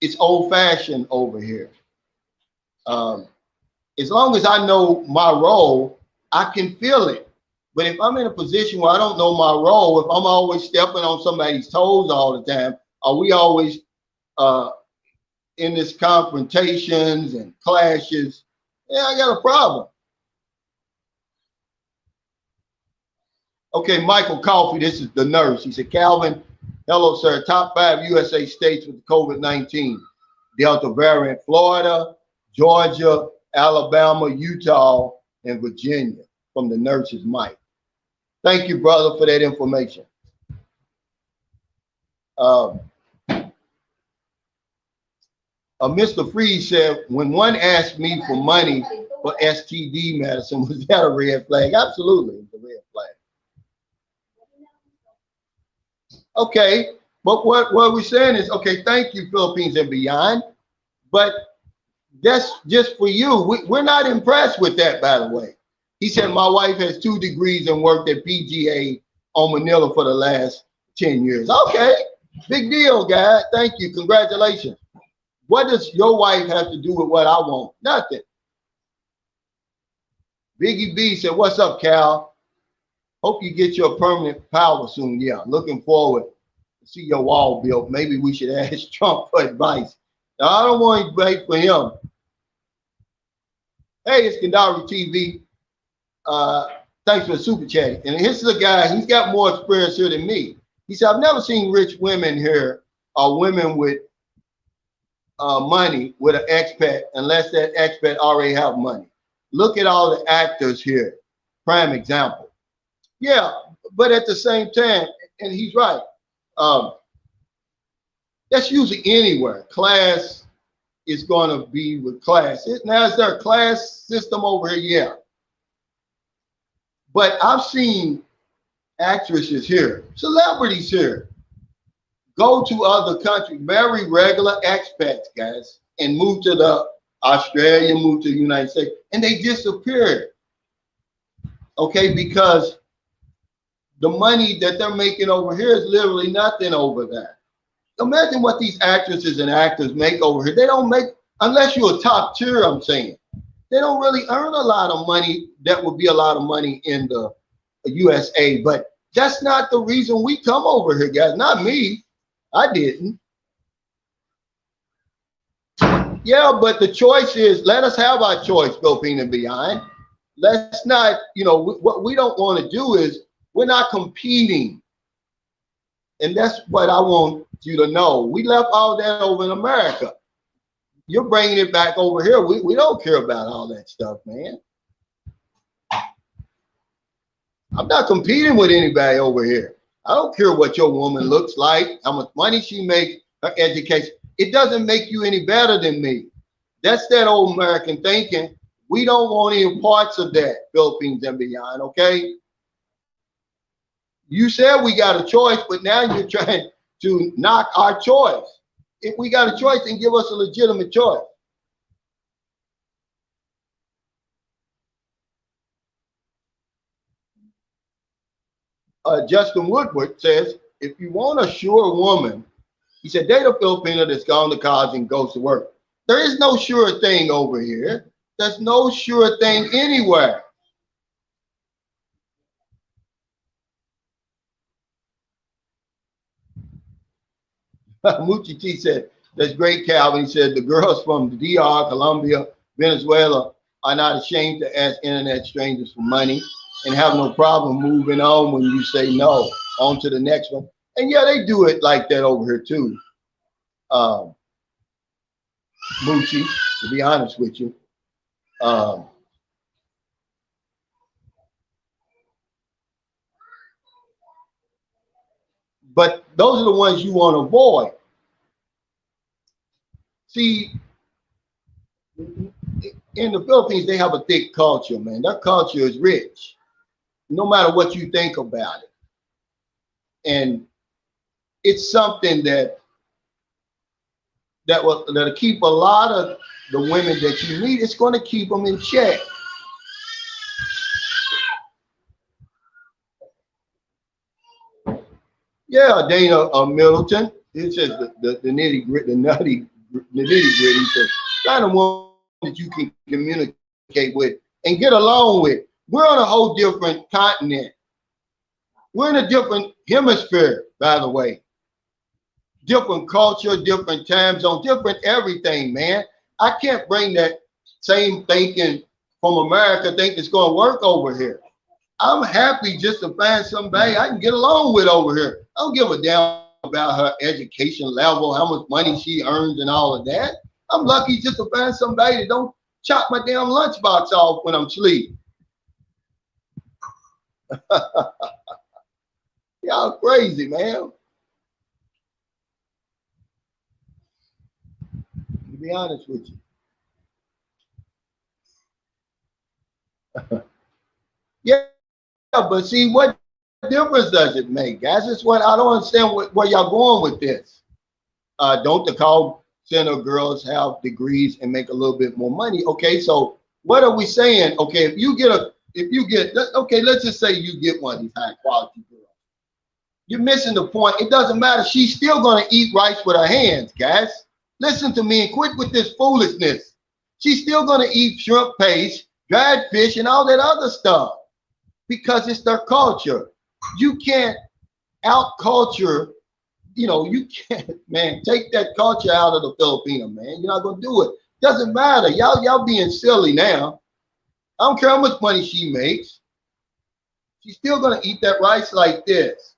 It's old-fashioned over here. As long as I know my role, I can feel it. But if I'm in a position where I don't know my role, if I'm always stepping on somebody's toes all the time, are we always in this confrontations and clashes? Yeah, I got a problem. Okay, Michael Coffey, this is the nurse. He said, Calvin, hello, sir. Top 5 USA states with COVID-19. Delta variant, Florida, Georgia, Alabama, Utah, and Virginia, from the nurse's mic. Thank you, brother, for that information. Mr. Freeze said, when one asked me for money for STD medicine, was that a red flag? Absolutely, it's a red flag. Okay, But what we're saying is, okay, thank you, Philippines and beyond. But that's just for you. We're not impressed with that, by the way. He said, my wife has 2 degrees and worked at PGA on Manila for the last 10 years. Okay, big deal, guy. Thank you. Congratulations. What does your wife have to do with what I want? Nothing. Biggie B said, what's up, Cal? Hope you get your permanent power soon. Yeah, looking forward to see your wall built. Maybe we should ask Trump for advice. Now, I don't want to wait for him. Hey, it's Kandari TV. Thanks for the super chat. And here's the guy, he's got more experience here than me. He said, I've never seen rich women here or women with money with an expat unless that expat already have money. Look at all the actors here. Prime example. Yeah, but at the same time, and he's right. That's usually anywhere. Class is going to be with class. Now, is there a class system over here? Yeah. But I've seen actresses here, celebrities here, go to other countries, marry regular expats, guys, and move to the Australia, move to the United States, and they disappeared. Okay, because the money that they're making over here is literally nothing over there. Imagine what these actresses and actors make over here. They don't make, unless you're a top tier, I'm saying, they don't really earn a lot of money. That would be a lot of money in the USA, but that's not the reason we come over here, guys. Not me. I didn't. Yeah, but the choice is, let us have our choice, Philippine and beyond. Let's not, what we don't want to do is, we're not competing. And that's what I want you to know. We left all that over in America. You're bringing it back over here. We don't care about all that stuff, man. I'm not competing with anybody over here. I don't care what your woman looks like, how much money she makes, her education. It doesn't make you any better than me. That's that old American thinking. We don't want any parts of that, Philippines and beyond, okay? You said we got a choice, but now you're trying to knock our choice. If we got a choice, then give us a legitimate choice. Justin Woodward says, if you want a sure woman, he said, date a Filipino that's gone to college and goes to work. There is no sure thing over here. There's no sure thing anywhere. Muchi T said, that's great, Calvin. He said, the girls from the DR, Colombia, Venezuela are not ashamed to ask internet strangers for money and have no problem moving on when you say no. On to the next one. And yeah, they do it like that over here too. Muchi, to be honest with you. But those are the ones you want to avoid. See, in the Philippines, they have a thick culture, man. Their culture is rich, no matter what you think about it. And it's something that'll keep a lot of the women that you meet. It's going to keep them in check. Yeah, Dana Middleton. It says the nitty gritty, the nitty gritty. Says kind of one that you can communicate with and get along with. We're on a whole different continent. We're in a different hemisphere, by the way. Different culture, different time zone, different everything, man. I can't bring that same thinking from America, think it's going to work over here. I'm happy just to find somebody I can get along with over here. I don't give a damn about her education level, how much money she earns and all of that. I'm lucky just to find somebody that don't chop my damn lunchbox off when I'm asleep. Y'all crazy, man. To be honest with you. Yeah, but see what difference does it make, guys? It's what I don't understand where y'all going with this. Don't the call center girls have degrees and make a little bit more money? Okay, so what are we saying? Okay, okay, let's just say you get one of these high quality girls. You're missing the point. It doesn't matter. She's still going to eat rice with her hands, guys. Listen to me and quit with this foolishness. She's still going to eat shrimp paste, dried fish, and all that other stuff because it's their culture. You can't out culture, you can't, man, take that culture out of the Filipino, man. You're not going to do it. Doesn't matter. Y'all being silly now. I don't care how much money she makes. She's still going to eat that rice like this.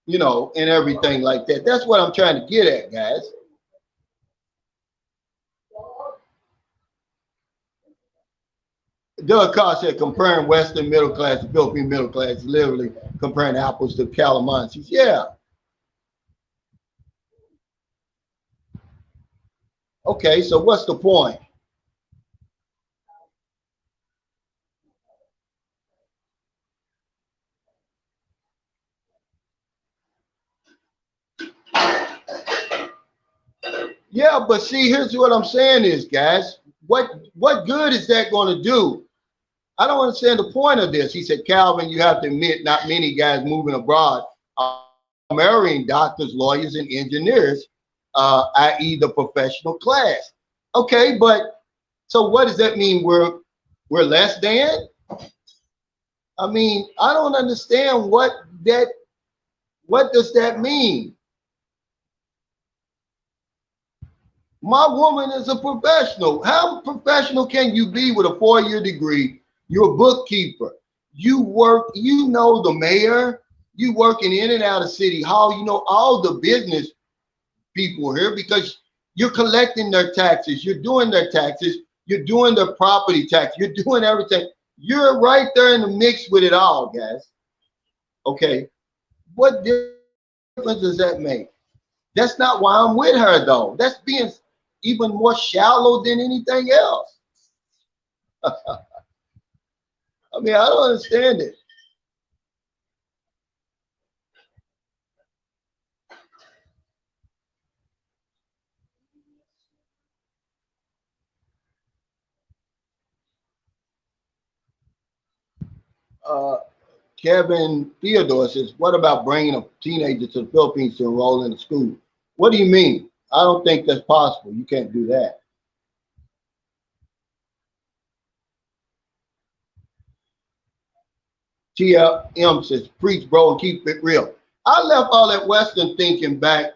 And everything like that. That's what I'm trying to get at, guys. Doug Carr said comparing Western middle class to Philippine middle class, literally comparing apples to calamansis. Yeah. Okay, so what's the point? Yeah, but see, here's what I'm saying is, guys, what good is that going to do? I don't understand the point of this. He said, Calvin, you have to admit not many guys moving abroad are marrying doctors, lawyers, and engineers, i.e. the professional class. Okay, but so what does that mean? We're less than? I mean, I don't understand what does that mean? My woman is a professional. How professional can you be with a 4-year degree? You're a bookkeeper. You work, the mayor, you working in and out of City Hall, all the business people here because you're collecting their taxes, you're doing their taxes, you're doing their property tax, you're doing everything. You're right there in the mix with it all, guys. Okay. What difference does that make? That's not why I'm with her, though. That's being even more shallow than anything else. I mean, I don't understand it. Kevin Theodore says, what about bringing a teenager to the Philippines to enroll in a school? What do you mean? I don't think that's possible. You can't do that. TLM says, preach, bro, and keep it real. I left all that Western thinking back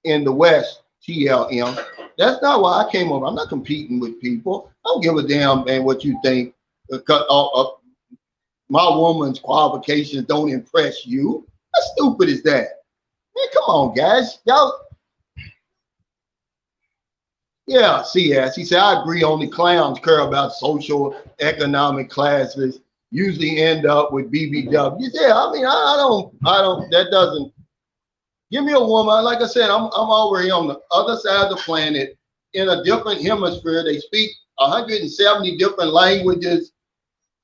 in the West, TLM. That's not why I came over. I'm not competing with people. I don't give a damn, man, what you think. My woman's qualifications don't impress you. How stupid is that? Man, come on, guys. Y'all. Yeah, CS. He said, I agree. Only clowns care about social economic classes. Usually end up with BBWs. Yeah, I mean, I don't. That doesn't. Give me a woman. Like I said, I'm over here on the other side of the planet in a different hemisphere. They speak 170 different languages.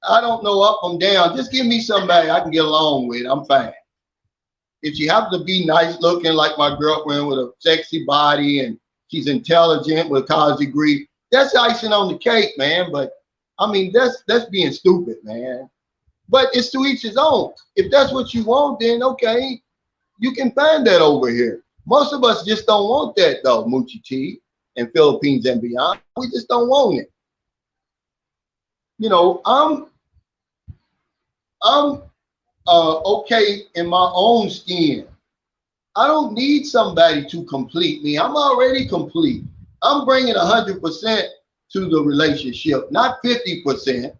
I don't know up from down. Just give me somebody I can get along with. I'm fine. If she happens to be nice looking like my girlfriend with a sexy body and she's intelligent with a college degree, that's icing on the cake, man. But I mean, that's being stupid, man. But it's to each his own. If that's what you want, then okay, you can find that over here. Most of us just don't want that though, Moochie T and Philippines and beyond. We just don't want it. I'm okay in my own skin. I don't need somebody to complete me. I'm already complete. I'm bringing 100% to the relationship, not 50%.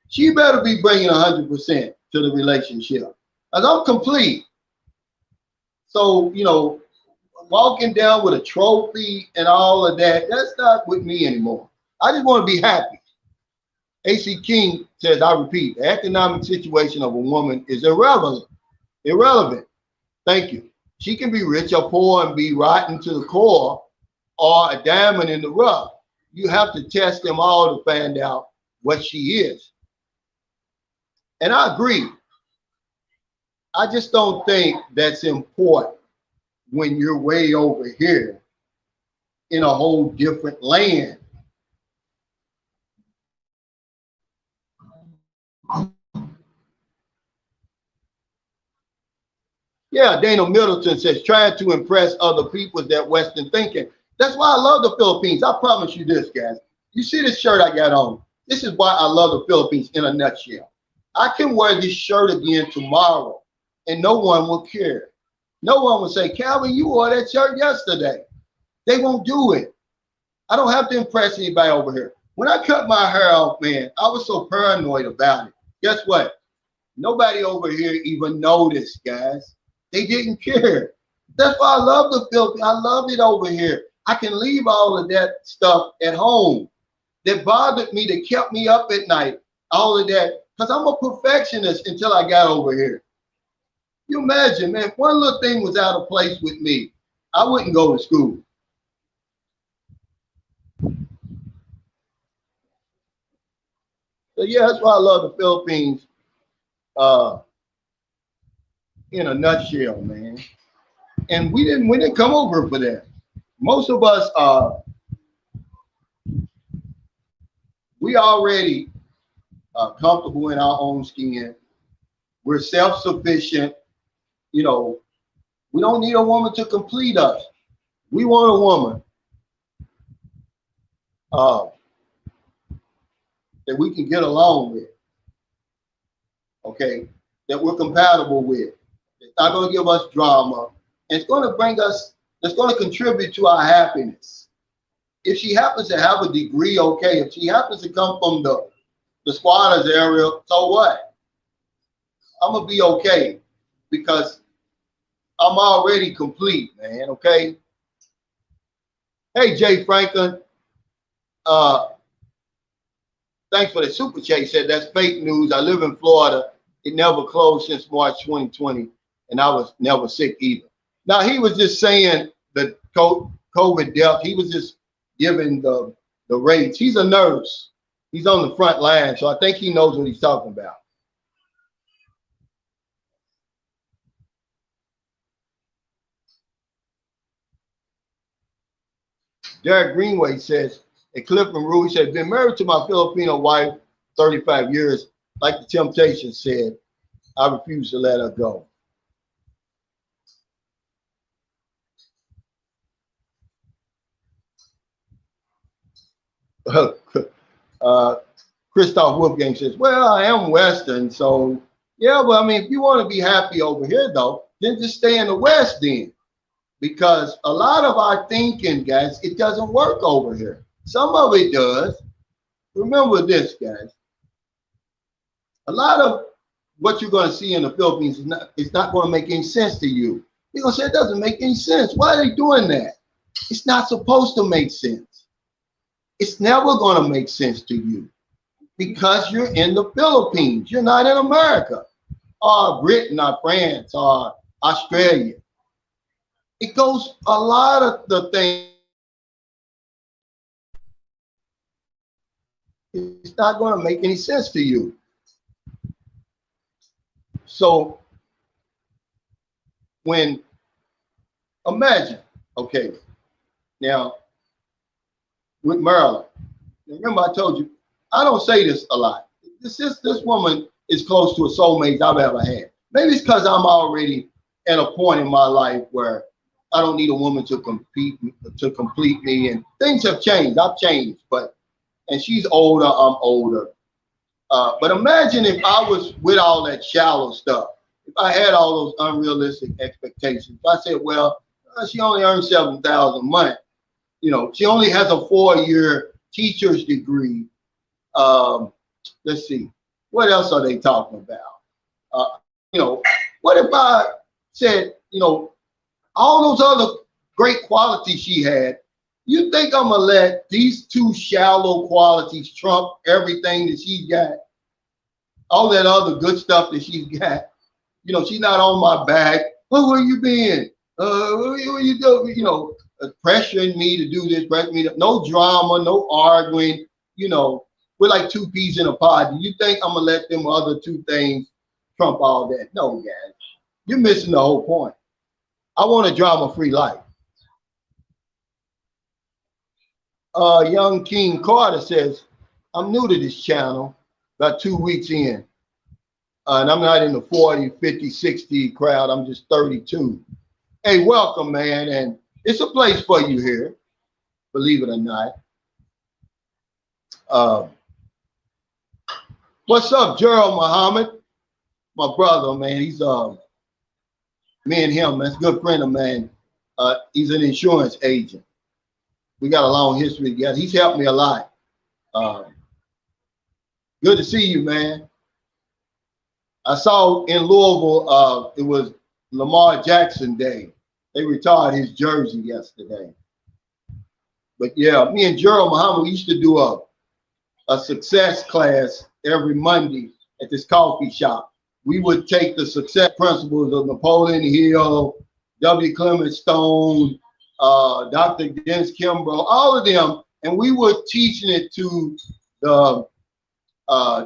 She better be bringing 100% to the relationship. As I'm complete. So, walking down with a trophy and all of that, that's not with me anymore. I just want to be happy. AC King says, I repeat, the economic situation of a woman is irrelevant. Irrelevant. Thank you. She can be rich or poor and be rotten to the core or a diamond in the rough. You have to test them all to find out what she is. And I agree. I just don't think that's important when you're way over here in a whole different land. Yeah, Dana Middleton says, trying to impress other people is that Western thinking. That's why I love the Philippines. I promise you this, guys. You see this shirt I got on? This is why I love the Philippines in a nutshell. I can wear this shirt again tomorrow and no one will care. No one will say, Calvin, you wore that shirt yesterday. They won't do it. I don't have to impress anybody over here. When I cut my hair off, man, I was so paranoid about it. Guess what? Nobody over here even noticed, guys. They didn't care. That's why I love the Philippines. I love it over here. I can leave all of that stuff at home that bothered me, that kept me up at night, all of that, because I'm a perfectionist until I got over here. You imagine, man, if one little thing was out of place with me, I wouldn't go to school. So yeah, that's why I love the Philippines in a nutshell, man. And we didn't come over for that. Most of us we already comfortable in our own skin. We're self-sufficient. You know, we don't need a woman to complete us. We want a woman that we can get along with, okay, that we're compatible with. It's not going to give us drama. And it's going to bring us, it's going to contribute to our happiness. If she happens to have a degree, okay. If she happens to come from the squatters area, so what? I'm going to be okay because I'm already complete, man, okay? Hey, Jay Franklin, thanks for the super chat. He said, that's fake news. I live in Florida. It never closed since March 2020, and I was never sick either. Now, he was just saying the COVID death. He was just giving the rates. He's a nurse. He's on the front line, so I think he knows what he's talking about. Derek Greenway says, a clip from Rue, he said, been married to my Filipino wife 35 years. Like the Temptations said, I refuse to let her go. Christoph Wolfgang says, well, I am Western, so yeah, but I mean, if you want to be happy over here, though, then just stay in the West then. Because a lot of our thinking, guys, it doesn't work over here. Some of it does. Remember this, guys. A lot of what you're going to see in the Philippines is not going to make any sense to you. You're going to say it doesn't make any sense. Why are they doing that? It's not supposed to make sense. It's never going to make sense to you because you're in the Philippines. You're not in America or Britain or France or Australia. It goes, a lot of the things, it's not going to make any sense to you. So when, imagine, okay, now with Maryland, remember I told you, I don't say this a lot. This woman is close to a soulmate I've ever had. Maybe it's because I'm already at a point in my life where I don't need a woman to complete me, and things have changed. I've changed, and she's older, I'm older. But imagine if I was with all that shallow stuff, if I had all those unrealistic expectations. If I said, well, she only earns $7,000 a month. You know, she only has a 4-year teacher's degree. Let's see, what else are they talking about? You know, what if I said, you know, all those other great qualities she had, you think I'm gonna let these two shallow qualities trump everything that she's got? All that other good stuff that she's got. You know, she's not on my back. Oh, where you been? What you doing? You know, pressuring me to do this, pressuring me to, no drama, no arguing. You know, we're like two peas in a pod. Do you think I'm gonna let them other two things trump all that? No, guys. You're missing the whole point. I want a drama-free life. Young King Carter says, I'm new to this channel, about 2 weeks in. And I'm not in the 40, 50, 60 crowd. I'm just 32. Hey, welcome, man. And it's a place for you here, believe it or not. What's up, Gerald Muhammad? My brother, man. He's me and him, that's a good friend of mine. He's an insurance agent. We got a long history together. He's helped me a lot. Good to see you, man. I saw in Louisville, it was Lamar Jackson Day. They retired his jersey yesterday. But yeah, me and Gerald Muhammad, we used to do a success class every Monday at this coffee shop. We would take the success principles of Napoleon Hill, W. Clement Stone, Dr. Dennis Kimbrough, all of them, and we were teaching it to the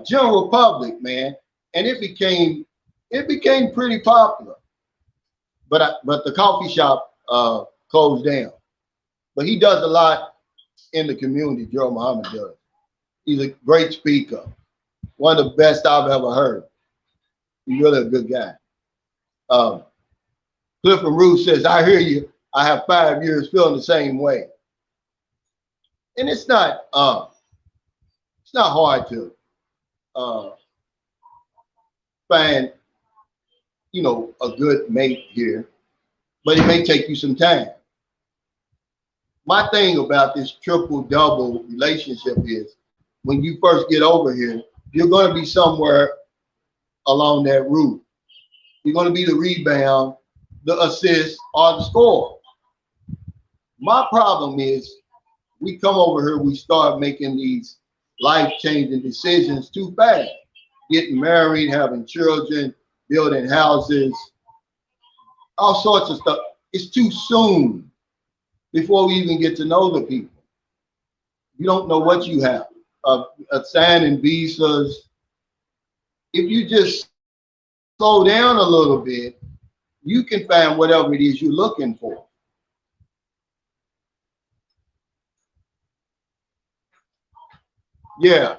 general public, man. And it became pretty popular. But the coffee shop closed down. But he does a lot in the community, Joe Muhammad does. He's a great speaker. One of the best I've ever heard. He's really a good guy. Clifford Root says, I hear you. I have 5 years feeling the same way. And it's not hard to find, you know, a good mate here, but it may take you some time. My thing about this triple-double relationship is when you first get over here, you're going to be somewhere along that route. You're going to be the rebound, the assist, or the score. My problem is we come over here, we start making these life-changing decisions too fast. Getting married, having children, building houses, all sorts of stuff. It's too soon before we even get to know the people. You don't know what you have. Signing visas. If you just slow down a little bit, you can find whatever it is you're looking for. Yeah,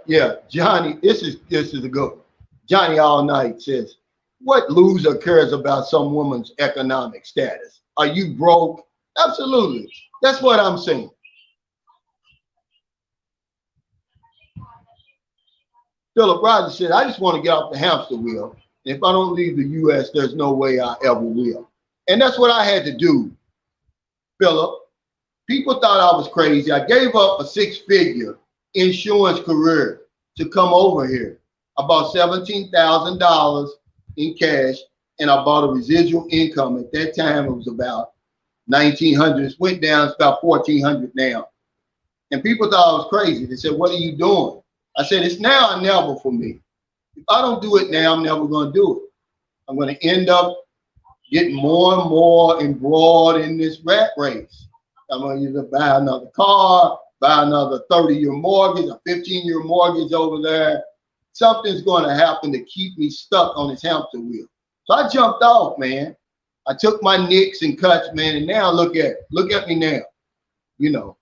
Johnny, this is a good one. Johnny All Night says, what loser cares about some woman's economic status? Are you broke? Absolutely. That's what I'm saying. Philip Rogers said, I just want to get off the hamster wheel. If I don't leave the US, there's no way I ever will. And that's what I had to do, Philip. People thought I was crazy. I gave up a 6-figure insurance career to come over here. I bought $17,000 in cash, and I bought a residual income. At that time, it was about $1,900. It went down, it's about $1,400 now. And people thought I was crazy. They said, what are you doing? I said, it's now or never for me. If I don't do it now, I'm never going to do it. I'm going to end up getting more and more embroiled in this rat race. I'm going to either buy another car, buy another 30-year mortgage, a 15-year mortgage over there. Something's going to happen to keep me stuck on this hamster wheel. So I jumped off, man. I took my nicks and cuts, man, and now look at me now. You know,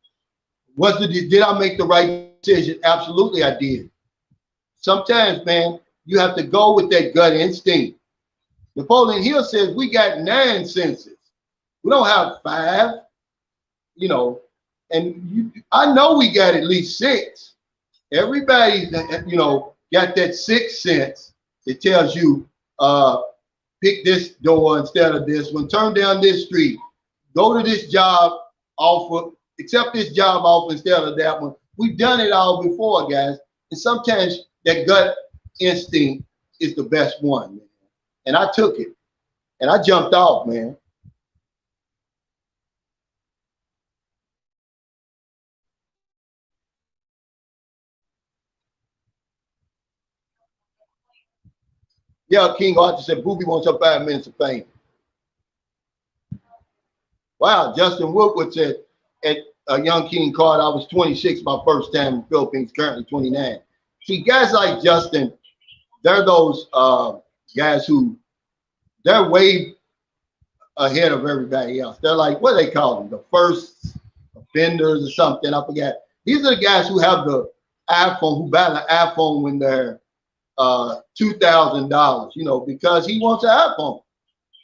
did I make the right decision? Absolutely, I did. Sometimes, man, you have to go with that gut instinct. Napoleon Hill says we got 9 senses. We don't have 5, you know, and I know we got at least 6. Everybody, you know, got that 6th sense that tells you, pick this door instead of this one, turn down this street, go to this job offer, accept this job offer instead of that one. We've done it all before, guys. And sometimes that gut instinct is the best one, man. And I took it and I jumped off, man. Yeah, King Arthur said, Booby wants her 5 minutes of fame. Wow, Justin Woodward said, at Young King Carter, I was 26 my first time in the Philippines, currently 29. See, guys like Justin, they're those guys who they're way ahead of everybody else. They're like, what do they call them? The first offenders or something. I forget. These are the guys who have the iPhone, who buy the iPhone when they're $2,000, you know, because he wants an iPhone.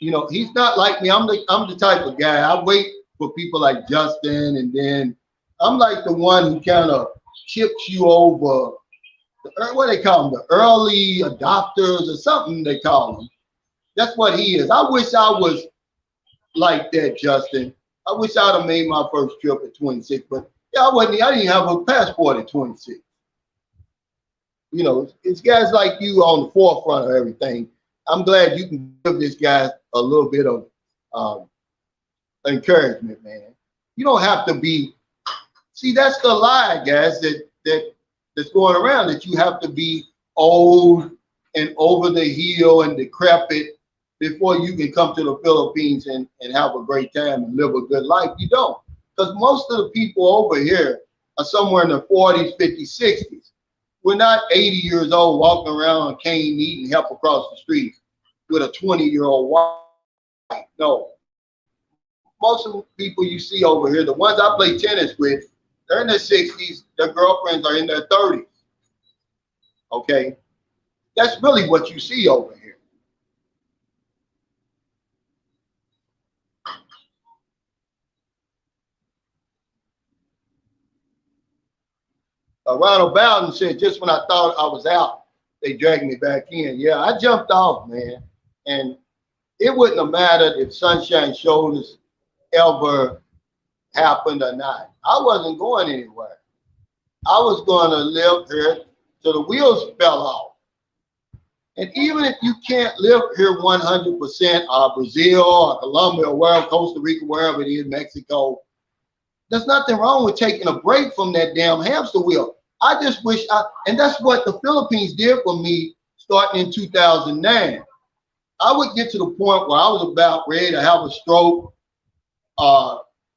You know, he's not like me. I'm the type of guy. I wait for people like Justin, and then I'm like the one who kind of chips you over. What they call them? The early adopters or something they call them. That's what he is. I wish I was like that, Justin. I wish I'd have made my first trip at 26, but yeah, I didn't have a passport at 26. You know, it's guys like you on the forefront of everything. I'm glad you can give this guy a little bit of encouragement, man. You don't have to be. See, that's the lie, guys, that's going around, that you have to be old and over the hill and decrepit before you can come to the Philippines and have a great time and live a good life. You don't, because most of the people over here are somewhere in the 40s, 50s, 60s. We're not 80 years old walking around on cane needing help across the street with a 20-year-old wife. No. Most of the people you see over here, the ones I play tennis with, they're in their 60s, their girlfriends are in their 30s. Okay? That's really what you see over here. Ronald Bowden said, just when I thought I was out, they dragged me back in. Yeah, I jumped off, man. And it wouldn't have mattered if Sunshine Shoulders ever happened or not. I wasn't going anywhere. I was going to live here till the wheels fell off. And even if you can't live here 100%, Brazil or Colombia or wherever, Costa Rica, wherever it is, Mexico, there's nothing wrong with taking a break from that damn hamster wheel. I just wish and that's what the Philippines did for me starting in 2009. I would get to the point where I was about ready to have a stroke,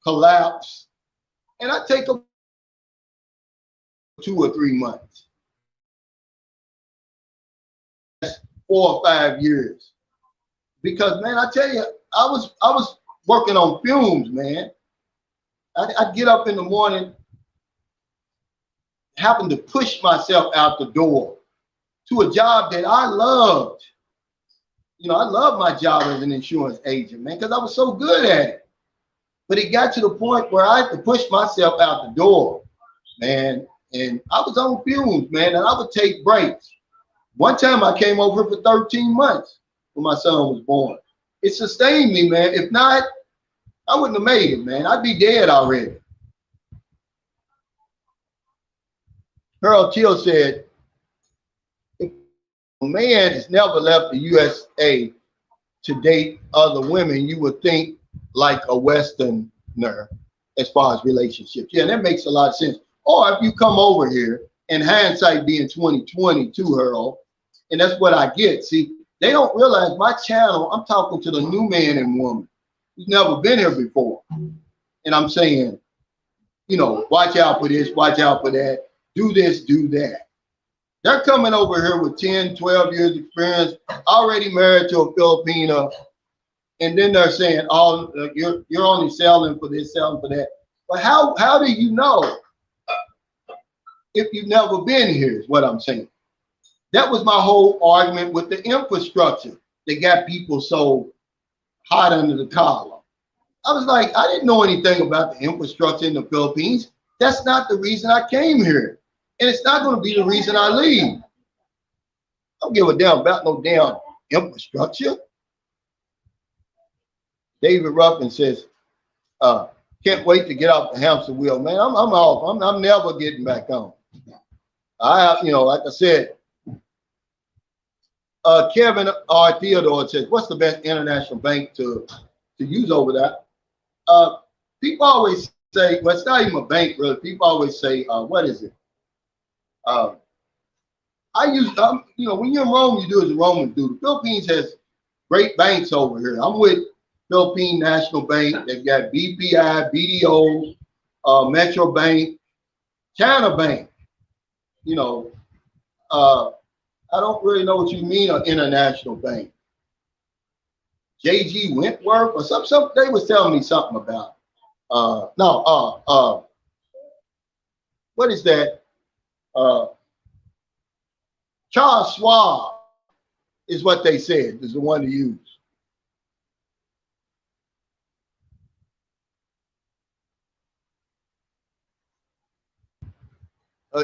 collapse, and I'd take a 2 or 3 months. 4 or 5 years. Because, man, I tell you, I was working on fumes, man. I'd get up in the morning, having to push myself out the door to a job that I loved. You know, I love my job as an insurance agent, man, because I was so good at it. But it got to the point where I had to push myself out the door, man. And I was on fumes, man, and I would take breaks. One time I came over for 13 months when my son was born. It sustained me, man. If not, I wouldn't have made it, man. I'd be dead already. Harold Till said, if a man has never left the USA to date other women, you would think like a Westerner as far as relationships. Yeah, that makes a lot of sense. Or if you come over here, in hindsight being 2020 too, Harold, and that's what I get. See, they don't realize my channel, I'm talking to the new man and woman who's never been here before. And I'm saying, you know, watch out for this, watch out for that, do this, do that. They're coming over here with 10, 12 years experience, already married to a Filipino, and then they're saying, oh, you're only selling for this, selling for that. But how do you know if you've never been here, is what I'm saying. That was my whole argument with the infrastructure that got people so hot under the collar. I was like, I didn't know anything about the infrastructure in the Philippines. That's not the reason I came here. And it's not going to be the reason I leave. I don't give a damn about no damn infrastructure. David Ruffin says, can't wait to get off the hamster wheel, man. I'm off. I'm never getting back on. You know, like I said, Kevin R. Theodore says, what's the best international bank to use over there? People always say, well, it's not even a bank, really. People always say, what is it? You know, when you're in Rome, you do as the Romans do. The Philippines has great banks over here. I'm with Philippine National Bank. They've got BPI, BDO, Metro Bank, China Bank. You know, I don't really know what you mean an international bank. J.G. Wentworth or something. They was telling me something about. No, what is that? Charles Schwab is what they said is the one to use.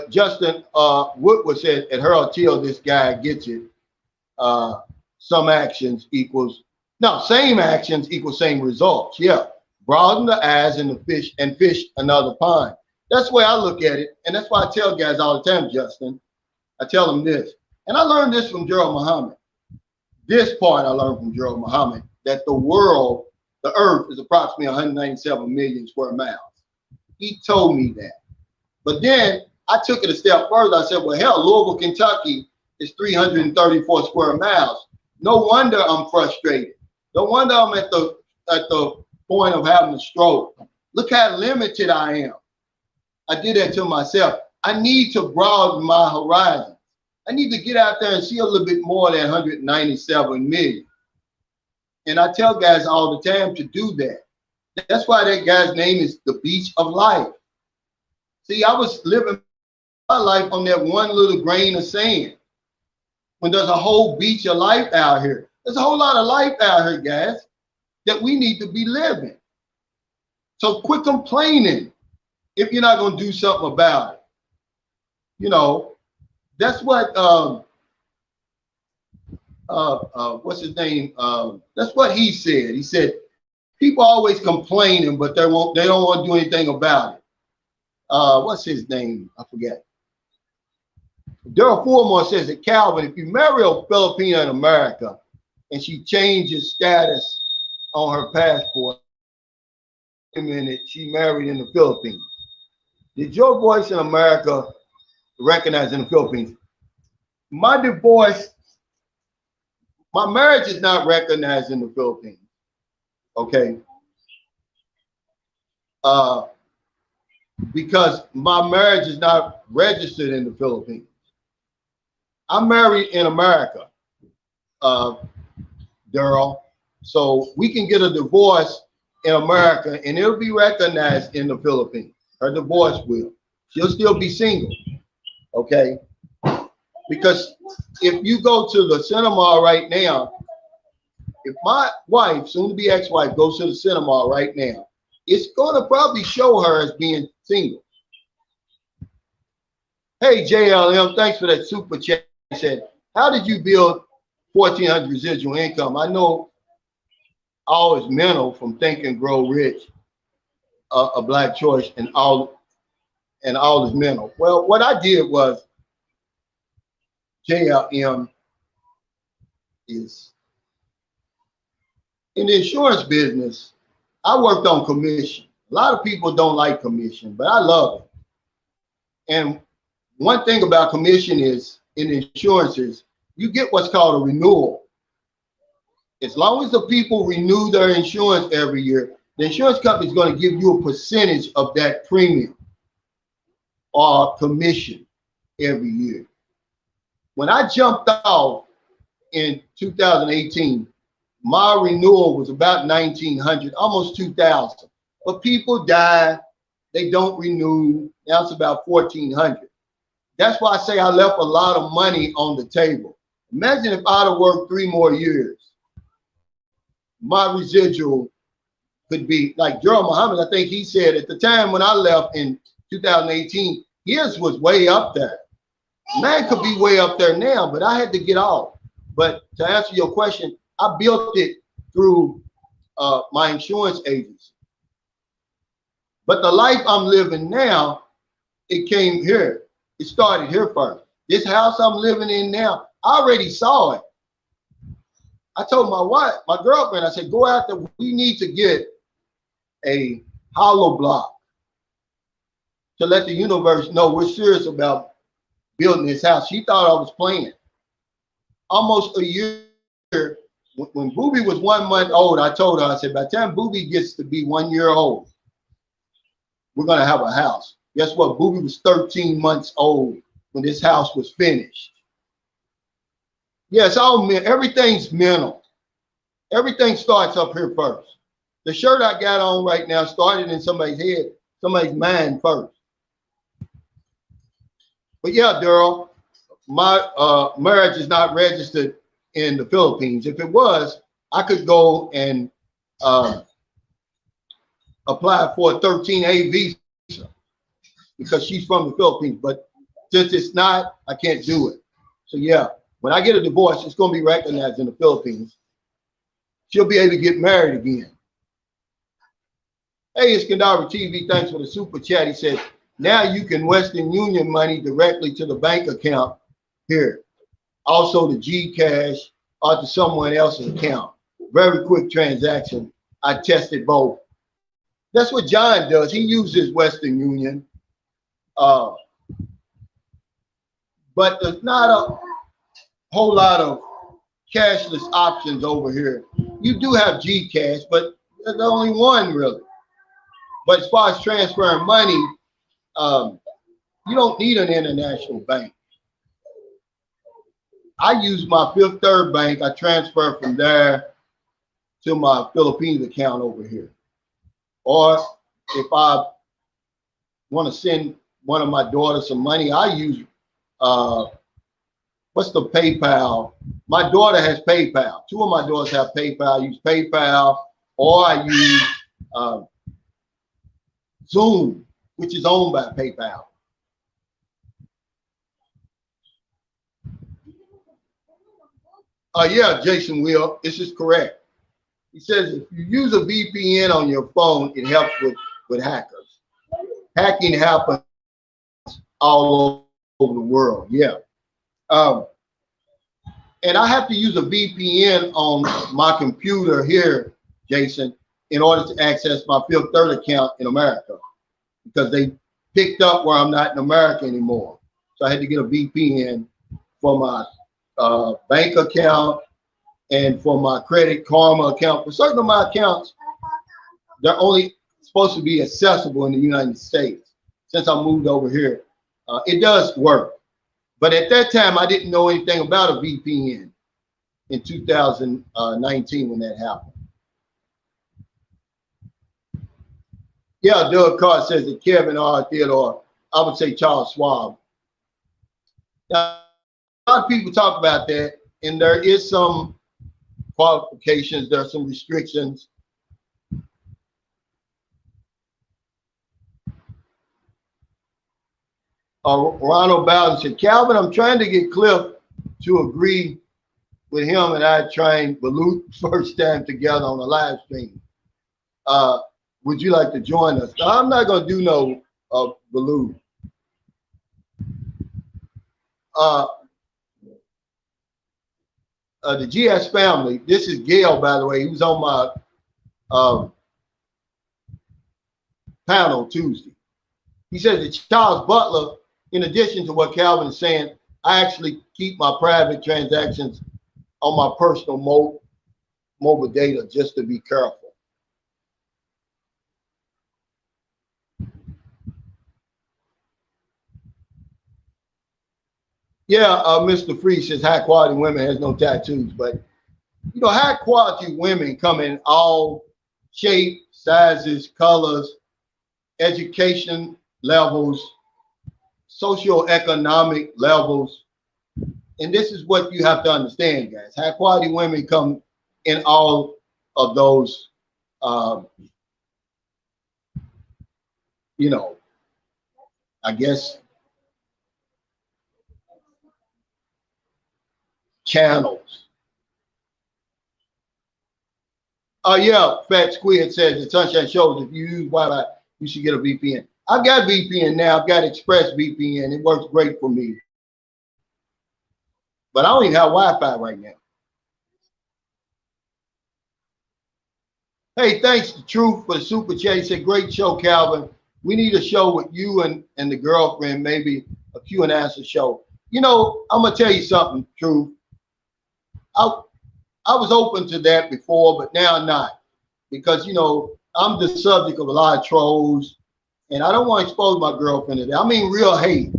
Justin Woodward said at Harold Till, this guy gets it. Some actions equals same actions equal same results. Yeah, broaden the eyes and fish another pond. That's the way I look at it, and that's why I tell guys all the time, Justin. I tell them this, and I learned this from Gerald Muhammad. This part I learned from Gerald Muhammad, that the earth is approximately 197 million square miles. He told me that. But then I took it a step further. I said, well, hell, Louisville, Kentucky is 334 square miles. No wonder I'm frustrated. No wonder I'm at the point of having a stroke. Look how limited I am. I did that to myself. I need to broaden my horizon. I need to get out there and see a little bit more than 197 million. And I tell guys all the time to do that. That's why that guy's name is the Beach of Life. See, I was living my life on that one little grain of sand. When there's a whole beach of life out here. There's a whole lot of life out here, guys, that we need to be living. So quit complaining if you're not going to do something about it. You know, that's what what's his name? That's what he said. He said people always complaining, but they don't want to do anything about it. What's his name? I forget. Daryl Fulmore says that, Calvin, if you marry a Filipino in America and she changes status on her passport, a minute, she married in the Philippines. Did your voice in America recognize in the Philippines? My divorce, my marriage is not recognized in the Philippines. Okay. Because my marriage is not registered in the Philippines. I'm married in America, Daryl. So we can get a divorce in America and it'll be recognized in the Philippines. Her divorce will. She'll still be single. Okay. Because if you go to the cinema right now, if my wife, soon to be ex-wife, goes to the cinema right now, it's going to probably show her as being single. Hey, JLM, thanks for that super chat. He said, how did you build 1,400 residual income? I know all is mental from Think and Grow Rich, a Black choice, and all is mental. Well, what I did was, JLM is in the insurance business, I worked on commission. A lot of people don't like commission, but I love it. And one thing about commission is, in insurance is, you get what's called a renewal. As long as the people renew their insurance every year, the insurance company is going to give you a percentage of that premium or commission every year. When I jumped off in 2018, my renewal was about 1,900, almost 2,000. But people die, they don't renew. Now it's about 1,400. That's why I say I left a lot of money on the table. Imagine if I'd have worked 3 more years. My residual could be like Gerald Muhammad. I think he said at the time when I left in 2018, his was way up there. Mine could be way up there now, but I had to get off. But to answer your question, I built it through my insurance agency. But the life I'm living now, it came here. It started here first. This house I'm living in now, I already saw it. I told my wife, my girlfriend, I said, go out there. We need to get a hollow block to let the universe know we're serious about building this house. She thought I was playing. Almost a year, when Booby was 1 month old, I told her, I said, by the time Booby gets to be 1 year old, we're going to have a house. Guess what? Booby was 13 months old when this house was finished. Yeah, it's all mental. Everything's mental. Everything starts up here first. The shirt I got on right now started in somebody's head, somebody's mind first. But yeah, Daryl, my marriage is not registered in the Philippines. If it was, I could go and apply for a 13A visa because she's from the Philippines. But since it's not, I can't do it. So yeah, when I get a divorce, it's going to be recognized in the Philippines. She'll be able to get married again. Hey, Iskandar TV, thanks for the super chat. He said, now you can Western Union money directly to the bank account here. Also the Gcash or to someone else's account. Very quick transaction. I tested both. That's what John does. He uses Western Union. But there's not a whole lot of cashless options over here. You do have Gcash, but there's only one really. But as far as transferring money, you don't need an international bank. I use my Fifth Third Bank. I transfer from there to my Philippines account over here. Or if I want to send one of my daughters some money, I use, what's the PayPal? My daughter has PayPal. Two of my daughters have PayPal. I use PayPal, or I use Zoom, which is owned by PayPal. Yeah, Jason Will, this is correct. He says if you use a VPN on your phone, it helps with hackers. Hacking happens all over the world, yeah. And I have to use a VPN on my computer here, Jason, in order to access my Fifth Third account in America, because they picked up where I'm not in America anymore. So I had to get a VPN for my bank account and for my Credit Karma account. For certain of my accounts, they're only supposed to be accessible in the United States. Since I moved over here, it does work. But at that time, I didn't know anything about a VPN in 2019 when that happened. Yeah, Doug Carr says that Kevin R. Theodore, I would say Charles Schwab. Now, a lot of people talk about that, and there is some qualifications, there are some restrictions. Ronald Bowden said, Calvin, I'm trying to get Cliff to agree with him and I trained Balut first time together on a live stream. Would you like to join us? I'm not going to do no Balut. The GS family, this is Gail, by the way. He was on my panel Tuesday. He says that Charles Butler, in addition to what Calvin is saying, I actually keep my private transactions on my personal mobile data just to be careful. Yeah, Mr. Free says high quality women has no tattoos, but you know, high quality women come in all shapes, sizes, colors, education levels, socioeconomic levels. And this is what you have to understand, guys. High quality women come in all of those, you know, I guess, channels. Yeah, Fat Squid says the Sunshine shows if you use Wi-Fi, you should get a VPN. I've got VPN now. I've got Express VPN. It works great for me. But I don't even have Wi-Fi right now. Hey, thanks to Truth for the super chat. He said, great show, Calvin. We need a show with you and the girlfriend, maybe a Q&A show. You know, I'm going to tell you something, Truth. I was open to that before, but now I'm not. Because, you know, I'm the subject of a lot of trolls, and I don't want to expose my girlfriend to that. I mean, real hate.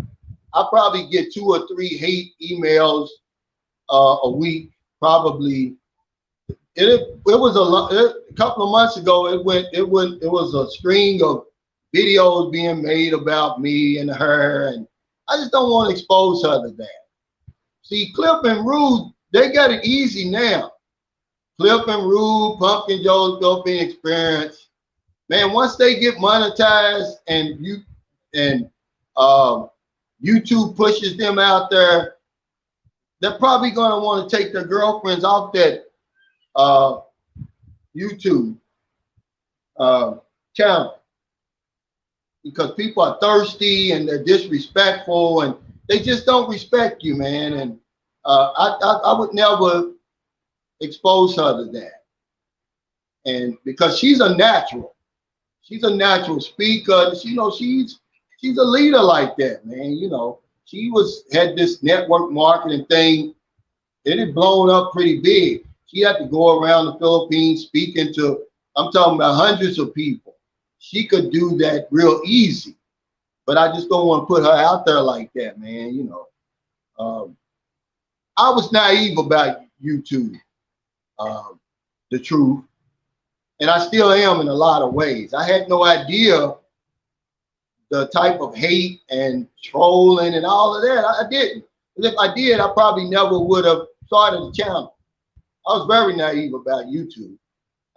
I probably get 2 or 3 hate emails a week, probably. it was a couple of months ago. It was a string of videos being made about me and her, and I just don't want to expose her to that. See, Cliff and Rude, they got it easy now. Cliff and Rude, Pumpkin Joe's Gulfing Experience. Man, once they get monetized and um, YouTube pushes them out there, they're probably going to want to take their girlfriends off that YouTube channel because people are thirsty and they're disrespectful and they just don't respect you, man. And I would never expose her to that. And because she's a natural speaker. She's a leader like that, man. She had this network marketing thing. It had blown up pretty big. She had to go around the Philippines speaking to, I'm talking about hundreds of people. She could do that real easy, but I just don't want to put her out there like that, man. I was naive about YouTube, the truth, and I still am in a lot of ways. I had no idea the type of hate and trolling and all of that. I didn't. And if I did, I probably never would have started a channel. I was very naive about YouTube.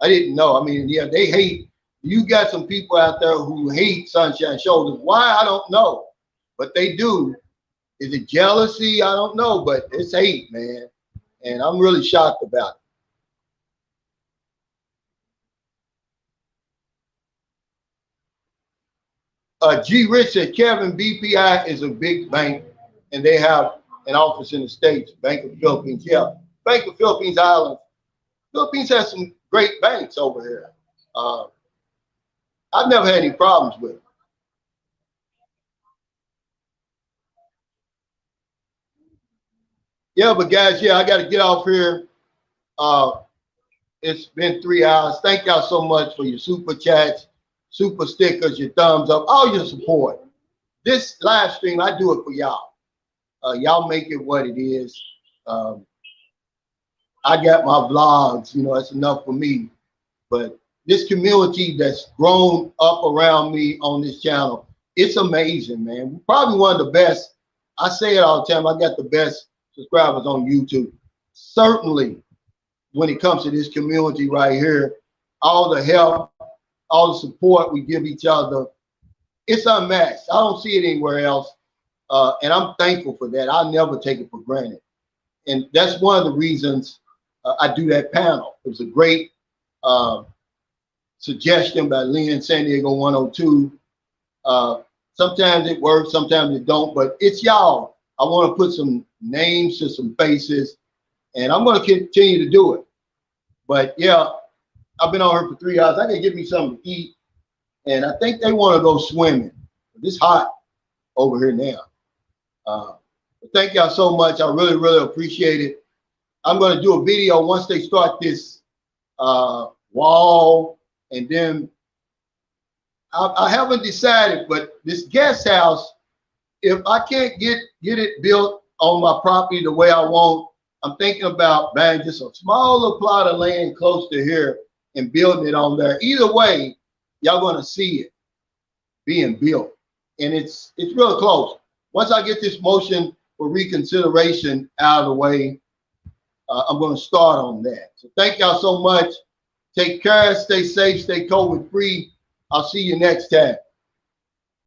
I didn't know. I mean, yeah, they hate. You got some people out there who hate Sunshine Shoulders. Why? I don't know. But they do. Is it jealousy? I don't know. But it's hate, man. And I'm really shocked about it. G. Rich said Kevin, BPI is a big bank, and they have an office in the States, Bank of the Philippines. Yeah, Bank of Philippines Islands. Philippines has some great banks over here. I've never had any problems with it. Yeah, but guys, yeah, I got to get off here. It's been 3 hours. Thank y'all so much for your super chats, super stickers, your thumbs up, all your support. This live stream, I do it for y'all. Y'all make it what it is. I got my vlogs, that's enough for me. But this community that's grown up around me on this channel, it's amazing, man. We're probably one of the best. I say it all the time. I got the best subscribers on YouTube. Certainly, when it comes to this community right here, all the help, all the support we give each other, it's unmatched. I don't see it anywhere else. And I'm thankful for that. I'll never take it for granted. And that's one of the reasons I do that panel. It was a great suggestion by Lynn San Diego 102. Sometimes it works, sometimes it don't, but it's y'all. I want to put some names to some faces, and I'm going to continue to do it. But yeah, I've been on here for 3 hours. I can get me something to eat, and I think they want to go swimming. It's hot over here now. But thank y'all so much. I really, really appreciate it. I'm going to do a video once they start this wall, and then I haven't decided, but this guest house, if I can't get it built on my property the way I want, I'm thinking about buying just a small little plot of land close to here and building it on there. Either way, y'all going to see it being built, and it's real close. Once I get this motion for reconsideration out of the way, I'm going to start on that. So thank y'all so much. Take care, stay safe, stay COVID free. I'll see you next time.